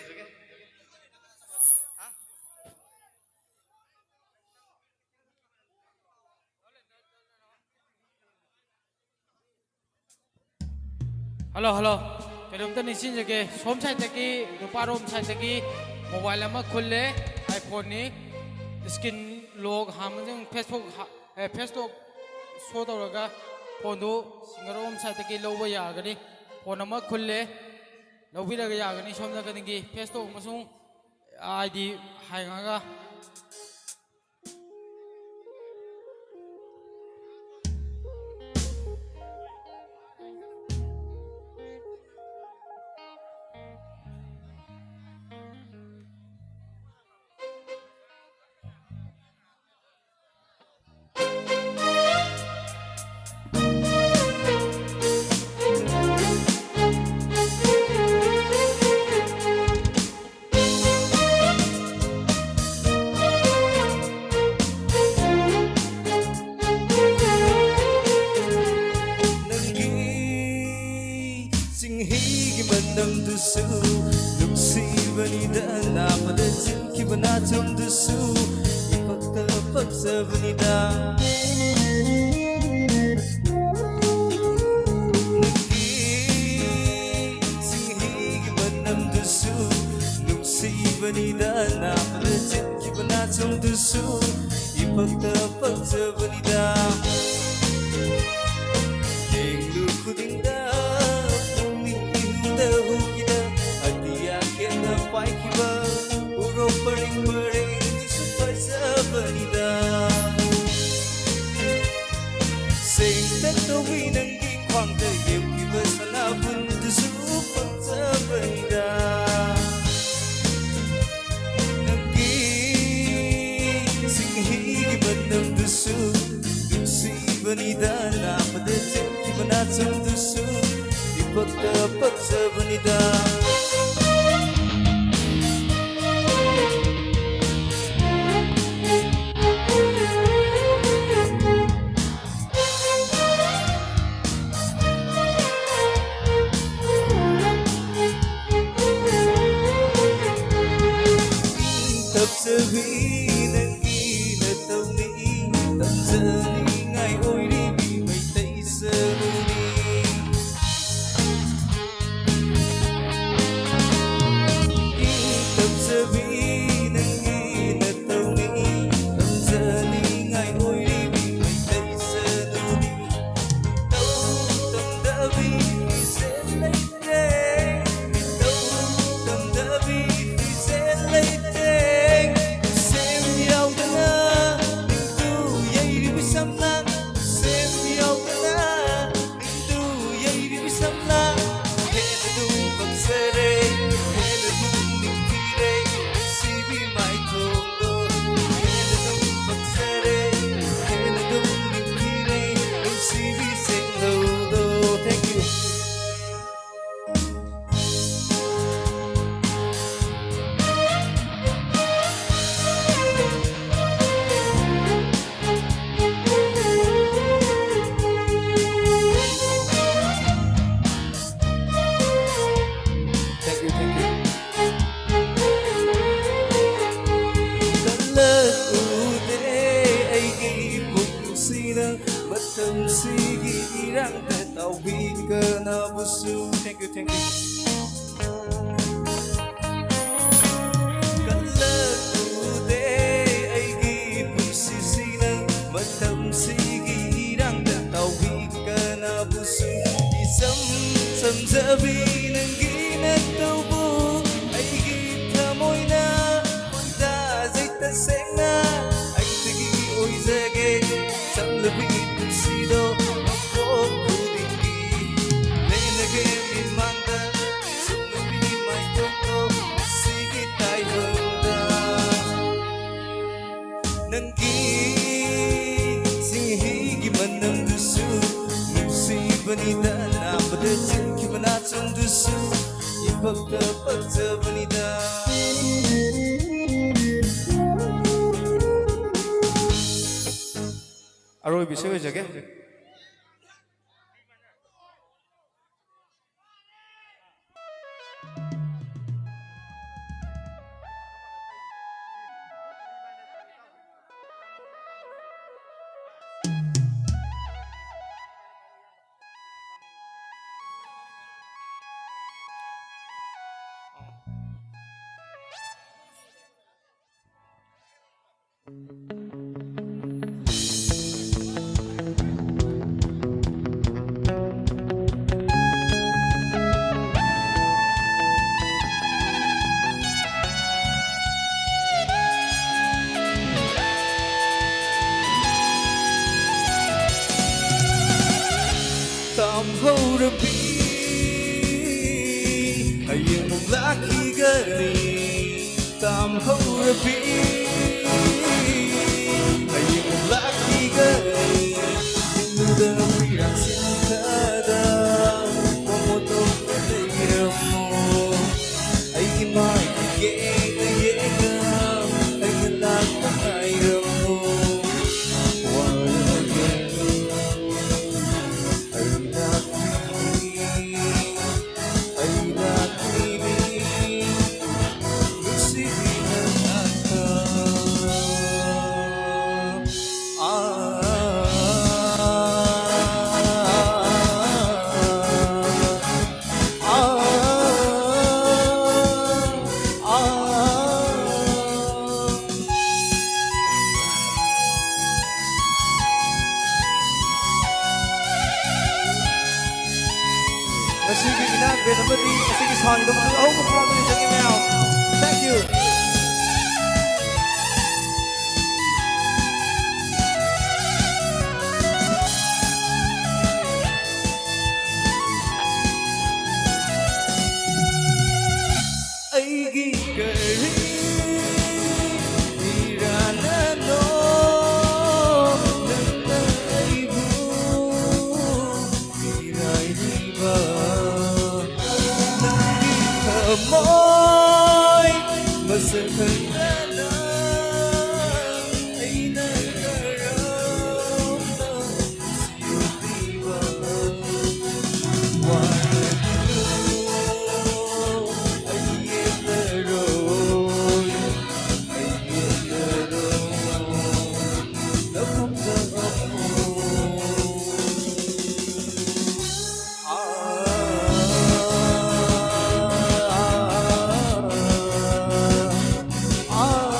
Hello, hello. Kedom tani sin jage som side taki duparom side taki mobile ama khulle iPhone ni skin log hamjung Facebook show tawraga phone du singarom side taki loba yagani phone ama khulle lobiraga yagani somda kadingi Facebook amasung ID haingaga 남두수 룩시번이다 나보다 지키번 아tom두수 이박다 박사번이다 싱히기번 남두수 룩시번이다 나보다 지키번 아tom두수 이박다 박사번이다 앵루쿠딩다 hukida atia kena pai kiba uro paring super sabanida sing tato winangi kwang da yem kiba sana bun du super sabanida nangi sing higi banam du su banida na pada kiba na tum du su Bakta paksa vanida Tập sơ vi nangi na tau ni Tập sơ ni ngai oi đi vì mày tay sơ ni Thank you. Some ꯂꯩꯁꯥꯕꯤ ꯅꯪꯒꯤ ꯅꯠꯇꯧꯕꯨ ꯑꯩꯒꯤ ꯊꯃꯣꯏꯅ ꯈꯣꯟꯗꯥꯖꯩ ꯇꯁꯦꯡꯅ ꯑꯩꯗꯒꯤ ꯑꯣꯏꯖꯒꯦ ꯆꯝꯂꯕꯤ ꯄꯨꯟꯁꯤꯗꯣ ꯃꯄꯣꯛ ꯈꯨꯗꯤꯡꯒꯤ ꯂꯩꯅꯒꯦ ꯃꯤꯃꯥꯡꯗ ꯆꯝꯂꯕꯤ ꯃꯥꯏꯊꯣꯡꯗꯣ ꯉꯁꯤꯒꯤ ꯇꯥꯏꯕꯪꯗ ꯅꯪꯒꯤ ꯆꯤꯡꯍꯤꯒꯤ ꯃꯅꯝꯗꯨꯁꯨ ꯅꯨꯡꯁꯤꯕꯅꯤꯗ ꯅꯥꯕꯗ ꯆꯤꯡꯈꯤꯕ ꯅꯥꯆꯣꯝꯗꯨꯁꯨ ꯏꯄꯛꯇ ꯄꯛꯆꯕꯅꯤꯗ ꯑꯔꯣꯏꯕ ꯏꯁꯩ ꯑꯣꯏꯖꯒꯦ ꯇꯝꯍꯧꯔꯕꯤ ꯍꯌꯦꯡꯃꯨꯛ ꯂꯥꯛꯈꯤꯒꯅꯤ ꯇꯝꯍꯧꯔꯕꯤ ꯍꯌꯦꯡꯃꯨꯛ ꯂꯥꯛꯈꯤꯒꯅꯤ ꯍꯤꯡꯗꯨꯗ ꯄꯤꯔꯥꯛ ꯁꯤꯟꯊꯗ ꯃꯣꯃꯣꯇꯣꯞꯇ ꯂꯩꯔꯝꯃꯣ ꯑꯩꯒꯤ ꯃꯥꯏꯗ ꯌꯦꯡꯉ ꯌꯦꯡꯉ ꯑꯩꯅ ꯂꯥꯛꯄ ꯉꯥꯏꯔꯝꯃꯣ Masigi inang benamati masigi song dum au ko pom ni jagi me ao thank you aigi kari irana no nanaibu irai diba Amoy masakandana ay nagkaramdam sa'yo diba Wala ay itaroy ay itaroy napagdaan mo Ah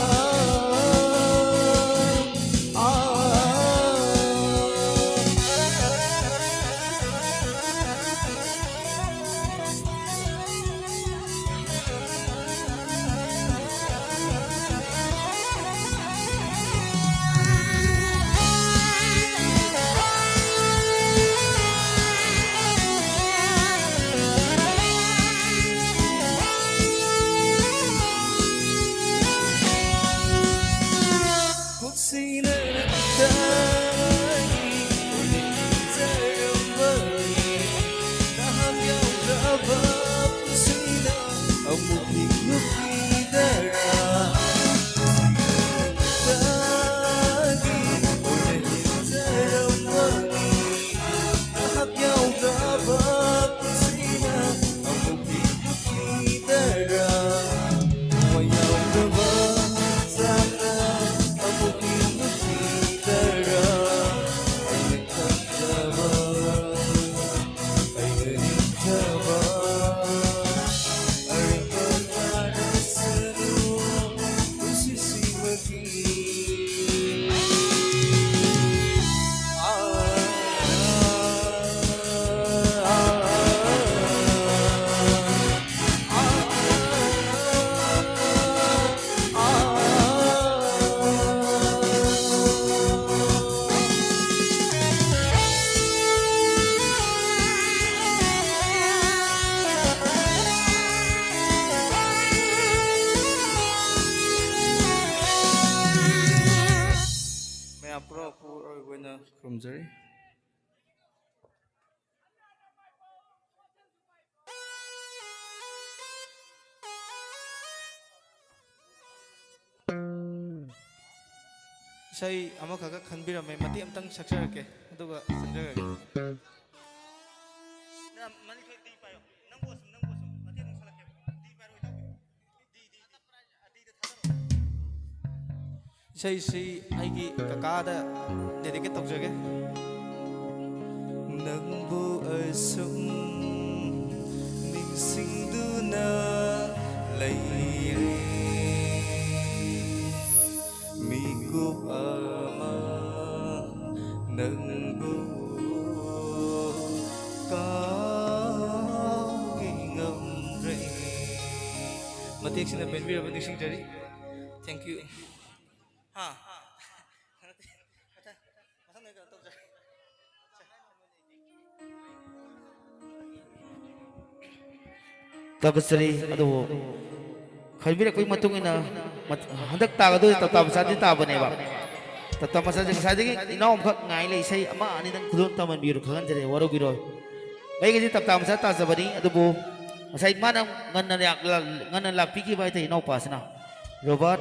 ꯈꯨꯔꯨꯝꯖꯔꯤ ꯏꯁꯩ ꯑꯃꯈꯛ ꯈꯟꯕꯤꯔꯝꯃꯦ ꯃꯇꯦꯛ ꯑꯃꯇꯪ ꯁꯛꯆꯔꯛꯀꯦ ꯑꯗꯨꯒ ꯆꯪꯖꯔꯒꯦ 이세이씨 아이기 까까다 데디케 떡저게 낭부 얼숨 닝싱두나 레이리 미국 아마 낭부 까기감레 마티엑시나 벤비라 닝싱자리 Thank you. Tagasari ado khalbira koi matung ina handak taga do tata masadi taba ne ba tata masadi sadi inaom khak ngai le sei ama ani nang khulon taman biru khagan jare waro biro bai ge tata masadi ta zabani ado bu masai manam ngan lak piki bai te inau pasna robot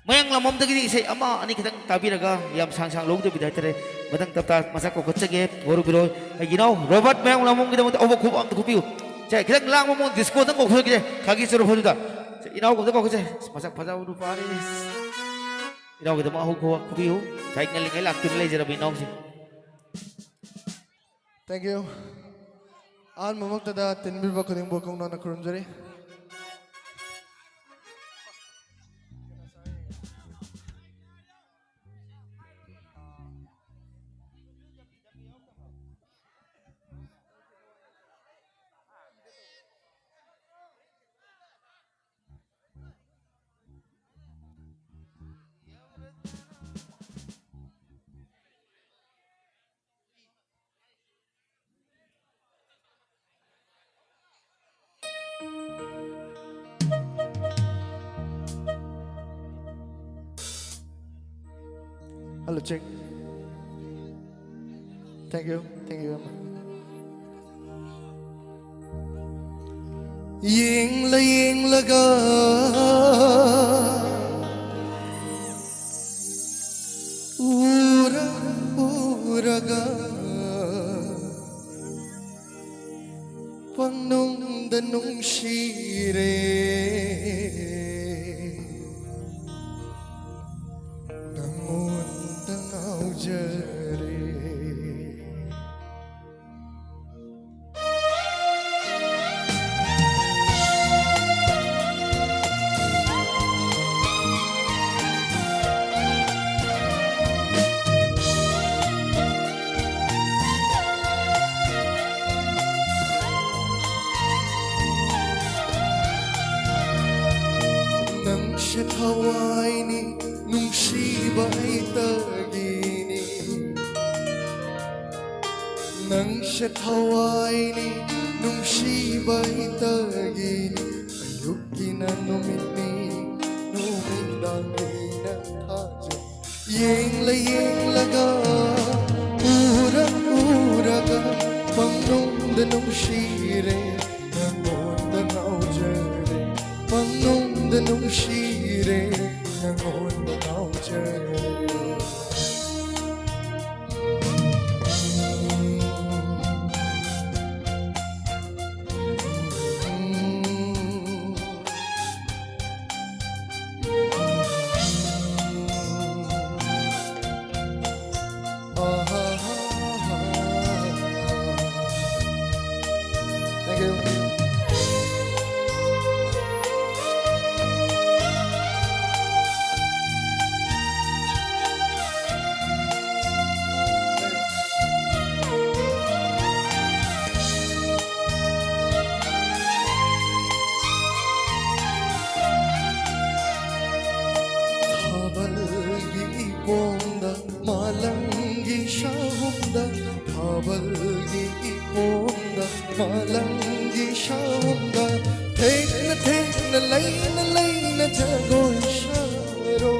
mayang lamam dagi sei ama ani khitang tabiraga yam sang sang log de bidai tare matang tata masak ko khachage waro biro ai ginau robot mayang lamam gi da obo khub am to khupiu 자, 그냥 랑모 뭐 디스코는 꼭 그게 가기스로 보는다. 이나오고 내가 그제 마삭 파자우루 파리. 이나오고 더 마호고 쿠비우. 자, 이날 이날 악들 레이저라 비나오시. Thank you. An mamagtada tinbil ba kuning bokong na kurumjari. Hello, check. Thank you. Thank you. Ying la ga ura ga panung danung shire Hawaii nung shiba itagini nang shat Hawaii nung shiba itagini ayukina numini numidangina tajo yeng la ga ura ga pangnong danong shire nangon danao jere pangnong danong shire nangon danao jere Thank you. Ponda malangi shahunda thabalgi ponda malangi shahunda thekna layna jago sharo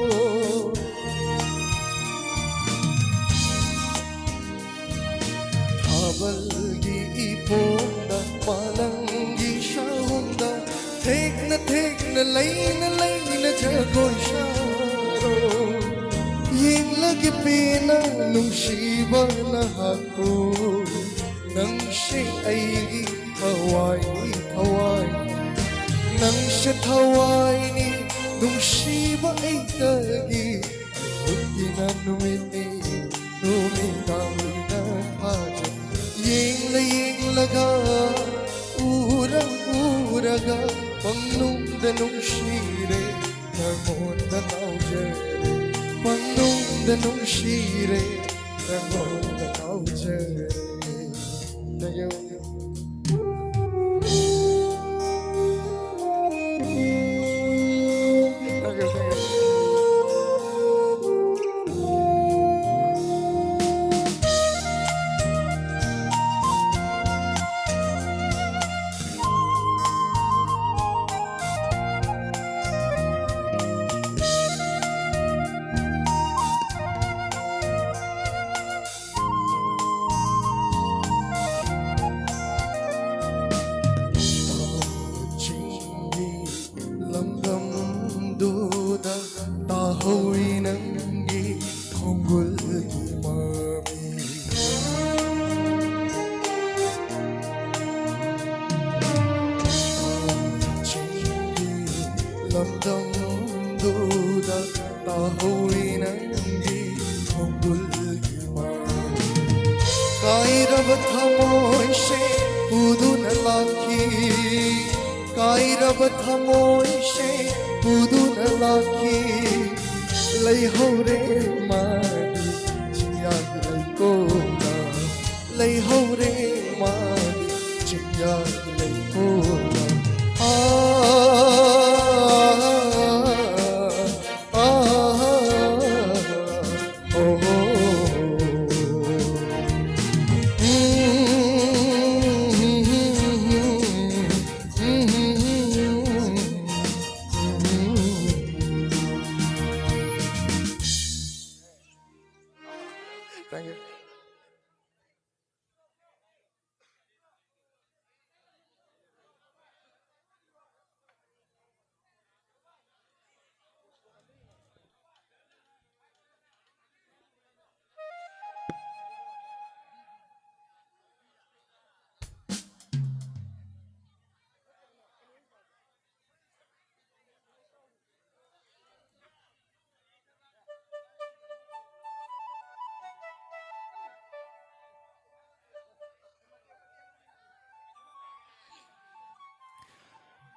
lꯩꯅ ꯖꯒꯣꯏ ꯁꯥꯔꯣ ꯌꯦꯡꯂꯒꯦ ꯄꯦꯟꯅ ꯅꯨꯡꯁꯤꯕ ꯅꯍꯥꯛꯄꯨ ꯅꯪꯁꯦ ꯑꯩꯒꯤ ꯊꯋꯥꯏ ꯅꯪꯁꯦ ꯊꯋꯥꯏꯅꯤ ꯅꯨꯡꯁꯤꯕ ꯑꯩꯇꯒꯤ ꯎꯠꯀꯤꯅ ꯅꯨꯃꯤꯠꯅꯤ ꯅꯨꯃꯤꯗꯥꯡꯅ ꯊꯥꯖ ꯌꯦꯡꯂꯒ ꯎꯔꯒ ꯄꯪꯅꯨꯡꯗ ꯅꯨꯡꯁꯤꯔꯦ ꯅꯉꯣꯟꯗ ꯉꯥꯎꯖꯔꯦ ꯄꯪꯅꯨꯡꯗ ꯅꯨꯡꯁꯤꯔꯦ ꯅꯉꯣꯟꯗ ꯉꯥꯎꯖꯔꯦ lamdamduda tahoy nangi thongulgi ma kairab thamoy se pudun lakhi kairab thamoy se pudun lakhi lai hore ma chiya lai ko na lai hore ma chiya lai ko na Thank you.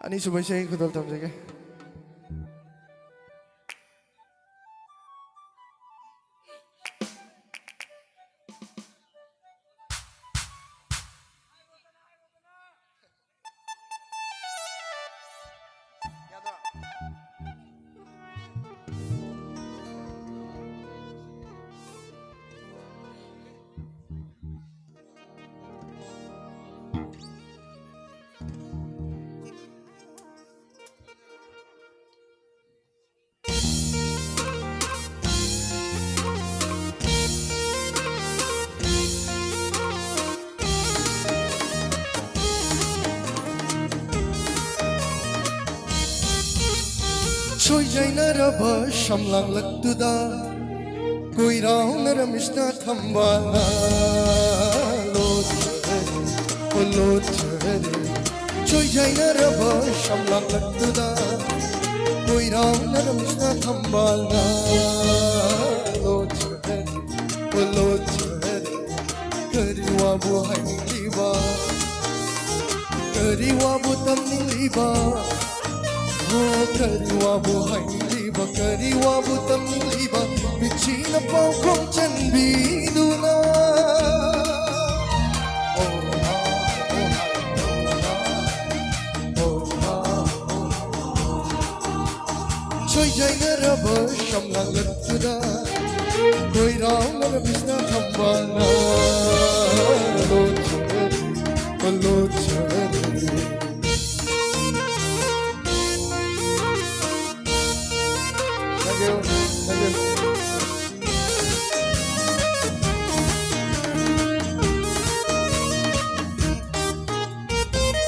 ꯑꯅꯤꯁꯨꯕ ꯏꯁꯩ ꯈꯨꯗꯣꯜ ꯇꯝꯖꯒꯦ Soyjaynaraba şamlanlıktıda Koyrağınlara mişna thambana Loçere Soyjaynaraba şamlanlıktıda Koyrağınlara mişna thambana Loçere Kariwa bu hayniliba Kariwa bu tamniliba Kariwa bu hayniliba Kariwa bu tamniliba Bichina pao kong chanbi duna Soyjaynaraba şamlanlıktıda Koyrağınlara mişna thambana Loçere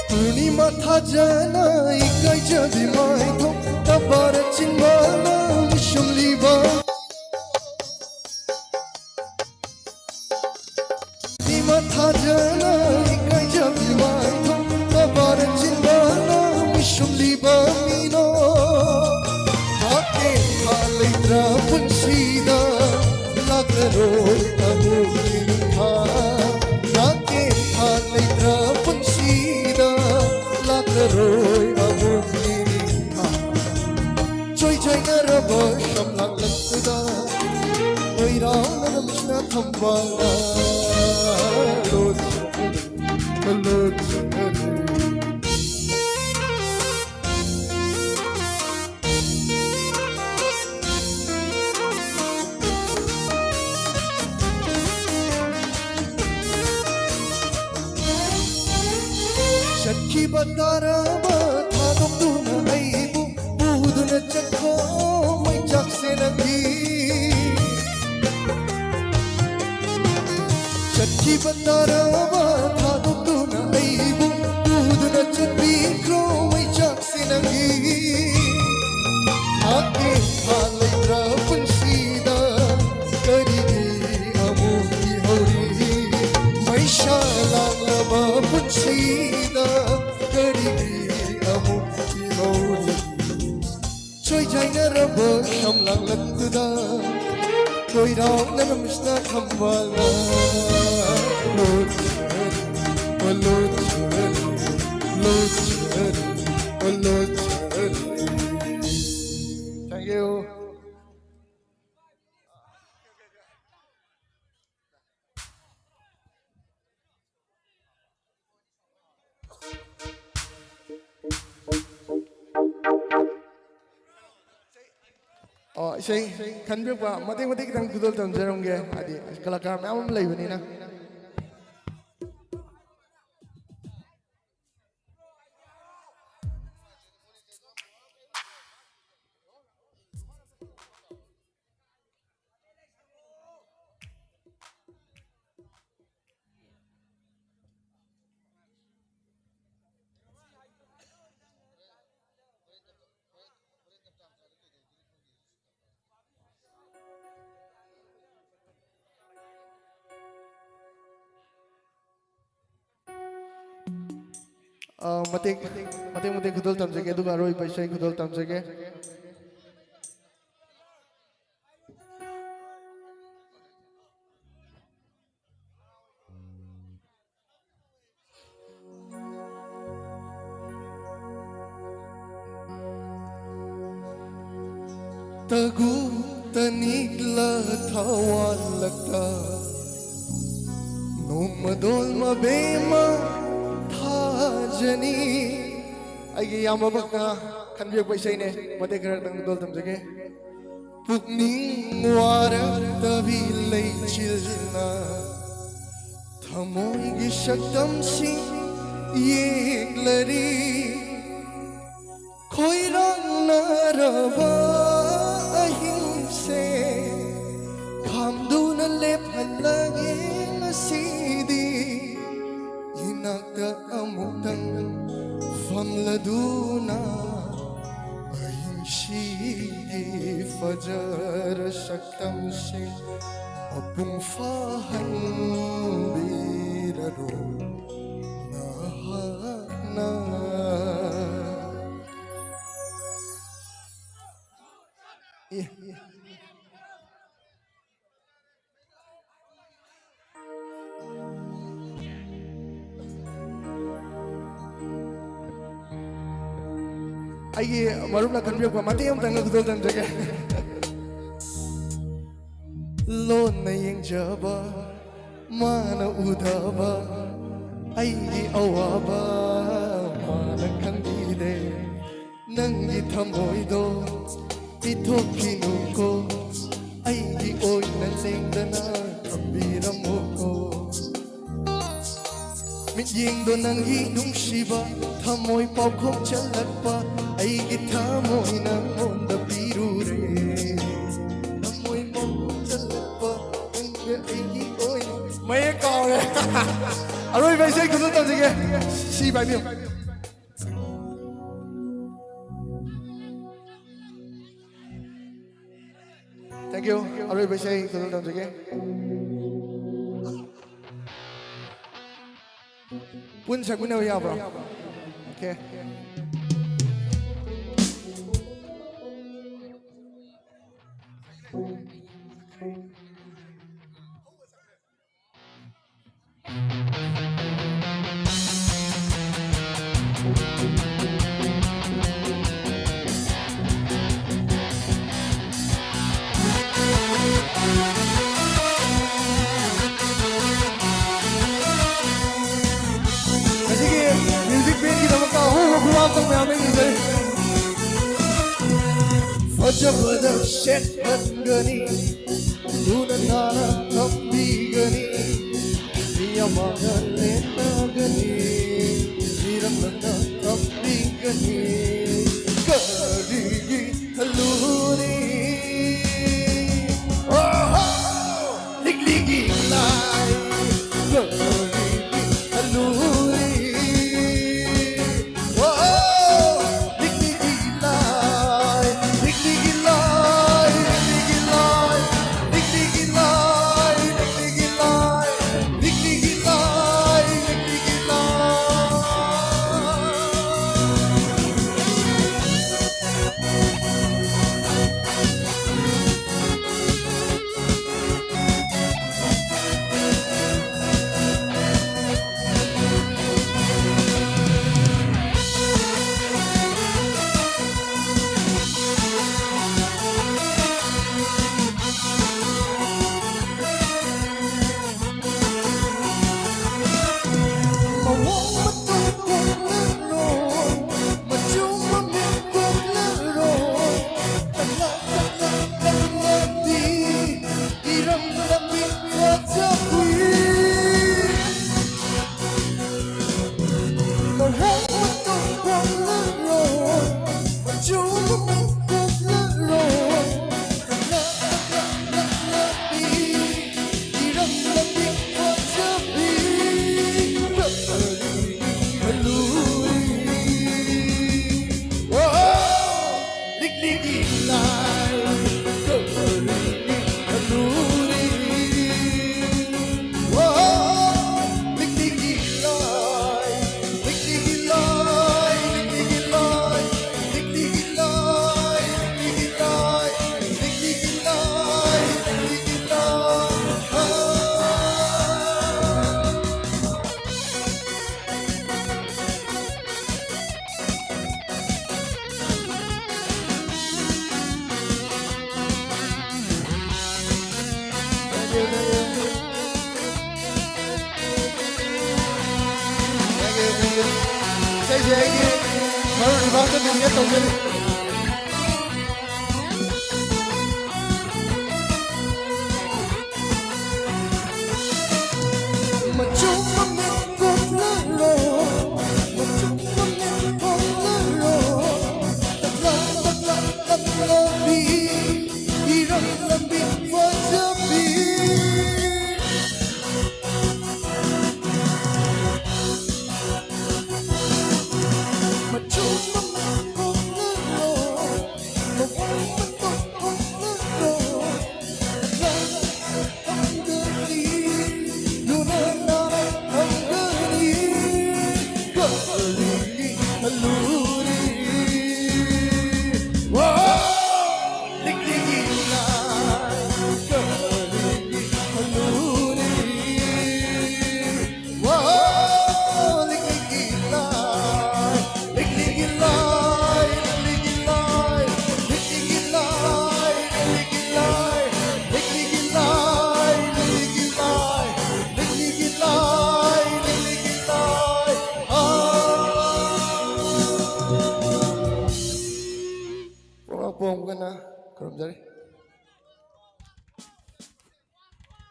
Purnima thajana ikai jadi mai thong ꯂꯥꯛꯂꯔꯣꯏ ꯑꯃꯨꯛ ꯅꯤꯡꯊꯥ ꯅꯥꯀꯦꯟ ꯊꯥꯟ ꯂꯩꯇ꯭ꯔ ꯄꯨꯟꯁꯤꯗ ꯂꯥꯛꯂꯔꯣꯏ ꯑꯃꯨꯛ ꯅꯤꯡꯊꯥ ꯆꯣꯏꯖꯥꯏꯅꯔꯕ ꯁꯝꯂꯥꯛꯂꯛꯄꯗ ꯑꯣꯏꯔꯥꯎꯅꯔꯝꯁꯤꯅ ꯊꯝꯕꯥꯜꯅ ꯂꯣꯠꯆꯔꯦ चक्खीबा ताराबा थादोक्तुना अइबु पुदुना चक्खो मैचाक्से नंगी चक्खीबा ताराबा थादोक्तुना अइबु पुदुना चक्खो मैचाक्से नंगी आके हालैत्रा पुन्सीदा करिगी अमुकी हौरी मैशा लाग्लबा पुन्सीदा Choijainaraba shamlanglaktuda koirawnaramisna khambala lochari Thank you. Isai kanbir pa mating kitang kudol tamjarongge adi kalakar mayam leibani na mating kudol tamjage duga roi paisai kudol tamjage tagu tanigla thawal lagta no madol mabema jani agi yamabaka kanbir paisai ne mate karatang dol tamjage pukning wara tabi lei chilna thamoi gi shaktam si yeglari khoirang naraba ahimse khamduna lephalage nasidi inakta amutang famladuna ahimshi fajar shaktam se apung fahan biraro na Aye, marumna kanbir pa mati am tanga kudol tamjage lon na yeng jaba mana udaba aigi awaba mana kandide nangi thamoi do ithokinu ko aigi oi na lengdana ambiramo ko mityeng do nangi nungsiba thamoi paukhok chalakpa aigi thamoi nangonda pirure thamoi paukhok chalakpa nangi aigi oi maya kaure aroi bai sai kudul tamjage si bai biu Thank you. Aroi bai sai kudul tamjage Pun saguna ya bro. Okay. ꯐꯖꯕꯗ ꯁꯦꯠꯍꯟꯒꯅꯤ ꯂꯨꯅ ꯅꯥꯟꯅ ꯊꯝꯕꯤꯒꯅꯤ ꯃꯤ ꯑꯃꯒ ꯂꯦꯟꯅꯒꯅꯤ ꯃꯤꯔꯝꯂꯒ ꯊꯝꯕꯤꯒꯅꯤ ꯀꯔꯤꯒꯤ ꯍꯜꯂꯨꯅꯤ ꯂꯤꯛꯂꯤꯒꯤ ꯂꯥꯏ ꯀꯔꯤꯒꯤ ꯍꯜꯂꯨꯅꯤ ꯂꯤꯛꯂꯤꯒꯤ ꯂꯥꯏ ಲಿಕ್ಲಿಗಿ Loy ಲಿಕ್ಲಿಗಿ Loy ಲಿಕ್ಲಿಗಿ Loy ಲಿಕ್ಲಿಗಿ Loy ಲಿಕ್ಲಿಗಿ Loy ಲಿಕ್ಲಿಗಿ Loy Saya ini baru dibantu dunia tahu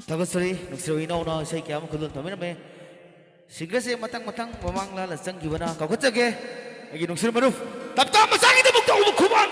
Tagasari, nagsirawin ako na sa ikayama kulun. Tama namin. Sige kasi matang-matang mamangla lasang giwana. Kakot sige. Ay ginong sino maruf. Tapta masakit ang mugtang umukuman.